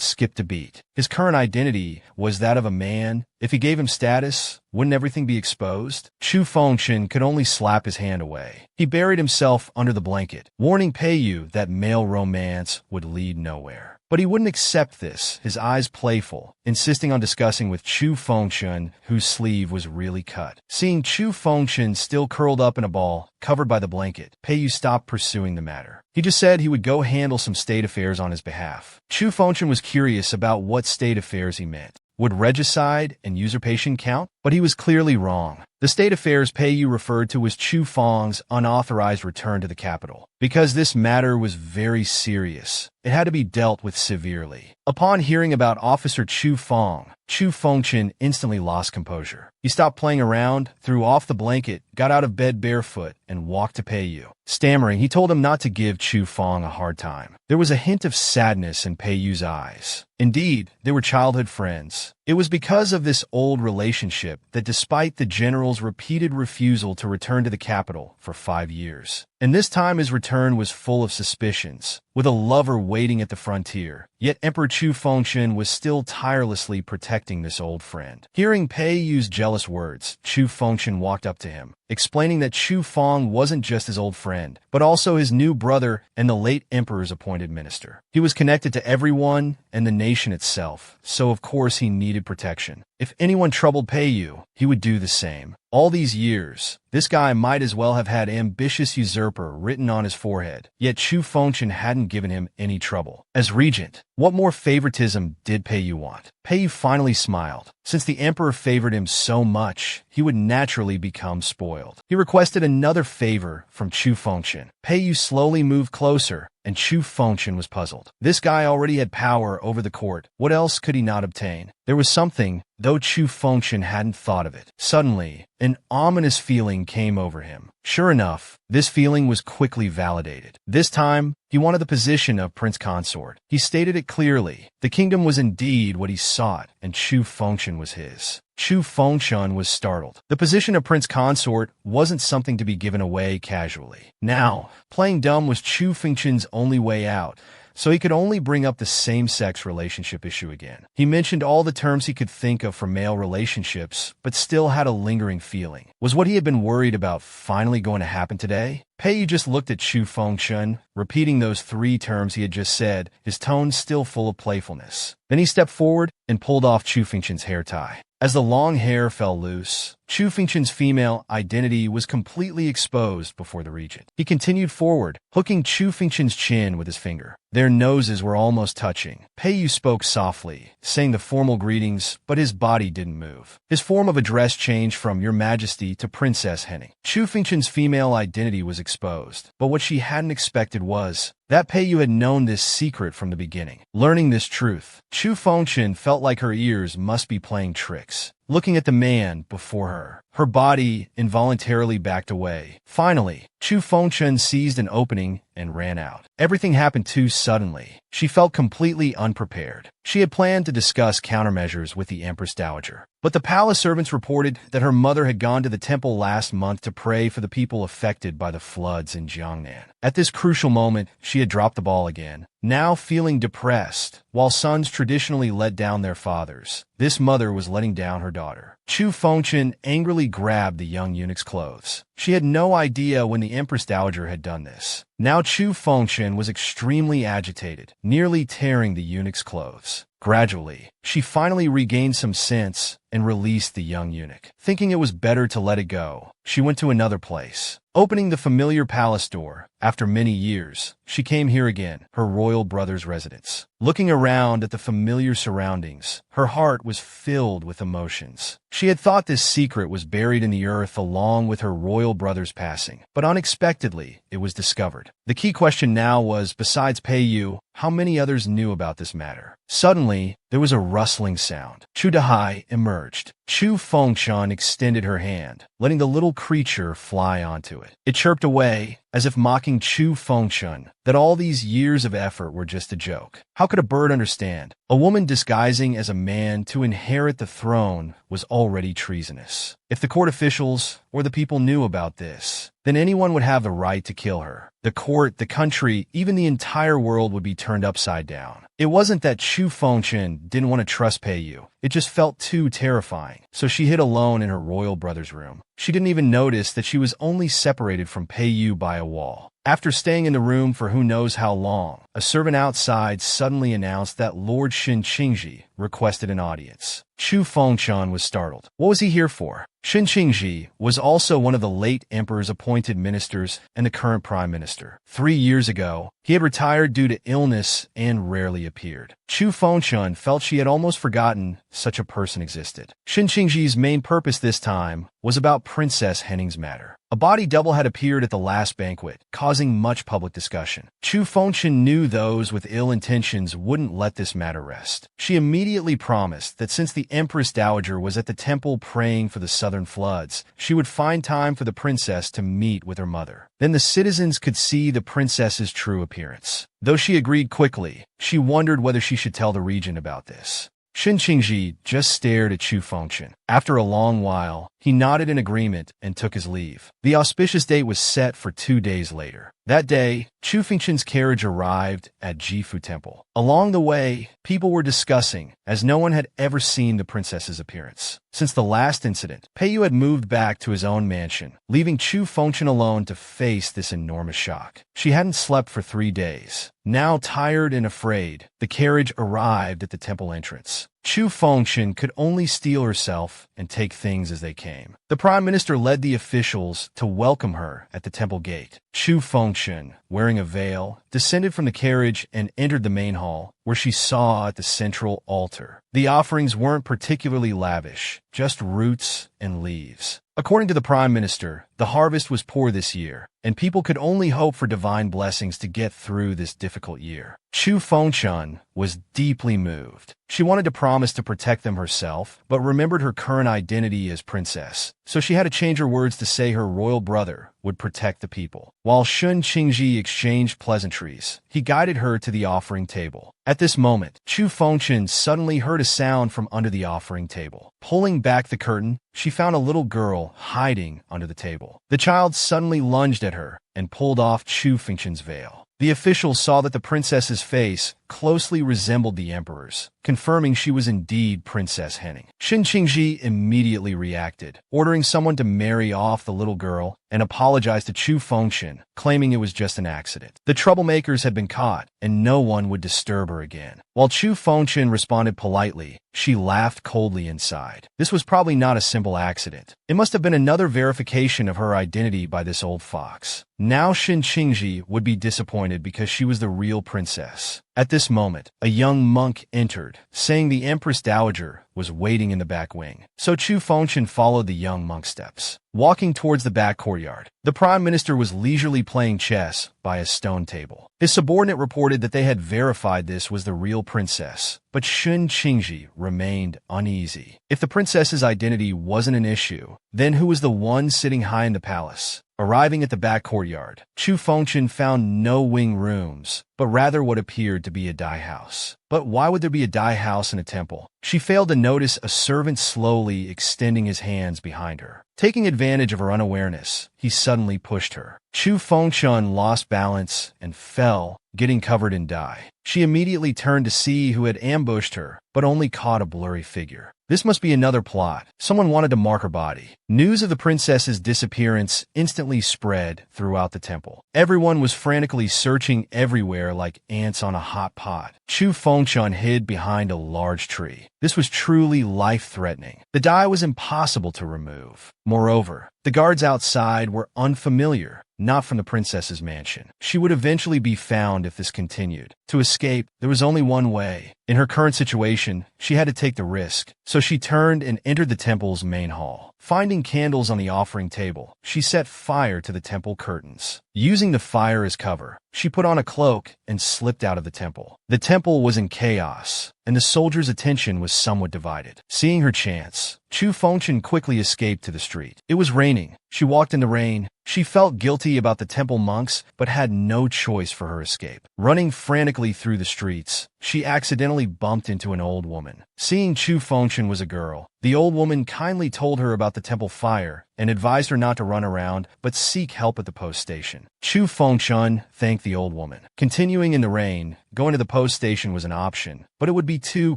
skipped a beat. His current identity was that of a man. If he gave him status, wouldn't everything be exposed? Chu Fengchen could only slap his hand away. He buried himself under the blanket, warning Peiyu that male romance would lead nowhere. But he wouldn't accept this, his eyes playful, insisting on discussing with Chu Fengchen, whose sleeve was really cut. Seeing Chu Fengchen still curled up in a ball, covered by the blanket, Peiyu stopped pursuing the matter. He just said he would go handle some state affairs on his behalf. Chu Fengchen was curious about what state affairs he meant. Would regicide and usurpation count? But he was clearly wrong. The state affairs Peiyu referred to was Chu Feng's unauthorized return to the capital. Because this matter was very serious, it had to be dealt with severely. Upon hearing about Officer Chu Feng, Chu Fengchen instantly lost composure. He stopped playing around, threw off the blanket, got out of bed barefoot, and walked to Peiyu. Stammering, he told him not to give Chu Feng a hard time. There was a hint of sadness in Peiyu's eyes. Indeed, they were childhood friends. It was because of this old relationship that despite the general's repeated refusal to return to the capital for 5 years, and this time his return was full of suspicions, with a lover waiting at the frontier, yet Emperor Chu Fengchen was still tirelessly protecting this old friend. Hearing Peiyu's jealous words, Chu Fengchen walked up to him, explaining that Chu Feng wasn't just his old friend, but also his new brother and the late emperor's appointed minister. He was connected to everyone and the nation itself, so of course he needed protection. If anyone troubled Peiyu, he would do the same. All these years, this guy might as well have had ambitious usurper written on his forehead, yet Chu Fengchen hadn't given him any trouble. As regent, what more favoritism did Peiyu want? Peiyu finally smiled. Since the emperor favored him so much, he would naturally become spoiled. He requested another favor from Chu Fengshen. Peiyu slowly moved closer, and Chu Fengshen was puzzled. This guy already had power over the court. What else could he not obtain? There was something, though Chu Fengshen hadn't thought of it. Suddenly, an ominous feeling came over him. Sure enough, this feeling was quickly validated. This time, he wanted the position of Prince Consort. He stated it clearly. The kingdom was indeed what he sought, and Chu Fengshen was his. Chu Fengshen was startled. The position of Prince Consort wasn't something to be given away casually. Now, playing dumb was Chu Fengshen's only way out, so he could only bring up the same-sex relationship issue again. He mentioned all the terms he could think of for male relationships, but still had a lingering feeling. Was what he had been worried about finally going to happen today? Peiyu just looked at Chu Fengshen, repeating those 3 terms he had just said, his tone still full of playfulness. Then he stepped forward and pulled off Chu Fengshen's hair tie. As the long hair fell loose, Chu Fengshen's female identity was completely exposed before the regent. He continued forward, hooking Chu Fengshen's chin with his finger. Their noses were almost touching. Peiyu spoke softly, saying the formal greetings, but his body didn't move. His form of address changed from Your Majesty to Princess Henning. Chu Fengshen's female identity was exposed, but what she hadn't expected was that Peiyu had known this secret from the beginning. Learning this truth, Chu Fengshen felt like her ears must be playing tricks. Looking at the man before her, her body involuntarily backed away. Finally, Chu Fengshen seized an opening and ran out. Everything happened too suddenly. She felt completely unprepared. She had planned to discuss countermeasures with the Empress Dowager, but the palace servants reported that her mother had gone to the temple last month to pray for the people affected by the floods in Jiangnan. At this crucial moment, she had dropped the ball again. Now feeling depressed, while sons traditionally let down their fathers, this mother was letting down her daughter. Chu Fengshen angrily grabbed the young eunuch's clothes. She had no idea when the Empress Dowager had done this. Now Chu Fengshen was extremely agitated, nearly tearing the eunuch's clothes. Gradually, she finally regained some sense and released the young eunuch. Thinking it was better to let it go, she went to another place. Opening the familiar palace door, after many years, she came here again, her royal brother's residence. Looking around at the familiar surroundings, her heart was filled with emotions. She had thought this secret was buried in the earth along with her royal brother's passing, but unexpectedly, it was discovered. The key question now was, besides Peiyu, how many others knew about this matter? Suddenly, there was a rustling sound. Chu Dahai emerged. Chu Fengshen extended her hand, letting the little creature fly onto it. It chirped away, as if mocking Chu Fengshen, that all these years of effort were just a joke. How could a bird understand? A woman disguising as a man to inherit the throne was already treasonous. If the court officials or the people knew about this, then anyone would have the right to kill her. The court, the country, even the entire world would be turned upside down. It wasn't that Chu Fengshen didn't want to trust Peiyu. It just felt too terrifying. So she hid alone in her royal brother's room. She didn't even notice that she was only separated from Peiyu by a wall. After staying in the room for who knows how long, a servant outside suddenly announced that Lord Shin Qingji requested an audience. Chu Fengshen was startled. What was he here for? Shin Qingji was also one of the late emperor's appointed ministers and the current prime minister. 3 years ago, he had retired due to illness and rarely appeared. Chu Fengshen felt she had almost forgotten such a person existed. Shin Qingji's main purpose this time was about Princess Henning's matter. A body double had appeared at the last banquet, causing much public discussion. Chu Fengshen knew those with ill intentions wouldn't let this matter rest. She immediately promised that since the Empress Dowager was at the temple praying for the southern floods, she would find time for the princess to meet with her mother. Then the citizens could see the princess's true appearance. Though she agreed quickly, she wondered whether she should tell the regent about this. Shin Qingji just stared at Chu Fengshen. After a long while, he nodded in agreement and took his leave. The auspicious date was set for 2 days later. That day, Chu Fengshen's carriage arrived at Jifu Temple. Along the way, people were discussing, as no one had ever seen the princess's appearance. Since the last incident, Peiyu had moved back to his own mansion, leaving Chu Fengshen alone to face this enormous shock. She hadn't slept for 3 days. Now tired and afraid, the carriage arrived at the temple entrance. Chu Fengshen could only steel herself and take things as they came. The Prime Minister led the officials to welcome her at the temple gate. Chu Fengshen, wearing a veil, descended from the carriage and entered the main hall, where she saw at the central altar. The offerings weren't particularly lavish, just roots and leaves. According to the Prime Minister, the harvest was poor this year, and people could only hope for divine blessings to get through this difficult year. Chu Fengshen was deeply moved. She wanted to promise to protect them herself, but remembered her current identity as princess, so she had to change her words to say her royal brother would protect the people. While Shun Qingji exchanged pleasantries, he guided her to the offering table. At this moment, Chu Fengshen suddenly heard a sound from under the offering table. Pulling back the curtain, she found a little girl hiding under the table. The child suddenly lunged at her and pulled off Chu Fengshen's veil. The officials saw that the princess's face closely resembled the emperor's, confirming she was indeed Princess Henning. Shun Qingji immediately reacted, ordering someone to marry off the little girl and apologize to Chu Fengshen, claiming it was just an accident. The troublemakers had been caught, and no one would disturb her again. While Chu Fengshen responded politely, she laughed coldly inside. This was probably not a simple accident. It must have been another verification of her identity by this old fox. Now Shun Qingji would be disappointed because she was the real princess. At this moment, a young monk entered, saying the Empress Dowager was waiting in the back wing. So Chu Fengshen followed the young monk's steps. Walking towards the back courtyard, the Prime Minister was leisurely playing chess by a stone table. His subordinate reported that they had verified this was the real princess, but Shun Qingji remained uneasy. If the princess's identity wasn't an issue, then who was the one sitting high in the palace? Arriving at the back courtyard, Chu Fengshen found no wing rooms, but rather what appeared to be a dye house. But why would there be a dye house in a temple? She failed to notice a servant slowly extending his hands behind her. Taking advantage of her unawareness, he suddenly pushed her. Chu Fengshen lost balance and fell, getting covered in dye. She immediately turned to see who had ambushed her, but only caught a blurry figure. This must be another plot. Someone wanted to mark her body. News of the princess's disappearance instantly spread throughout the temple. Everyone was frantically searching everywhere like ants on a hot pot. Chu Fengshen hid behind a large tree. This was truly life-threatening. The dye was impossible to remove. Moreover, the guards outside were unfamiliar, not from the princess's mansion. She would eventually be found if this continued. To escape, there was only one way. In her current situation, she had to take the risk, so she turned and entered the temple's main hall. Finding candles on the offering table, she set fire to the temple curtains. Using the fire as cover, she put on a cloak and slipped out of the temple. The temple was in chaos, and the soldiers' attention was somewhat divided. Seeing her chance, Chu Fengshen quickly escaped to the street. It was raining. She walked in the rain. She felt guilty about the temple monks, but had no choice for her escape. Running frantically through the streets, she accidentally bumped into an old woman. Seeing Chu Fengshen was a girl, the old woman kindly told her about the temple fire and advised her not to run around, but seek help at the post station. Chu Fengshen thanked the old woman. Continuing in the rain, going to the post station was an option, but it would be too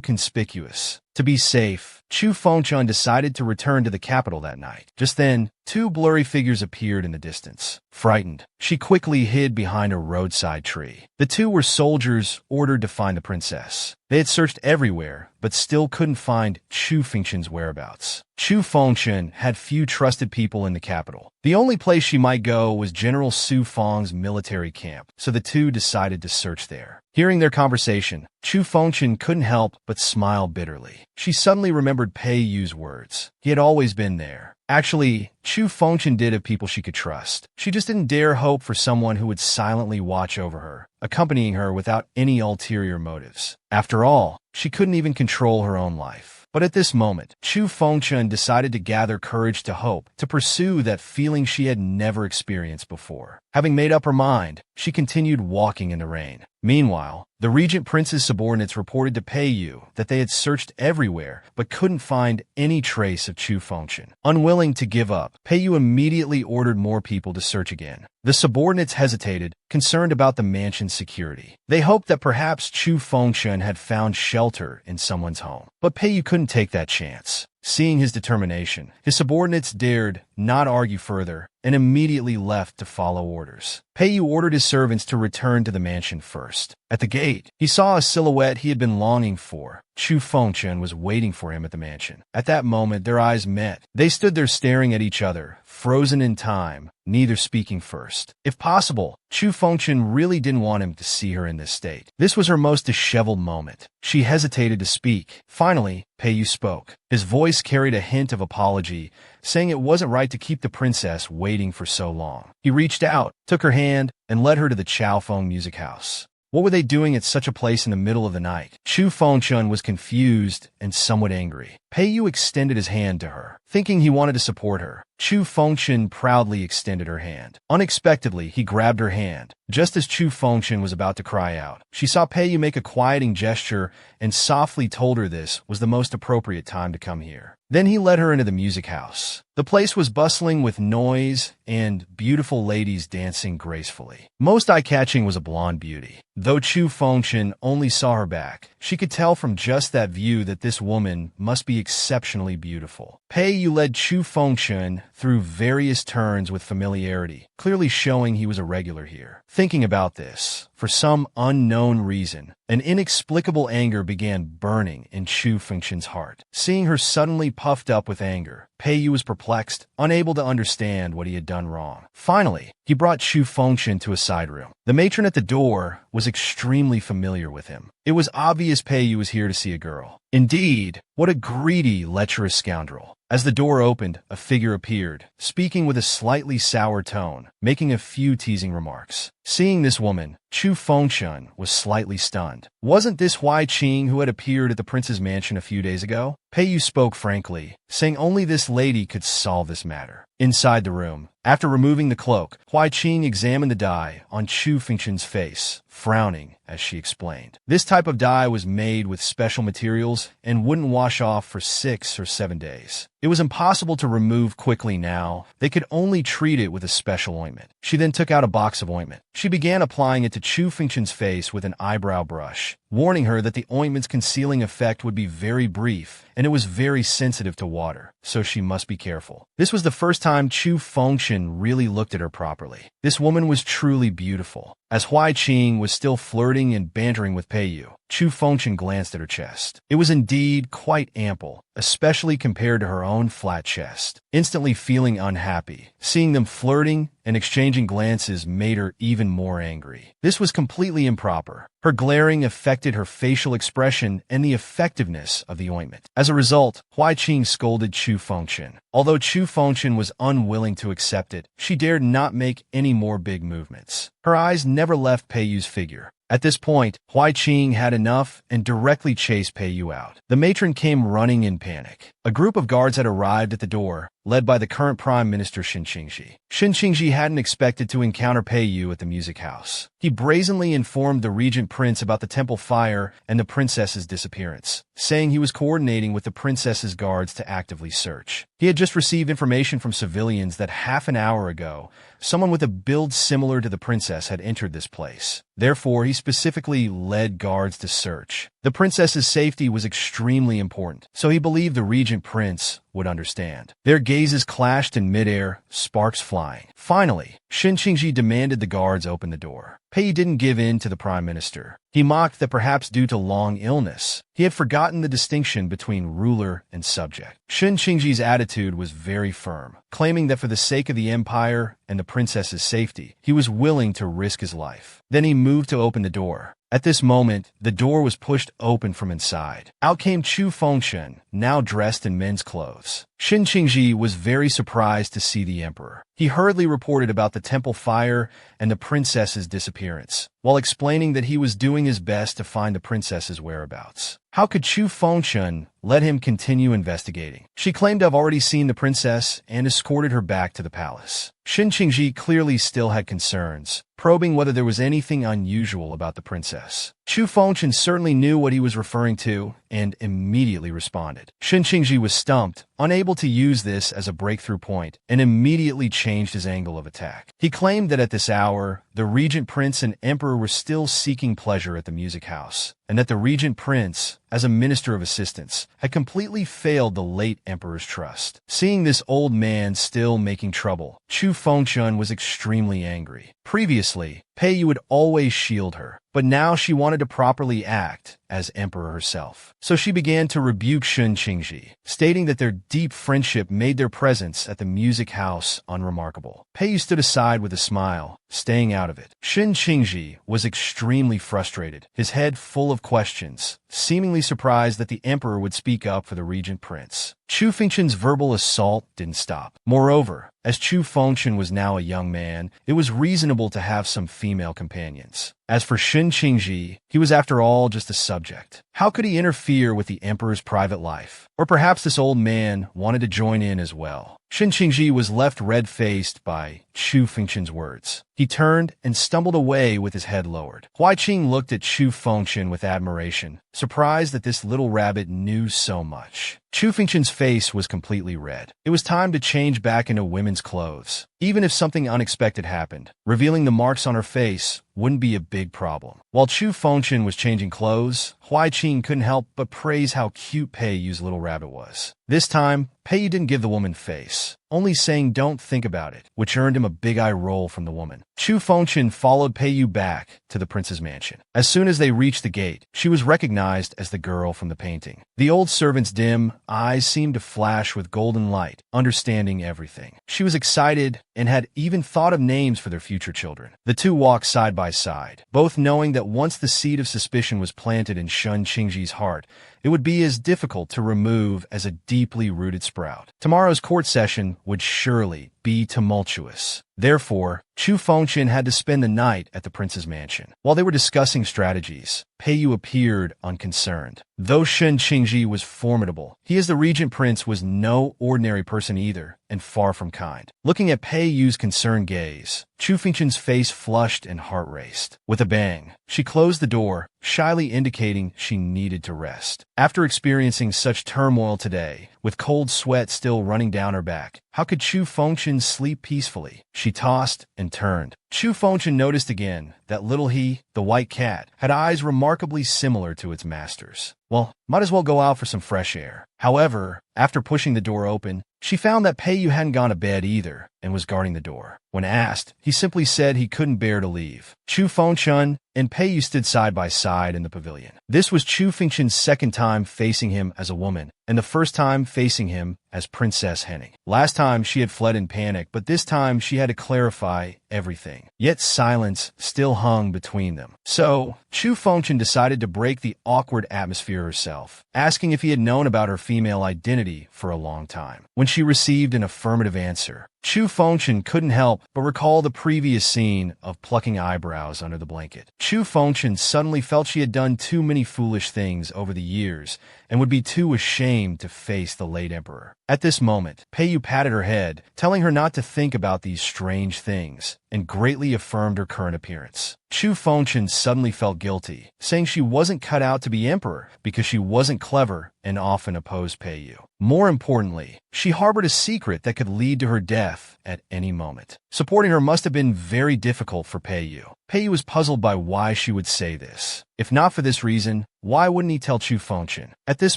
conspicuous. To be safe, Chu Fengshen decided to return to the capital that night. Just then, two blurry figures appeared in the distance. Frightened, she quickly hid behind a roadside tree. The two were soldiers ordered to find the princess. They had searched everywhere, but still couldn't find Chu Fengshen's whereabouts. Chu Fengshen had few trusted people in the capital. The only place she might go was General Su Feng's military camp, so the two decided to search there. Hearing their conversation, Chu Fengshen couldn't help but smile bitterly. She suddenly remembered Pei Yu's words. He had always been there. Actually, Chu Fengshen did have people she could trust. She just didn't dare hope for someone who would silently watch over her, accompanying her without any ulterior motives. After all, she couldn't even control her own life. But at this moment, Chu Fengshen decided to gather courage to hope, to pursue that feeling she had never experienced before. Having made up her mind, she continued walking in the rain. Meanwhile, the Regent Prince's subordinates reported to Pei Yu that they had searched everywhere but couldn't find any trace of Chu Fengshen. Unwilling to give up, Pei Yu immediately ordered more people to search again. The subordinates hesitated, concerned about the mansion's security. They hoped that perhaps Chu Fengshen had found shelter in someone's home. But Pei Yu couldn't take that chance. Seeing his determination, his subordinates dared not argue further and immediately left to follow orders. Peiyu ordered his servants to return to the mansion first. At the gate, he saw a silhouette he had been longing for. Chu Fengchun was waiting for him at the mansion. At that moment, their eyes met. They stood there staring at each other, frozen in time, neither speaking first. If possible, Chu Fengchun really didn't want him to see her in this state. This was her most disheveled moment. She hesitated to speak. Finally, Peiyu spoke. His voice carried a hint of apology, saying it wasn't right to keep the princess waiting for so long. He reached out, took her hand, and led her to the Chaofeng music house. What were they doing at such a place in the middle of the night? Chu Fengchun was confused and somewhat angry. Peiyu extended his hand to her, thinking he wanted to support her. Chu Fengchun proudly extended her hand. Unexpectedly, he grabbed her hand. Just as Chu Fengchun was about to cry out, she saw Peiyu make a quieting gesture and softly told her this was the most appropriate time to come here. Then he led her into the music house. The place was bustling with noise and beautiful ladies dancing gracefully. Most eye-catching was a blonde beauty. Though Chu Fengchun only saw her back, she could tell from just that view that this woman must be exceptionally beautiful. Peiyu led Chu Fengchun through various turns with familiarity, clearly showing he was a regular here. Thinking about this, for some unknown reason, an inexplicable anger began burning in Chu Fengchun's heart. Seeing her suddenly puffed up with anger, Peiyu was perplexed, unable to understand what he had done wrong. Finally, he brought Chu Fengchun to a side room. The matron at the door was extremely familiar with him. It was obvious Peiyu was here to see a girl. Indeed, what a greedy, lecherous scoundrel. As the door opened, a figure appeared, speaking with a slightly sour tone, making a few teasing remarks. Seeing this woman, Chu Fengchun was slightly stunned. Wasn't this Huai Qing who had appeared at the prince's mansion a few days ago? Peiyu spoke frankly, saying only this lady could solve this matter. Inside the room, after removing the cloak, Huai Qing examined the dye on Chu Fengchun's face, frowning as she explained. This type of dye was made with special materials and wouldn't wash off for 6 or 7 days. It was impossible to remove quickly now. They could only treat it with a special ointment. She then took out a box of ointment. She began applying it to Chu Fengchun's face with an eyebrow brush, warning her that the ointment's concealing effect would be very brief, and it was very sensitive to water, so she must be careful. This was the first time Chu Fengchun really looked at her properly. This woman was truly beautiful. As Huai Qing was still flirting and bantering with Peiyu, Chu Fengchun glanced at her chest. It was indeed quite ample, especially compared to her own flat chest. Instantly feeling unhappy, seeing them flirting and exchanging glances made her even more angry. This was completely improper. Her glaring affected her facial expression and the effectiveness of the ointment. As a result, Huai Qing scolded Chu Fengchun. Although Chu Fengchun was unwilling to accept it, she dared not make any more big movements. Her eyes never left Peiyu's figure. At this point, Huai Qing had enough and directly chased Peiyu out. The matron came running in panic. A group of guards had arrived at the door, led by the current Prime Minister Shin Qingji. Shin Qingji hadn't expected to encounter Peiyu at the music house. He brazenly informed the Regent Prince about the temple fire and the princess's disappearance, saying he was coordinating with the princess's guards to actively search. He had just received information from civilians that half an hour ago, someone with a build similar to the princess had entered this place. Therefore, he specifically led guards to search. The princess's safety was extremely important, so he believed the Regent Prince would understand. Their gazes clashed in midair, sparks flying. Finally, Shin Qingji demanded the guards open the door. Pei didn't give in to the Prime Minister. He mocked that perhaps due to long illness, he had forgotten the distinction between ruler and subject. Shin Qingji's attitude was very firm, claiming that for the sake of the empire and the princess's safety, he was willing to risk his life. Then he moved to open the door. At this moment, the door was pushed open from inside. Out came Chu Fengchun, now dressed in men's clothes. Shin Qingji was very surprised to see the emperor. He hurriedly reported about the temple fire and the princess's disappearance, while explaining that he was doing his best to find the princess's whereabouts. How could Chu Fengchun let him continue investigating? She claimed to have already seen the princess and escorted her back to the palace. Shin Qingji clearly still had concerns, probing whether there was anything unusual about the princess. Chu Fengchun certainly knew what he was referring to, and immediately responded. Shen Qingji was stumped, unable to use this as a breakthrough point, and immediately changed his angle of attack. He claimed that at this hour, the Regent Prince and Emperor were still seeking pleasure at the music house, and that the Regent Prince, as a minister of assistance, had completely failed the late Emperor's trust. Seeing this old man still making trouble, Chu Fengchun was extremely angry. Previously, Pei Yu would always shield her, but now she wanted to properly act as Emperor herself. So she began to rebuke Shen Qingji, stating that their deep friendship made their presence at the music house unremarkable. Pei Yu stood aside with a smile, staying out of it. Shen Qingji was extremely frustrated, his head full of questions, seemingly surprised that the Emperor would speak up for the Regent Prince. Chu Fengchun's verbal assault didn't stop. Moreover, as Chu Fengchun was now a young man, it was reasonable to have some female companions. As for Shen Qingji, he was after all just a subject. How could he interfere with the Emperor's private life? Or perhaps this old man wanted to join in as well. Shen Qingji was left red-faced by Chu Fengchun's words. He turned and stumbled away with his head lowered. Huai Qing looked at Chu Fengchun with admiration, surprised that this little rabbit knew so much. Chu Fengchun's face was completely red. It was time to change back into women's clothes. Even if something unexpected happened, revealing the marks on her face wouldn't be a big problem. While Chu Fengchun was changing clothes, Huai Qing couldn't help but praise how cute Pei Yu's little rabbit was. This time, Pei Yu didn't give the woman face, only saying don't think about it, which earned him a big eye roll from the woman. Chu Fengchun followed Pei Yu back to the prince's mansion. As soon as they reached the gate, she was recognized as the girl from the painting. The old servant's dim eyes seemed to flash with golden light, understanding everything. She was excited and had even thought of names for their future children. The two walked side by side, both knowing that once the seed of suspicion was planted in Shen Qingji's heart, it would be as difficult to remove as a deeply rooted sprout. Tomorrow's court session would surely be tumultuous. Therefore, Chu Fengchun had to spend the night at the prince's mansion. While they were discussing strategies, Pei Yu appeared unconcerned. Though Shen Qingji was formidable, he as the Regent Prince was no ordinary person either, and far from kind. Looking at Pei Yu's concerned gaze, Chu Fengchun's face flushed and heart raced. With a bang, she closed the door, shyly indicating she needed to rest. After experiencing such turmoil today, with cold sweat still running down her back, how could Chu Fengchun sleep peacefully? She tossed and turned. Chu Fengchun noticed again that little he, the white cat, had eyes remarkably similar to its master's. Well, might as well go out for some fresh air. However, after pushing the door open, she found that Pei Yu hadn't gone to bed either and was guarding the door. When asked, he simply said he couldn't bear to leave. Chu Fengchun and Pei Yu stood side by side in the pavilion. This was Chu Fengchun's second time facing him as a woman, and the first time facing him as Princess Henning. Last time she had fled in panic, but this time she had to clarify everything. Yet silence still hung between them. So, Chu Fengchun decided to break the awkward atmosphere herself, asking if he had known about her female identity for a long time. When she received an affirmative answer, Chu Fengchun couldn't help but recall the previous scene of plucking eyebrows under the blanket. Chu Fengchun suddenly felt she had done too many foolish things over the years and would be too ashamed to face the late emperor. At this moment, Pei Yu patted her head, telling her not to think about these strange things, and greatly affirmed her current appearance. Chu Fengchun suddenly felt guilty, saying she wasn't cut out to be emperor because she wasn't clever and often opposed Pei Yu. More importantly, she harbored a secret that could lead to her death at any moment. Supporting her must have been very difficult for Pei Yu. Pei Yu was puzzled by why she would say this. If not for this reason, why wouldn't he tell Chu Fengchun? At this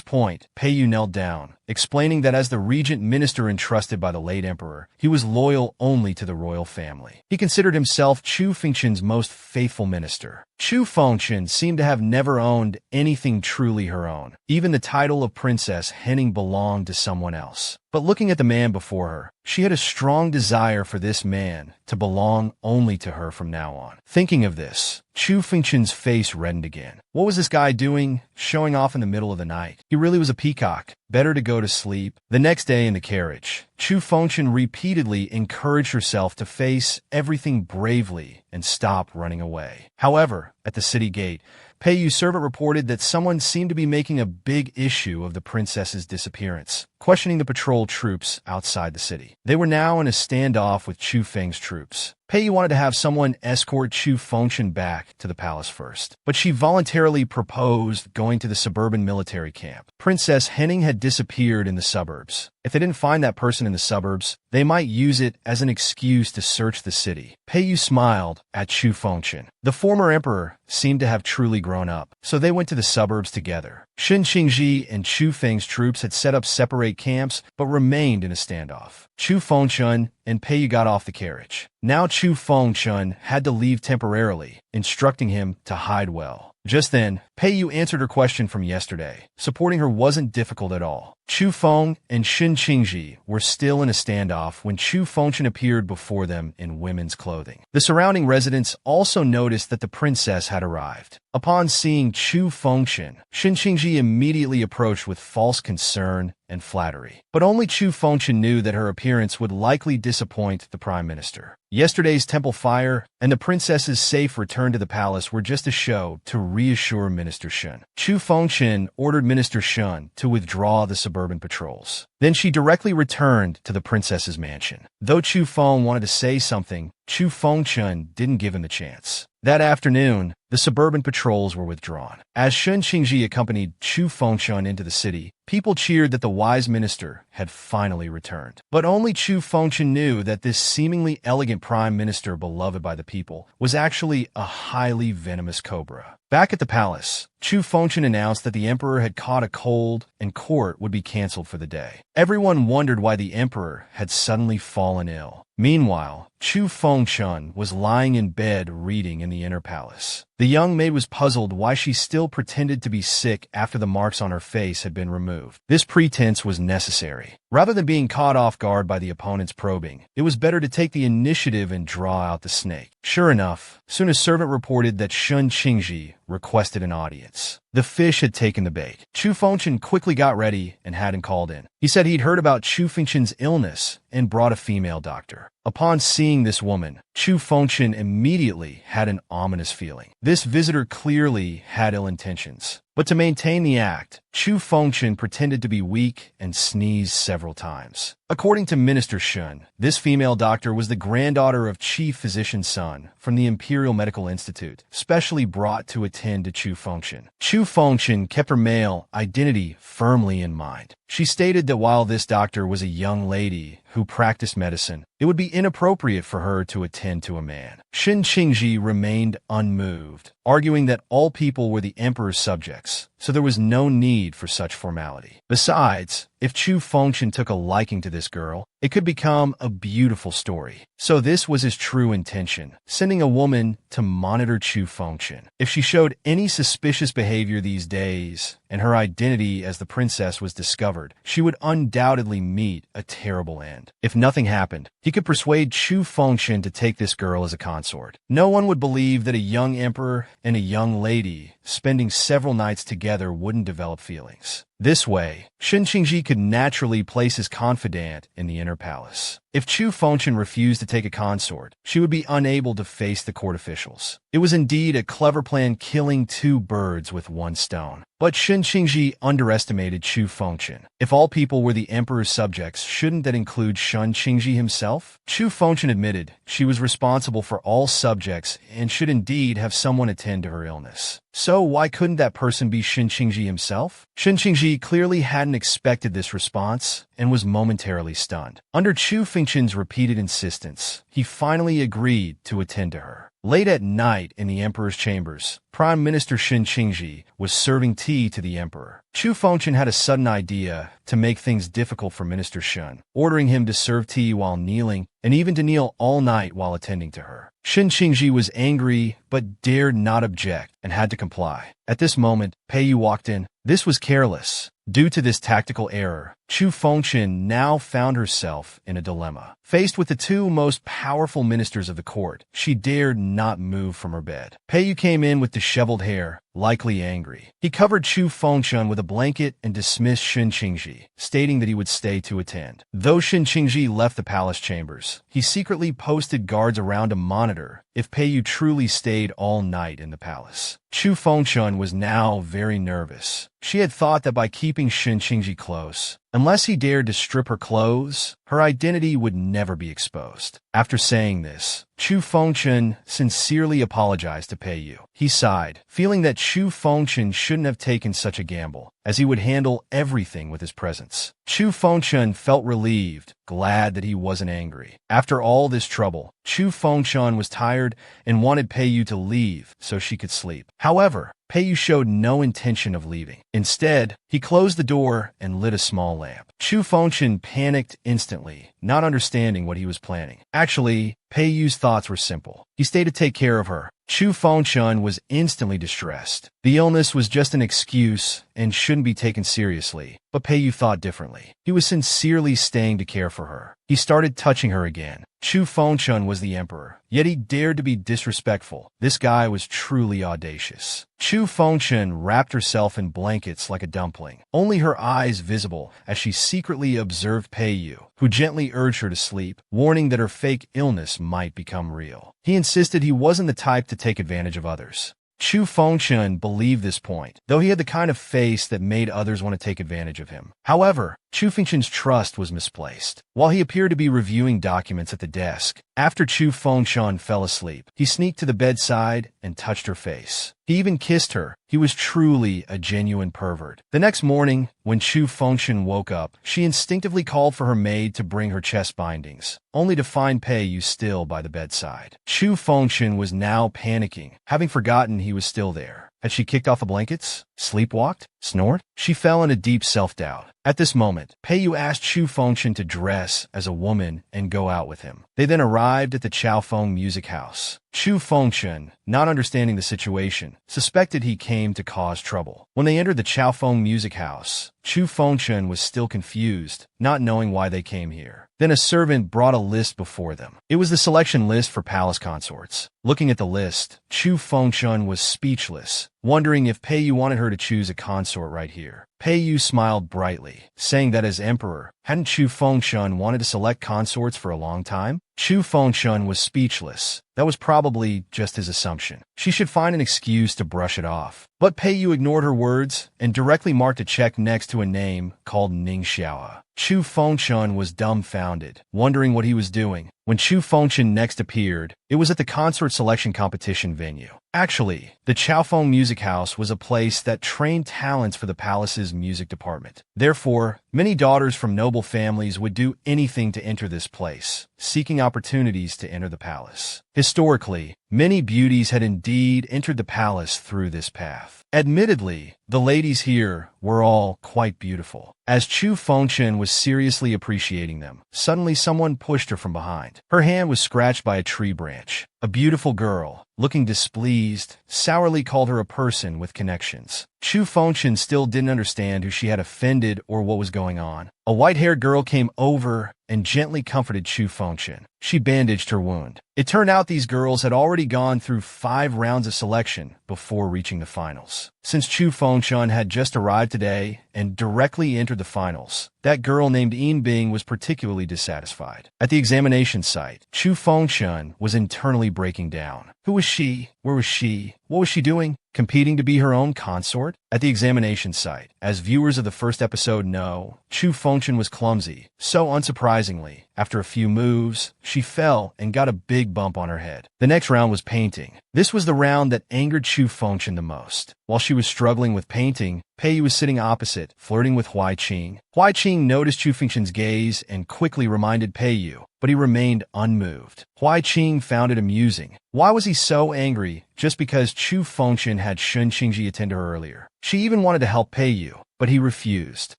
point, Pei Yu knelt down, explaining that as the regent minister entrusted by the late emperor, he was loyal only to the royal family. He considered himself Chu Fengchun's most faithful minister. Chu Fengchun seemed to have never owned anything truly her own. Even the title of Princess Henning belonged to someone else. But looking at the man before her, she had a strong desire for this man to belong only to her from now on. Thinking of this, Chu Fengchun's face reddened again. What was this guy doing, showing off in the middle of the night? He really was a peacock. Better to go to sleep. The next day in the carriage, Chu Fengchun repeatedly encouraged herself to face everything bravely and stop running away. However, at the city gate, Pei Yu's servant reported that someone seemed to be making a big issue of the princess's disappearance. questioning the patrol troops outside the city. They were now in a standoff with Chu Feng's troops. Pei wanted to have someone escort Chu Fengshan back to the palace first, but she voluntarily proposed going to the suburban military camp. Princess Henning had disappeared in the suburbs. If they didn't find that person in the suburbs, they might use it as an excuse to search the city. Pei smiled at Chu Fengshan. The former emperor seemed to have truly grown up, so they went to the suburbs together. Shen Qingji and Chu Feng's troops had set up separate camps, but remained in a standoff. Chu Fengshan and Pei got off the carriage. Now Chu Fengshan had to leave temporarily, instructing him to hide well. Just then, Pei answered her question from yesterday. Supporting her wasn't difficult at all. Chu Feng and Shen Qingji were still in a standoff when Chu Fengshan appeared before them in women's clothing. The surrounding residents also noticed that the princess had arrived. Upon seeing Chu Fengshan, Shen Qingji immediately approached with false concern and flattery. But only Chu Fengshan knew that her appearance would likely disappoint the prime minister. Yesterday's temple fire and the princess's safe return to the palace were just a show to reassure Minister Shen. Chu Fengshan ordered Minister Shen to withdraw the suburban patrols. Then she directly returned to the princess's mansion. Though Chu Feng wanted to say something, Chu Fengshan didn't give him the chance. That afternoon, the suburban patrols were withdrawn. As Shen Qingji accompanied Chu Fengshan into the city, people cheered that the wise minister had finally returned. But only Chu Fengshan knew that this seemingly elegant prime minister beloved by the people was actually a highly venomous cobra. Back at the palace, Chu Fengshan announced that the emperor had caught a cold and court would be canceled for the day. Everyone wondered why the emperor had suddenly fallen ill. Meanwhile, Chu Fengshan was lying in bed reading in the inner palace. The young maid was puzzled why she still pretended to be sick after the marks on her face had been removed. This pretense was necessary. Rather than being caught off guard by the opponent's probing, it was better to take the initiative and draw out the snake. Sure enough, soon a servant reported that Shen Qingji requested an audience. The fish had taken the bait. Chu Fengshan quickly got ready and had him called in. He said he'd heard about Chu Fengshan's illness and brought a female doctor. Upon seeing this woman, Chu Fengshan immediately had an ominous feeling. This visitor clearly had ill intentions. But to maintain the act, Chu Fengshan pretended to be weak and sneezed several times. According to Minister Shen, this female doctor was the granddaughter of Chief Physician's son from the Imperial Medical Institute, specially brought to attend to Chu Fengshan. Chu Fengshan kept her male identity firmly in mind. She stated that while this doctor was a young lady who practiced medicine, it would be inappropriate for her to attend to a man. Shen Qingji remained unmoved, arguing that all people were the emperor's subjects, so there was no need for such formality. Besides, if Chu Fengshan took a liking to this girl, it could become a beautiful story. So this was his true intention, sending a woman to monitor Chu Fengshan. If she showed any suspicious behavior these days, and her identity as the princess was discovered, she would undoubtedly meet a terrible end. If nothing happened, he could persuade Chu Fengshan to take this girl as a consort. No one would believe that a young emperor and a young lady spending several nights together wouldn't develop feelings. This way, Shen Qingji could naturally place his confidant in the inner palace. If Chu Fengshan refused to take a consort, she would be unable to face the court officials. It was indeed a clever plan, killing two birds with one stone. But Shen Qingji underestimated Chu Fengshan. If all people were the emperor's subjects, shouldn't that include Shen Qingji himself? Chu Fengshan admitted she was responsible for all subjects and should indeed have someone attend to her illness. So why couldn't that person be Shen Qingji himself? Shen Qingji clearly hadn't expected this response and was momentarily stunned. Under Chu Fengshan's repeated insistence, he finally agreed to attend to her. Late at night in the emperor's chambers, Prime Minister Shen Qingji was serving tea to the emperor. Chu Fengshan had a sudden idea to make things difficult for Minister Shen, ordering him to serve tea while kneeling and even to kneel all night while attending to her. Shen Qingji was angry but dared not object and had to comply. At this moment, Pei walked in. This was careless. Due to this tactical error, Chu Fengshan now found herself in a dilemma. Faced with the two most powerful ministers of the court, she dared not move from her bed. Pei came in with disheveled hair, likely angry. He covered Chu Fengchun with a blanket and dismissed Shen Qingji, stating that he would stay to attend. Though Shen Qingji left the palace chambers, he secretly posted guards around to monitor if Peiyu truly stayed all night in the palace. Chu Fengchun was now very nervous. She had thought that by keeping Shen Qingji close, unless he dared to strip her clothes, her identity would never be exposed. After saying this, Chu Fengchun sincerely apologized to Peiyu. He sighed, feeling that Chu Fengchun shouldn't have taken such a gamble, as he would handle everything with his presence. Chu Fengchun felt relieved, glad that he wasn't angry. After all this trouble, Chu Fengchun was tired and wanted Peiyu to leave so she could sleep. However, Peiyu showed no intention of leaving. Instead, he closed the door and lit a small lamp. Chu Fengchun panicked instantly, not understanding what he was planning. Actually, Peiyu's thoughts were simple. He stayed to take care of her. Chu Fengchun was instantly distressed. The illness was just an excuse and shouldn't be taken seriously, but Peiyu thought differently. He was sincerely staying to care for her. He started touching her again. Chu Fengchun was the emperor, yet he dared to be disrespectful. This guy was truly audacious. Chu Fengchun wrapped herself in blankets like a dumpling, only her eyes visible as she secretly observed Peiyu, who gently urged her to sleep, warning that her fake illness might become real. He insisted he wasn't the type to take advantage of others. Chu Fengchun believed this point, though he had the kind of face that made others want to take advantage of him. However, Chu Fengchun's trust was misplaced. While he appeared to be reviewing documents at the desk, after Chu Fengchun fell asleep, he sneaked to the bedside and touched her face. He even kissed her. He was truly a genuine pervert. The next morning, when Chu Fengchun woke up, she instinctively called for her maid to bring her chest bindings, only to find Peiyu still by the bedside. Chu Fengchun was now panicking, having forgotten he was still there. Had she kicked off the blankets? Sleepwalked? Snored? She fell into deep self-doubt. At this moment, Peiyu asked Chu Fengchun to dress as a woman and go out with him. They then arrived at the Chaofeng music house. Chu Fengchun, not understanding the situation, suspected he came to cause trouble. When they entered the Chaofeng music house, Chu Fengchun was still confused, not knowing why they came here. Then a servant brought a list before them. It was the selection list for palace consorts. Looking at the list, Chu Fengchun was speechless, wondering if Peiyu wanted her to choose a consort right here. Peiyu smiled brightly, saying that as emperor, hadn't Chu Fengchun wanted to select consorts for a long time? Chu Fengchun was speechless. That was probably just his assumption. She should find an excuse to brush it off. But Peiyu ignored her words and directly marked a check next to a name called Ning Xiaoa. Chu Fengchun was dumbfounded, wondering what he was doing. When Chu Fengchun next appeared, it was at the consort selection competition venue. Actually, the Chaofeng Music House was a place that trained talents for the palace's music department. Therefore, many daughters from noble families would do anything to enter this place, seeking opportunities to enter the palace. Historically, many beauties had indeed entered the palace through this path. Admittedly, the ladies here were all quite beautiful. As Chu Fengchun was seriously appreciating them, suddenly someone pushed her from behind. Her hand was scratched by a tree branch. A beautiful girl, looking displeased, sourly called her a person with connections. Chu Fengchun still didn't understand who she had offended or what was going on. A white-haired girl came over and gently comforted Chu Fengchun. She bandaged her wound. It turned out these girls had already gone through 5 rounds of selection before reaching the finals. Since Chu Fengchun had just arrived today and directly entered the finals, that girl named Yinbing was particularly dissatisfied. At the examination site, Chu Fengchun was internally breaking down. Who was she? Where was she? What was she doing? Competing to be her own consort? At the examination site, as viewers of the first episode know, Chu Fengchun was clumsy. So unsurprisingly, after a few moves, she fell and got a big bump on her head. The next round was painting. This was the round that angered Chu Fengchun the most. While she was struggling with painting, Peiyu was sitting opposite, flirting with Huai Qing. Huai Qing noticed Chu Fengchun's gaze and quickly reminded Peiyu, but he remained unmoved. Huai Qing found it amusing. Why was he so angry just because Chu Fengchun had Shen Qingji attend to her earlier? She even wanted to help Peiyu, but he refused.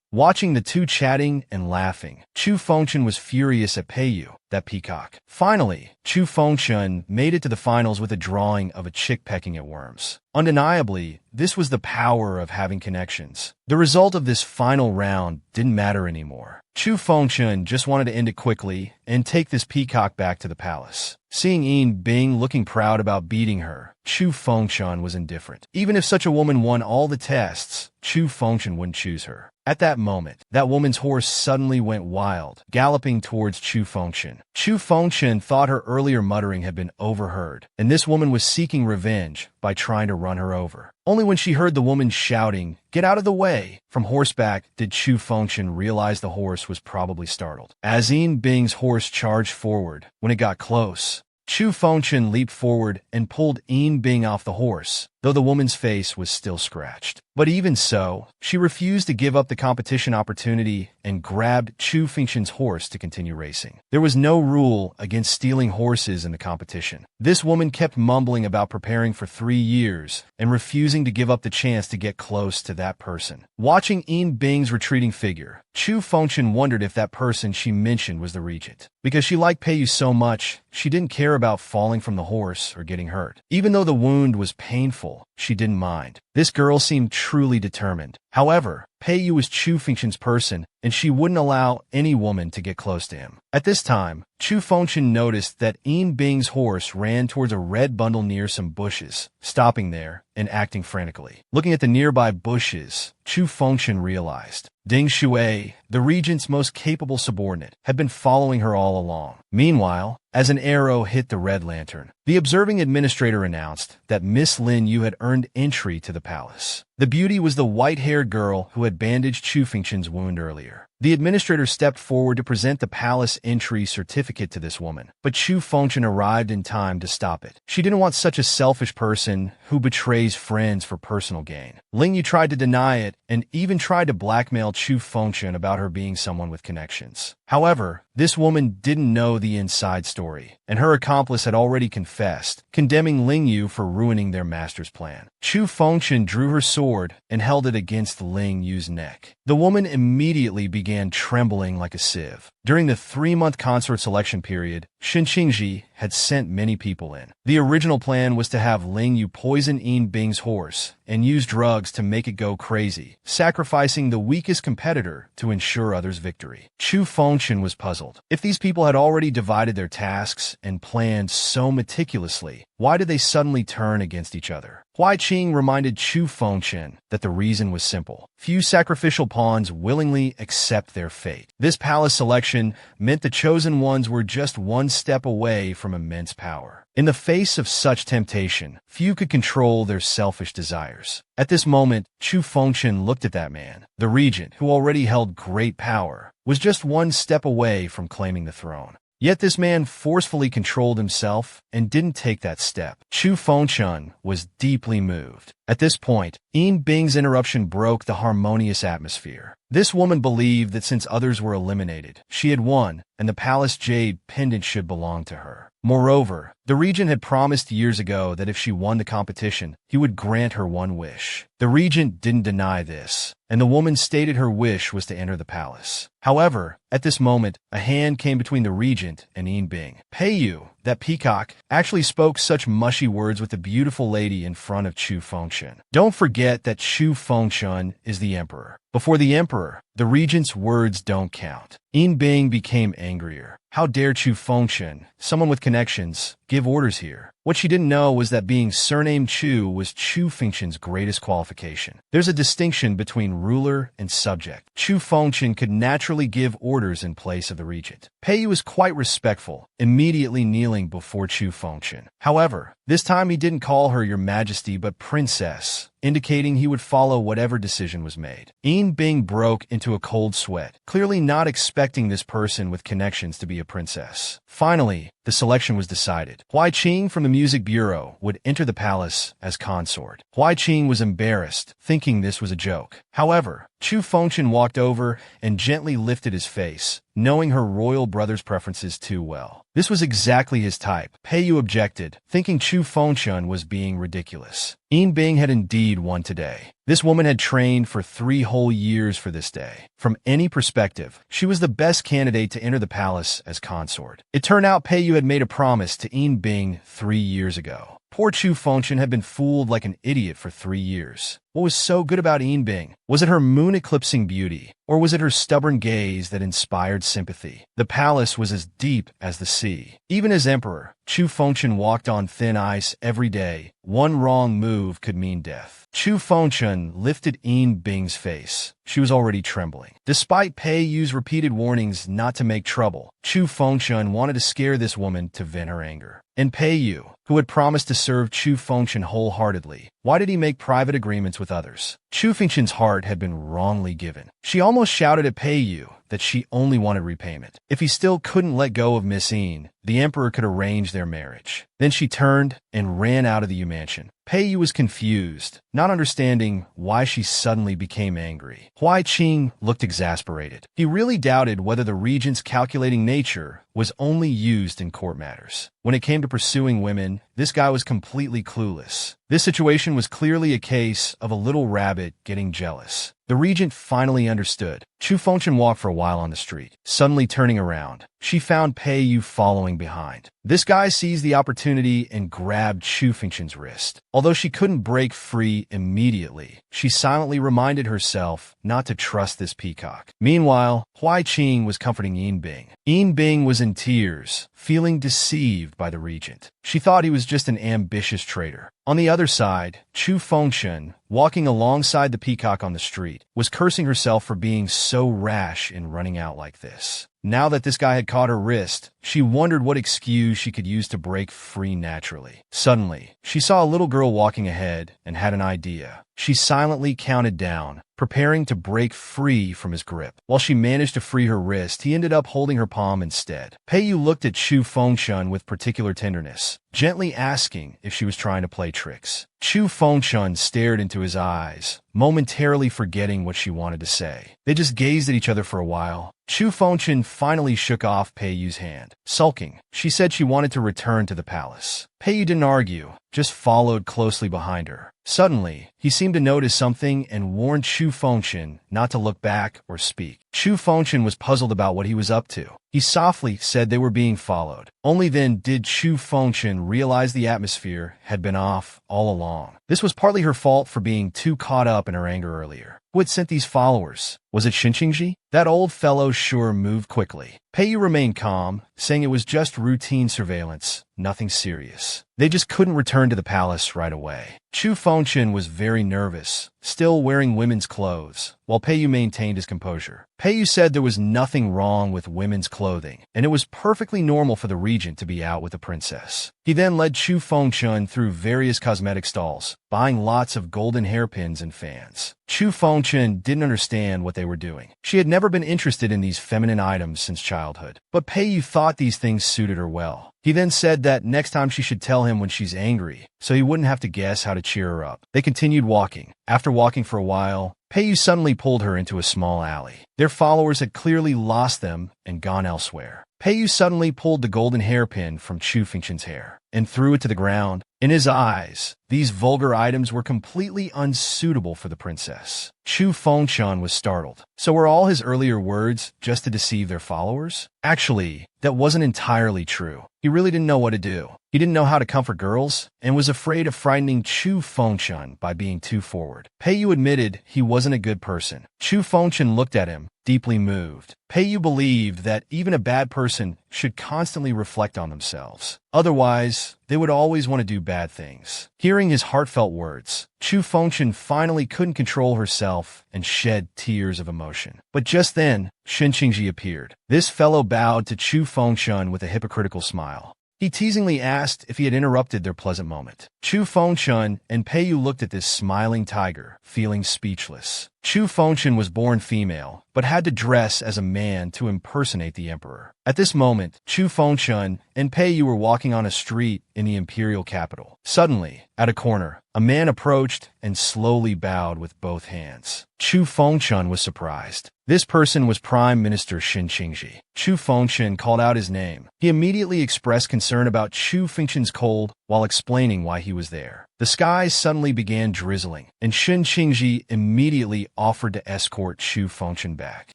Watching the two chatting and laughing, Chu Fengchun was furious at Peiyu, that peacock. Finally, Chu Fengchun made it to the finals with a drawing of a chick pecking at worms. Undeniably, this was the power of having connections. The result of this final round didn't matter anymore. Chu Fengchun just wanted to end it quickly and take this peacock back to the palace. Seeing Yin Bing looking proud about beating her, Chu Fengshan was indifferent. Even if such a woman won all the tests, Chu Fengshan wouldn't choose her. At that moment, that woman's horse suddenly went wild, galloping towards Chu Fengshan. Chu Fengshan thought her earlier muttering had been overheard, and this woman was seeking revenge by trying to run her over. Only when she heard the woman shouting, "Get out of the way!" from horseback did Chu Fengshan realize the horse was probably startled. As Yin Bing's horse charged forward, when it got close, Chu Fengshan leaped forward and pulled Yin Bing off the horse, though the woman's face was still scratched. But even so, she refused to give up the competition opportunity and grabbed Chu Fengshan's horse to continue racing. There was no rule against stealing horses in the competition. This woman kept mumbling about preparing for 3 years and refusing to give up the chance to get close to that person. Watching Yin Bing's retreating figure, Chu Fengshan wondered if that person she mentioned was the Regent. Because she liked Peiyu so much, she didn't care about falling from the horse or getting hurt. Even though the wound was painful, she didn't mind. This girl seemed truly determined. However, Peiyu was Chu Fengshan's person, and she wouldn't allow any woman to get close to him. At this time, Chu Fengshan noticed that Yin Bing's horse ran towards a red bundle near some bushes, stopping there and acting frantically. Looking at the nearby bushes, Chu Fengshan realized Ding Shui, the Regent's most capable subordinate, had been following her all along. Meanwhile, as an arrow hit the red lantern, the observing administrator announced that Miss Lin Yu had earned entry to the palace. The beauty was the white-haired girl who had bandaged Chu Fengshan's wound earlier. The administrator stepped forward to present the palace entry certificate to this woman, but Chu Fengshan arrived in time to stop it. She didn't want such a selfish person who betrays friends for personal gain. Ling Yu tried to deny it and even tried to blackmail Chu Fengshan about her being someone with connections. However, this woman didn't know the inside story, and her accomplice had already confessed, condemning Ling Yu for ruining their master's plan. Chu Fengshan drew her sword and held it against Ling Yu's neck. The woman immediately began trembling like a sieve. During the 3-month consort selection period, Shen Qingji had sent many people in. The original plan was to have Ling Yu poison Yin Bing's horse and use drugs to make it go crazy, sacrificing the weakest competitor to ensure others' victory. Chu Fengshan was puzzled. If these people had already divided their tasks and planned so meticulously, why did they suddenly turn against each other? Huai Qing reminded Chu Fengshan that the reason was simple. Few sacrificial pawns willingly accept their fate. This palace selection meant the chosen ones were just one step away from immense power. In the face of such temptation, few could control their selfish desires. At this moment, Chu Fengshan looked at that man. The regent, who already held great power, was just one step away from claiming the throne. Yet this man forcefully controlled himself and didn't take that step. Chu Fengshan was deeply moved. At this point, Yin Bing's interruption broke the harmonious atmosphere. This woman believed that since others were eliminated, she had won, and the palace jade pendant should belong to her. Moreover, the regent had promised years ago that if she won the competition, he would grant her one wish. The regent didn't deny this, and the woman stated her wish was to enter the palace. However, at this moment, a hand came between the regent and Yin Bing. Peiyu, that peacock, actually spoke such mushy words with the beautiful lady in front of Chu Fengshan. Don't forget that Chu Fengshan is the emperor. Before the emperor, the regent's words don't count. Yin Bing became angrier. How dare Chu Fengshan, someone with connections, give orders here? What she didn't know was that being surnamed Chu was Chu Fengshan's greatest qualification. There's a distinction between ruler and subject. Chu Fengshan could naturally give orders in place of the regent. Peiyu was quite respectful, immediately kneeling before Chu Fengshan. However, this time he didn't call her Your Majesty but Princess, indicating he would follow whatever decision was made. Yin Bing broke into a cold sweat, clearly not expecting this person with connections to be a princess. Finally, the selection was decided. Huai Qing from the Music Bureau would enter the palace as consort. Huai Qing was embarrassed, thinking this was a joke. However, Chu Fengshan walked over and gently lifted his face, knowing her royal brother's preferences too well. This was exactly his type. Peiyu objected, thinking Chu Fengshan was being ridiculous. Yin Bing had indeed won today. This woman had trained for 3 whole years for this day. From any perspective, she was the best candidate to enter the palace as consort. It turned out Peiyu had made a promise to Yin Bing 3 years ago. Poor Chu Fengshan had been fooled like an idiot for 3 years. What was so good about Yinbing? Was it her moon-eclipsing beauty, or was it her stubborn gaze that inspired sympathy? The palace was as deep as the sea. Even as emperor, Chu Fengchun walked on thin ice every day. One wrong move could mean death. Chu Fengchun lifted Yinbing's face. She was already trembling. Despite Pei Yu's repeated warnings not to make trouble, Chu Fengchun wanted to scare this woman to vent her anger. And Pei Yu, who had promised to serve Chu Fengchun wholeheartedly, why did he make private agreements with others? Chu Fengchun's heart had been wrongly given. She almost shouted at Pei Yu that she only wanted repayment. If he still couldn't let go of Miss Yin, the emperor could arrange their marriage. Then she turned and ran out of the Yu mansion. Pei Yu was confused, not understanding why she suddenly became angry. Huai Qing looked exasperated. He really doubted whether the regent's calculating nature was only used in court matters. When it came to pursuing women, this guy was completely clueless. This situation was clearly a case of a little rabbit getting jealous. The regent finally understood. Chu Fengchun walked for a while on the street. Suddenly turning around, she found Pei Yu following behind. This guy seized the opportunity and grabbed Chu Fengchun's wrist. Although she couldn't break free immediately, she silently reminded herself not to trust this peacock. Meanwhile, Huai Qing was comforting Yinbing. Yinbing was in tears, feeling deceived by the regent. She thought he was just an ambitious traitor. On the other side, Chu Fengchun, walking alongside the peacock on the street, was cursing herself for being so rash in running out like this. Now that this guy had caught her wrist, she wondered what excuse she could use to break free naturally. Suddenly, she saw a little girl walking ahead and had an idea. She silently counted down, preparing to break free from his grip. While she managed to free her wrist, he ended up holding her palm instead. Pei Yu looked at Chu Fengchun with particular tenderness, gently asking if she was trying to play tricks. Chu Fengchun stared into his eyes, momentarily forgetting what she wanted to say. They just gazed at each other for a while. Chu Fengchun finally shook off Pei Yu's hand. Sulking, she said she wanted to return to the palace. Pei Yu didn't argue, just followed closely behind her. Suddenly, he seemed to notice something and warned Chu Fengchun not to look back or speak. Chu Fengchun was puzzled about what he was up to. He softly said they were being followed. Only then did Chu Fengchun realize the atmosphere had been off all along. This was partly her fault for being too caught up in her anger earlier. Who had sent these followers? Was it Xinqingji? That old fellow sure moved quickly. Pei Yu remained calm, saying it was just routine surveillance, nothing serious. They just couldn't return to the palace right away. Chu Fengchun was very nervous, still wearing women's clothes, while Pei Yu maintained his composure. Pei Yu said there was nothing wrong with women's clothing, and it was perfectly normal for the regent to be out with a princess. He then led Chu Fengchun through various cosmetic stalls, buying lots of golden hairpins and fans. Chu Fengchun didn't understand what they were doing. She had never been interested in these feminine items since childhood, but Pei Yu thought these things suited her well. He then said that next time she should tell him when she's angry, so he wouldn't have to guess how to cheer her up. They continued walking. After walking for a while, Pei Yu suddenly pulled her into a small alley. Their followers had clearly lost them and gone elsewhere. Pei Yu suddenly pulled the golden hairpin from Chu Fengchun's hair and threw it to the ground. In his eyes, these vulgar items were completely unsuitable for the princess. Chu Fengchun was startled. So were all his earlier words just to deceive their followers? Actually, that wasn't entirely true. He really didn't know what to do. He didn't know how to comfort girls and was afraid of frightening Chu Fengchun by being too forward. Pei Yu admitted he wasn't a good person. Chu Fengchun looked at him, deeply moved. Pei Yu believed that even a bad person should constantly reflect on themselves. Otherwise, they would always want to do bad things. Hearing his heartfelt words, Chu Fengchun finally couldn't control herself and shed tears of emotion. But just then, Xinqingji appeared. This fellow bowed to Chu Fengchun with a hypocritical smile. He teasingly asked if he had interrupted their pleasant moment. Chu Fengchun and Pei Yu looked at this smiling tiger, feeling speechless. Chu Fengchun was born female, but had to dress as a man to impersonate the emperor. At this moment, Chu Fengchun and Pei Yu were walking on a street in the imperial capital. Suddenly, at a corner, a man approached and slowly bowed with both hands. Chu Fengchun was surprised. This person was Prime Minister Xinqingji. Chu Fengchun called out his name. He immediately expressed concern about Chu Fengchun's cold while explaining why he was there. The skies suddenly began drizzling, and Xinqingji immediately offered to escort Chu Fengchun back.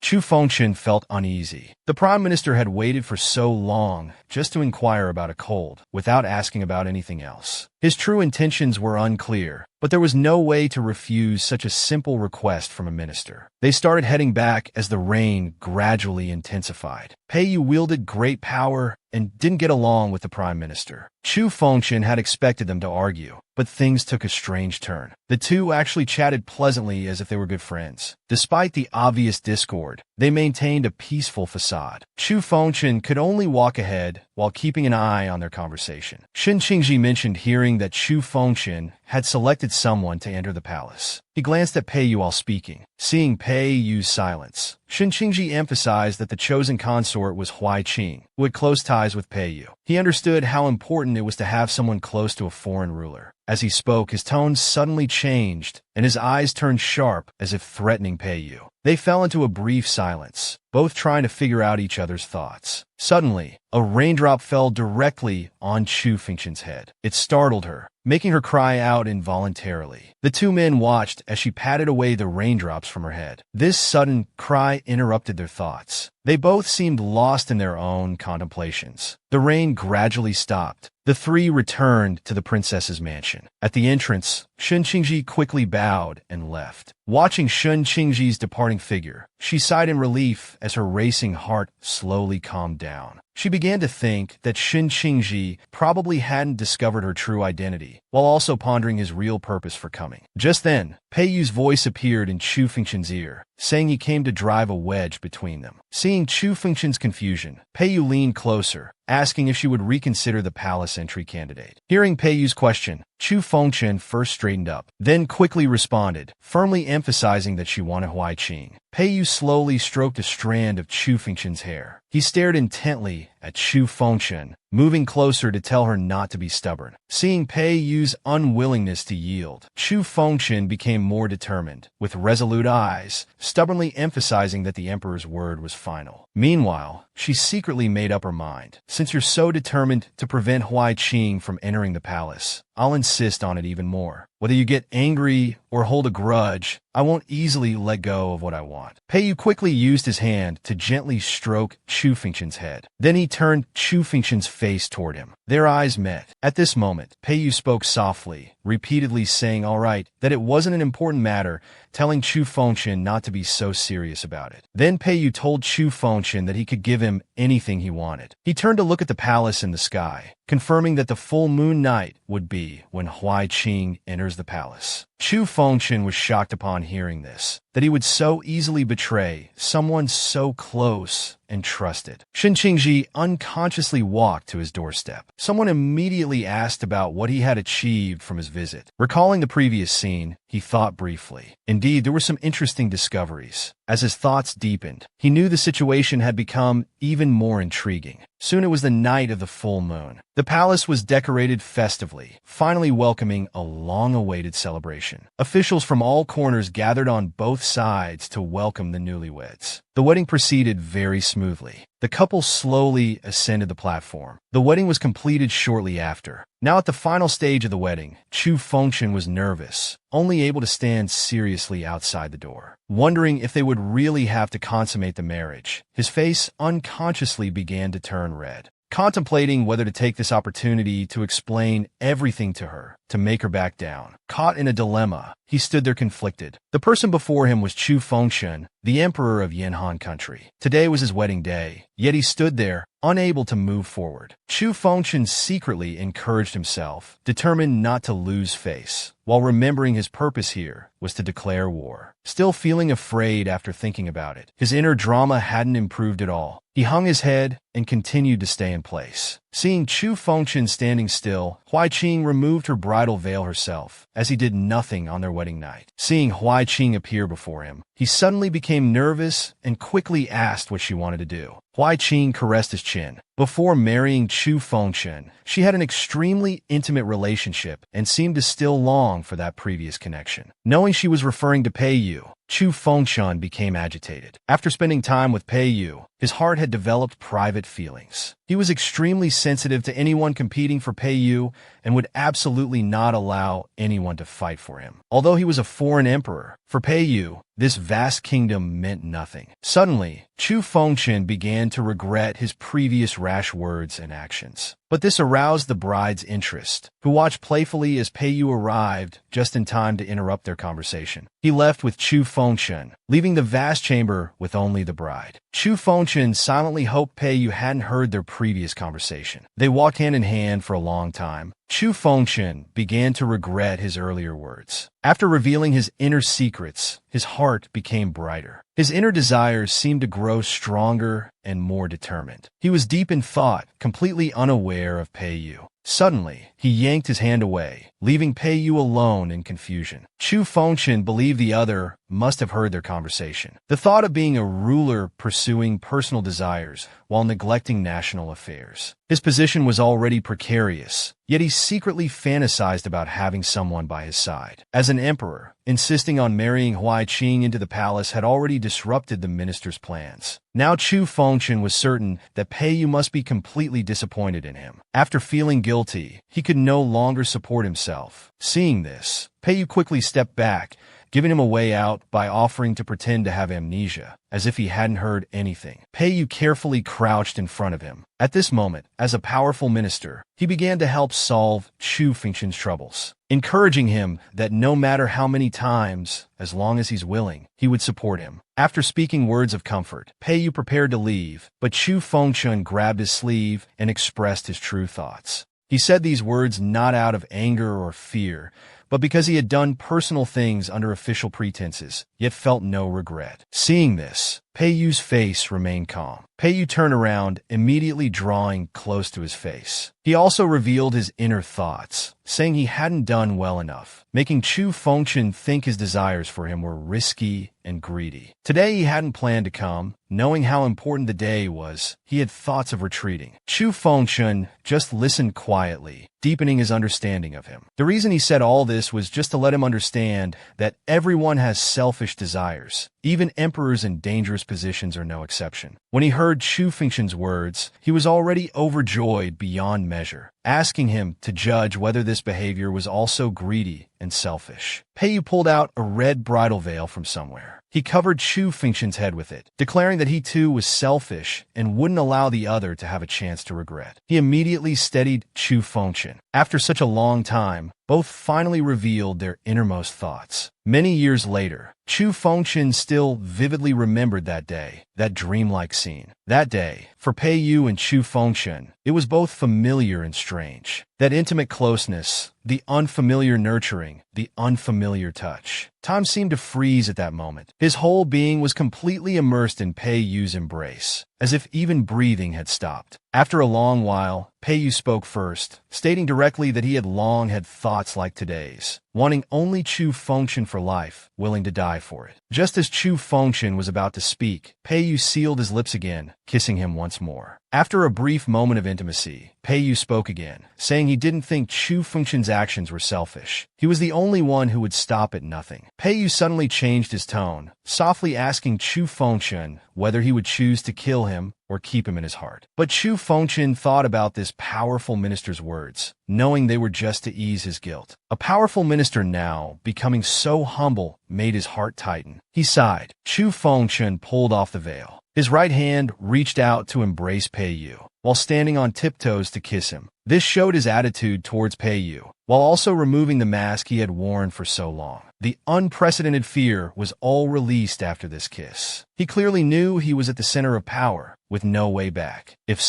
Chu Fengchun felt uneasy. The Prime Minister had waited for so long just to inquire about a cold, without asking about anything else. His true intentions were unclear, but there was no way to refuse such a simple request from a minister. They started heading back as the rain gradually intensified. Peiyu wielded great power and didn't get along with the prime minister. Chu Fengshan had expected them to argue, but things took a strange turn. The two actually chatted pleasantly as if they were good friends. Despite the obvious discord, they maintained a peaceful facade. Chu Fengshan could only walk ahead while keeping an eye on their conversation. Shen Qingji mentioned hearing that Chu Fengshan had selected someone to enter the palace. He glanced at Peiyu while speaking. Seeing Peiyu's silence, Shen Qingji emphasized that the chosen consort was Huai Qing, who had close ties with Peiyu. He understood how important it was to have someone close to a foreign ruler. As he spoke, his tone suddenly changed, and his eyes turned sharp as if threatening Peiyu. They fell into a brief silence, both trying to figure out each other's thoughts. Suddenly, a raindrop fell directly on Chu Fengshan's head. It startled her, making her cry out involuntarily. The two men watched as she patted away the raindrops from her head. This sudden cry interrupted their thoughts. They both seemed lost in their own contemplations. The rain gradually stopped. The three returned to the princess's mansion. At the entrance, Shen Qingji quickly bowed and left. Watching Shen Qingji's departing figure, she sighed in relief as her racing heart slowly calmed down. She began to think that Shen Qingji probably hadn't discovered her true identity, while also pondering his real purpose for coming. Just then, Peiyu's voice appeared in Chu Fengshan's ear, saying he came to drive a wedge between them. Seeing Chu Fengshan's confusion, Peiyu leaned closer, asking if she would reconsider the palace entry candidate. Hearing Peiyu's question, Chu Fengshan first straightened up, then quickly responded, firmly emphasizing that she wanted Huai Qing. Peiyu slowly stroked a strand of Chu Fengshan's hair. He stared intently at Chu Fengshan, moving closer to tell her not to be stubborn. Seeing Peiyu's unwillingness to yield, Chu Fengshan became more determined, with resolute eyes, stubbornly emphasizing that the emperor's word was final. Meanwhile, she secretly made up her mind. Since you're so determined to prevent Huai Qing from entering the palace, I'll insist on it even more. Whether you get angry or hold a grudge, I won't easily let go of what I want. Peiyu quickly used his hand to gently stroke Chu Fengshan's head. Then he turned Chu Fengshan's face toward him. Their eyes met. At this moment, Peiyu spoke softly, repeatedly saying all right, that it wasn't an important matter, telling Chu Fengshan not to be so serious about it. Then Peiyu told Chu Fengshan that he could give him anything he wanted. He turned to look at the palace in the sky, confirming that the full moon night would be when Huai Qing enters the palace. Chu Fengshan was shocked upon hearing this, that he would so easily betray someone so close and trusted. Shen Qingji unconsciously walked to his doorstep. Someone immediately asked about what he had achieved from his visit. Recalling the previous scene, he thought briefly. Indeed, there were some interesting discoveries. As his thoughts deepened, he knew the situation had become even more intriguing. Soon it was the night of the full moon. The palace was decorated festively, finally welcoming a long-awaited celebration. Officials from all corners gathered on both sides to welcome the newlyweds. The wedding proceeded very smoothly. The couple slowly ascended the platform. The wedding was completed shortly after. Now at the final stage of the wedding, Chu Fengshan was nervous, only able to stand seriously outside the door. Wondering if they would really have to consummate the marriage, his face unconsciously began to turn red. Contemplating whether to take this opportunity to explain everything to her, to make her back down. Caught in a dilemma, he stood there conflicted. The person before him was Chu Fengshan, the emperor of Yanhan country. Today was his wedding day, yet he stood there, unable to move forward. Chu Fengshan secretly encouraged himself, determined not to lose face, while remembering his purpose here was to declare war. Still feeling afraid after thinking about it, his inner drama hadn't improved at all. He hung his head and continued to stay in place. Seeing Chu Fengshan standing still, Huai Qing removed her bridal veil herself, as he did nothing on their wedding night. Seeing Huai Qing appear before him, he suddenly became nervous and quickly asked what she wanted to do. Huai Qing caressed his chin. Before marrying Chu Fengshan, she had an extremely intimate relationship and seemed to still long for that previous connection. Knowing she was referring to Peiyu, Chu Fengshan became agitated. After spending time with Peiyu, his heart had developed private feelings. He was extremely sensitive to anyone competing for Peiyu and would absolutely not allow anyone to fight for him. Although he was a foreign emperor, for Peiyu, this vast kingdom meant nothing. Suddenly, Chu Fengshan began to regret his previous rash words and actions. But this aroused the bride's interest, who watched playfully as Pei-yu arrived just in time to interrupt their conversation. He left with Chu Fengchun, leaving the vast chamber with only the bride. Chu Fengchun silently hoped Pei-yu hadn't heard their previous conversation. They walked hand in hand for a long time. Chu Fengchun began to regret his earlier words. After revealing his inner secrets, his heart became brighter. His inner desires seemed to grow stronger and more determined. He was deep in thought, completely unaware of Pei-yu. Suddenly, he yanked his hand away, leaving Pei-yu alone in confusion. Chu Fengchun believed the other must have heard their conversation. The thought of being a ruler pursuing personal desires while neglecting national affairs. His position was already precarious, yet he secretly fantasized about having someone by his side. As an emperor, insisting on marrying Huai Qing into the palace had already disrupted the minister's plans. Now Chu Fengchun was certain that Pei-yu must be completely disappointed in him. After feeling guilty, he could no longer support himself. Seeing this, Pei-yu quickly stepped back, giving him a way out by offering to pretend to have amnesia, as if he hadn't heard anything. Pei-yu carefully crouched in front of him. At this moment, as a powerful minister, he began to help solve Chu Fengchun's troubles, encouraging him that no matter how many times, as long as he's willing, he would support him. After speaking words of comfort, Pei-yu prepared to leave, but Chu Fengchun grabbed his sleeve and expressed his true thoughts. He said these words not out of anger or fear, but because he had done personal things under official pretenses, yet felt no regret. Seeing this, Pei-yu's face remained calm. Pei-yu turned around, immediately drawing close to his face. He also revealed his inner thoughts, saying he hadn't done well enough, making Chu Fengchun think his desires for him were risky and greedy. Today he hadn't planned to come. Knowing how important the day was, he had thoughts of retreating. Chu Fengchun just listened quietly, deepening his understanding of him. The reason he said all this was just to let him understand that everyone has selfish desires. Even emperors in dangerous positions are no exception. When he heard Chu Fengchun's words, he was already overjoyed beyond measure, asking him to judge whether this behavior was also greedy and selfish. Pei-yu pulled out a red bridal veil from somewhere. He covered Chu Fengchun's head with it, declaring that he too was selfish and wouldn't allow the other to have a chance to regret. He immediately steadied Chu Fengchun. After such a long time, both finally revealed their innermost thoughts. Many years later, Chu Fengchun still vividly remembered that day, that dreamlike scene. That day, for Pei-yu and Chu Fengchun, it was both familiar and strange. That intimate closeness, the unfamiliar nurturing, the unfamiliar touch. Time seemed to freeze at that moment. His whole being was completely immersed in Pei-yu's embrace, as if even breathing had stopped. After a long while, Pei-yu spoke first, stating directly that he had long had thoughts like today's, wanting only Chu Fengchun for life, willing to die for it. Just as Chu Fengchun was about to speak, Pei-yu sealed his lips again, kissing him once more. After a brief moment of intimacy, Pei-yu spoke again, saying he didn't think Chu Fengchun's actions were selfish. He was the only one who would stop at nothing. Pei-yu suddenly changed his tone, softly asking Chu Fengchun whether he would choose to kill him or keep him in his heart. But Chu Fengchun thought about this powerful minister's words, knowing they were just to ease his guilt. A powerful minister now, becoming so humble, made his heart tighten. He sighed. Chu Fengchun pulled off the veil. His right hand reached out to embrace Pei-yu, while standing on tiptoes to kiss him. This showed his attitude towards Pei-yu, while also removing the mask he had worn for so long. The unprecedented fear was all released after this kiss. He clearly knew he was at the center of power, with no way back. If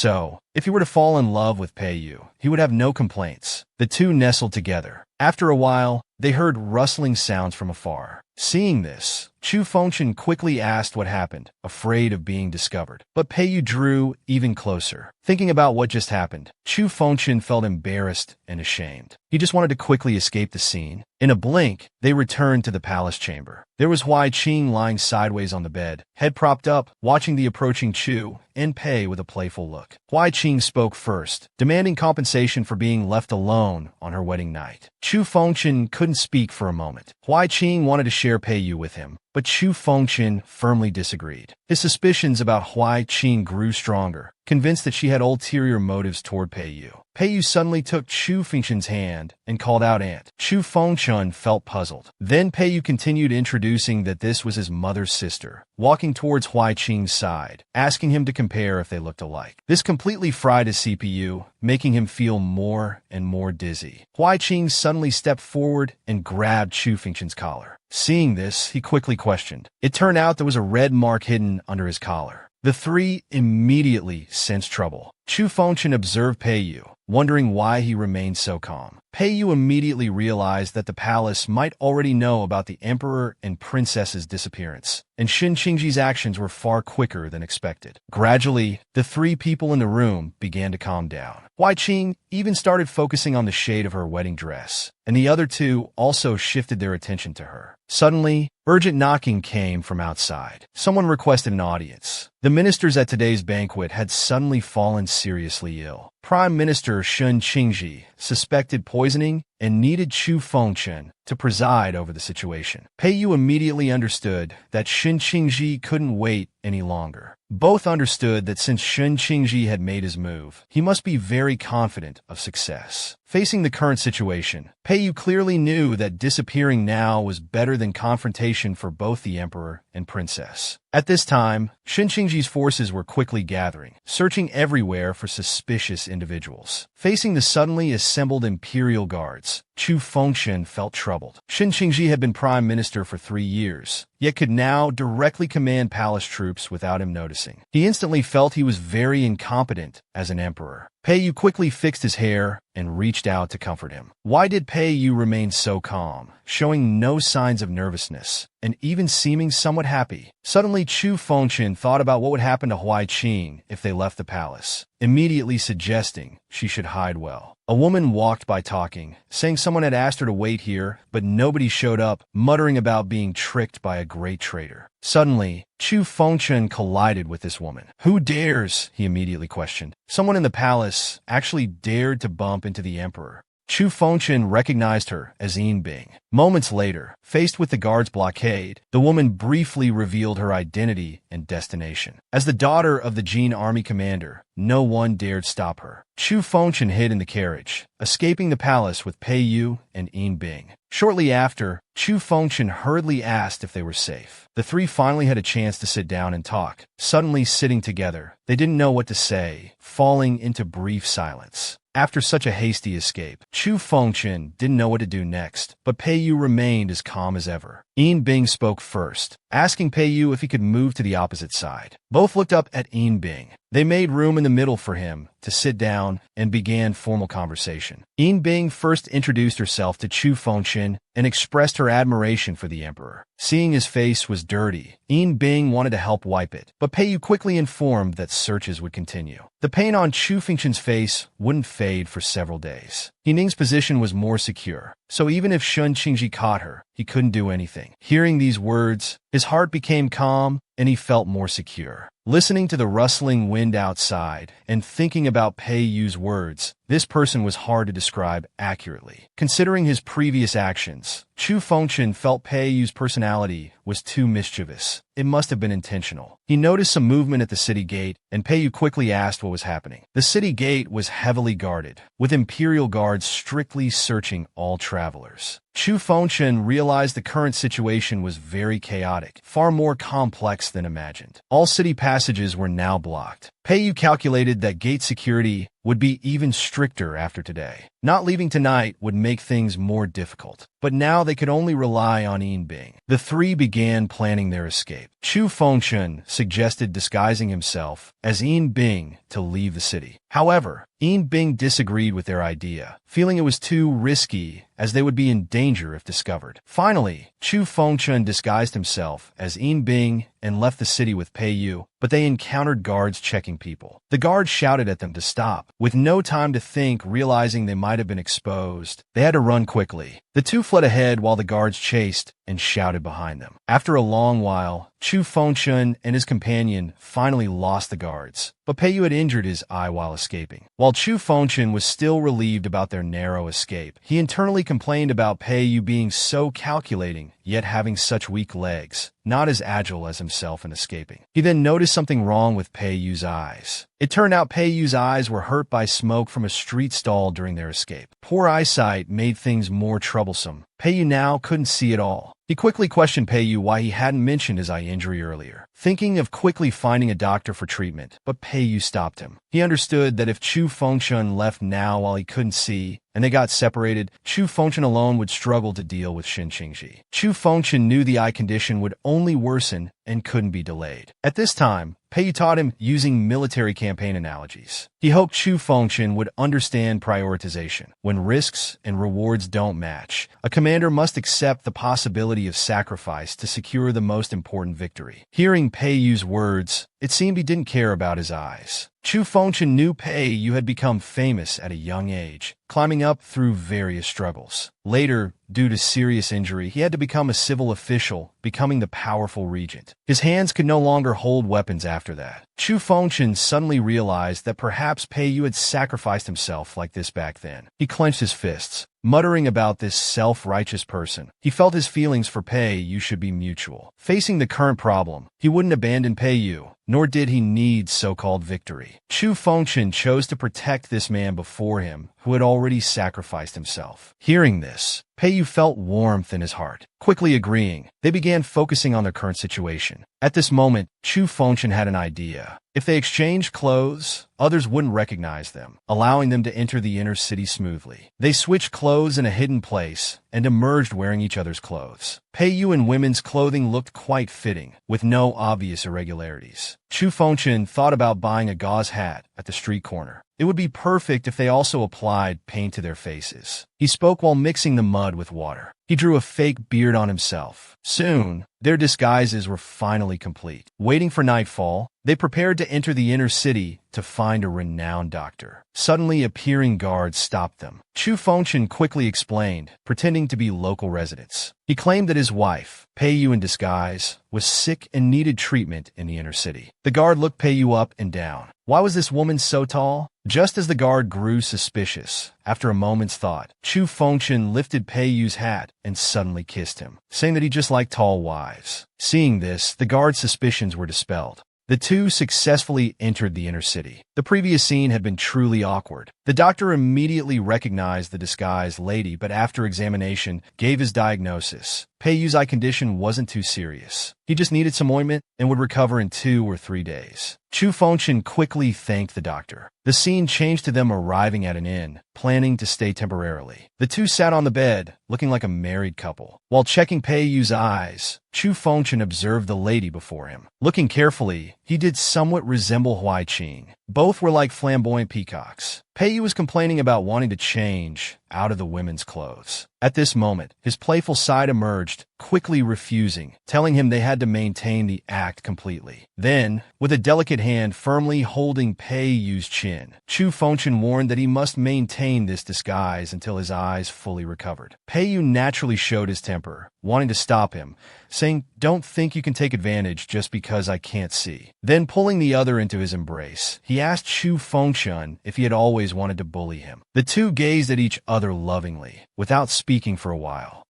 he were to fall in love with Pei-yu, he would have no complaints. The two nestled together. After a while, they heard rustling sounds from afar. Seeing this, Chu Fengchun quickly asked what happened, afraid of being discovered. But Pei-yu drew even closer. Thinking about what just happened, Chu Fengchun felt embarrassed and ashamed. He just wanted to quickly escape the scene. In a blink, they returned to the palace chamber. There was Huai Qing lying sideways on the bed, head propped up, watching the approaching Chu and Pei with a playful look. Huai Qing spoke first, demanding compensation for being left alone on her wedding night. Chu Fengchun couldn't speak for a moment. Huai Qing wanted to share Pei-yu with him, but Chu Fengchun firmly disagreed. His suspicions about Huai Qing grew stronger, convinced that she had ulterior motives toward Pei-yu. Pei-yu suddenly took Chu Fengchun's hand and called out Aunt. Chu Fengchun felt puzzled. Then Pei-yu continued to introduce introducing that this was his mother's sister, walking towards Huai Qing's side, asking him to compare if they looked alike. This completely fried his CPU, making him feel more and more dizzy. Huai Qing suddenly stepped forward and grabbed Chu Fengchen's collar. Seeing this, he quickly questioned. It turned out there was a red mark hidden under his collar. The three immediately sensed trouble. Chu Fengchen observed Pei Yu, wondering why he remained so calm. Pei Yu immediately realized that the palace might already know about the emperor and princess's disappearance, and Shen Qingji's actions were far quicker than expected. Gradually, the three people in the room began to calm down. Huai Qing even started focusing on the shade of her wedding dress, and the other two also shifted their attention to her. Suddenly, urgent knocking came from outside. Someone requested an audience. The ministers at today's banquet had suddenly fallen seriously ill. Prime Minister Shen Qingji suspected poisoning and needed Chu Fengchen to preside over the situation. Pei Yu immediately understood that Shen Qingji couldn't wait any longer. Both understood that since Shen Qingji had made his move, he must be very confident of success. Facing the current situation, Pei Yu clearly knew that disappearing now was better than confrontation for both the emperor and princess. At this time, Shen Qingji's forces were quickly gathering, searching everywhere for suspicious individuals. Facing the suddenly assembled imperial guards, Chu Fengchen felt troubled. Shen Qingji had been prime minister for 3 years, yet could now directly command palace troops without him noticing. He instantly felt he was very incompetent as an emperor. Pei Yu quickly fixed his hair and reached out to comfort him. Why did Pei Yu remain so calm, showing no signs of nervousness, and even seeming somewhat happy? Suddenly, Chu Fengchen thought about what would happen to Huai Qing if they left the palace, immediately suggesting she should hide well. A woman walked by talking, saying someone had asked her to wait here, but nobody showed up, muttering about being tricked by a great traitor. Suddenly, Chu Fengchen collided with this woman. Who dares? He immediately questioned. Someone in the palace actually dared to bump into the emperor. Chu Fengchen recognized her as Yin Bing. Moments later, faced with the guards' blockade, the woman briefly revealed her identity and destination. As the daughter of the Jin army commander, no one dared stop her. Chu Fengchen hid in the carriage, escaping the palace with Pei Yu and Yin Bing. Shortly after, Chu Fengchen hurriedly asked if they were safe. The three finally had a chance to sit down and talk. Suddenly sitting together, they didn't know what to say, falling into brief silence. After such a hasty escape, Chu Fengchen didn't know what to do next, but Pei Yu remained as calm as ever. Yin Bing spoke first, asking Pei Yu if he could move to the opposite side. Both looked up at Yin Bing. They made room in the middle for him to sit down and began formal conversation. Yin Bing first introduced herself to Chu Fengchen and expressed her admiration for the emperor. Seeing his face was dirty, Yin Bing wanted to help wipe it, but Pei Yu quickly informed that searches would continue. The pain on Chu Fengchen's face wouldn't fade for several days. He Ning's position was more secure, so even if Shen Qingji caught her, he couldn't do anything. Hearing these words, his heart became calm and he felt more secure. Listening to the rustling wind outside and thinking about Pei Yu's words, this person was hard to describe accurately. Considering his previous actions, Chu Fengchen felt Pei Yu's personality was too mischievous. It must have been intentional. He noticed some movement at the city gate, and Pei Yu quickly asked what was happening. The city gate was heavily guarded, with imperial guards strictly searching all travelers. Chu Fengchen realized the current situation was very chaotic, far more complex than imagined. All city passages were now blocked. Pei Yu calculated that gate security would be even stricter after today. Not leaving tonight would make things more difficult, but now they could only rely on Yin Bing. The three began planning their escape. Chu Fengchen suggested disguising himself as Yin Bing to leave the city. However, Yin Bing disagreed with their idea, feeling it was too risky as they would be in danger if discovered. Finally, Chu Fengchen disguised himself as Yin Bing and left the city with Pei Yu, but they encountered guards checking people. The guards shouted at them to stop. With no time to think, realizing they might have been exposed, they had to run quickly. The two fled ahead while the guards chased and shouted behind them. After a long while, Chu Fengchen and his companion finally lost the guards, but Pei Yu had injured his eye while escaping. While Chu Fengchen was still relieved about their narrow escape, he internally complained about Pei Yu being so calculating, yet having such weak legs, not as agile as himself in escaping. He then noticed something wrong with Pei Yu's eyes. It turned out Pei Yu's eyes were hurt by smoke from a street stall during their escape. Poor eyesight made things more troublesome, Pei now couldn't see at all. He quickly questioned Pei why he hadn't mentioned his eye injury earlier, thinking of quickly finding a doctor for treatment, but Pei stopped him. He understood that if Chu Fengchun left now while he couldn't see, and they got separated, Chu Fengchun alone would struggle to deal with Shin Qingji. Chu Fengchun knew the eye condition would only worsen and couldn't be delayed. At this time, Pei taught him using military campaign analogies. He hoped Chu Fengchun would understand prioritization. When risks and rewards don't match, a commander must accept the possibility of sacrifice to secure the most important victory. Hearing Pei's words, it seemed he didn't care about his eyes. Chu Fengchun knew Pei had become famous at a young age, climbing up through various struggles. Later, due to serious injury, he had to become a civil official, becoming the powerful regent. His hands could no longer hold weapons after that. Chu Fengchun suddenly realized that perhaps Pei had sacrificed himself like this back then. He clenched his fists, muttering about this self-righteous person. He felt his feelings for Pei should be mutual. Facing the current problem, he wouldn't abandon Pei, nor did he need so-called victory. Chu Fengchun chose to protect this man before him, who had already sacrificed himself. Hearing this, Pei felt warmth in his heart. Quickly agreeing, they began focusing on their current situation. At this moment, Chu Fengchun had an idea. If they exchanged clothes, others wouldn't recognize them, allowing them to enter the inner city smoothly. They switched clothes in a hidden place and emerged wearing each other's clothes. Pei in women's clothing looked quite fitting, with no obvious irregularities. Chu Fengchun thought about buying a gauze hat at the street corner. It would be perfect if they also applied paint to their faces. He spoke while mixing the mud with water. He drew a fake beard on himself. Soon, their disguises were finally complete. Waiting for nightfall, they prepared to enter the inner city to find a renowned doctor. Suddenly appearing guards stopped them. Chu Fengchun quickly explained, pretending to be local residents. He claimed that his wife, Pei in disguise, was sick and needed treatment in the inner city. The guard looked Pei up and down. Why was this woman so tall? Just as the guard grew suspicious, after a moment's thought, Chu Fengchun lifted Pei's hat and suddenly kissed him, saying that he just liked tall wives. Seeing this, the guard's suspicions were dispelled. The two successfully entered the inner city. The previous scene had been truly awkward. The doctor immediately recognized the disguised lady, but after examination, gave his diagnosis. Pei's eye condition wasn't too serious. He just needed some ointment and would recover in 2 or 3 days. Chu Fengchun quickly thanked the doctor. The scene changed to them arriving at an inn, planning to stay temporarily. The two sat on the bed, looking like a married couple. While checking Pei's eyes, Chu Fengchun observed the lady before him. Looking carefully, he did somewhat resemble Huai Qing. Both were like flamboyant peacocks. Pei was complaining about wanting to change out of the women's clothes. At this moment, his playful side emerged, quickly refusing, telling him they had to maintain the act completely. Then, with a delicate hand firmly holding Pei's chin, Chu Fengchun warned that he must maintain this disguise until his eyes fully recovered. Pei naturally showed his temper, wanting to stop him, saying, "Don't think you can take advantage just because I can't see." Then pulling the other into his embrace, he asked Chu Fengchun if he had always wanted to bully him. The two gazed at each other lovingly, without speaking for a while.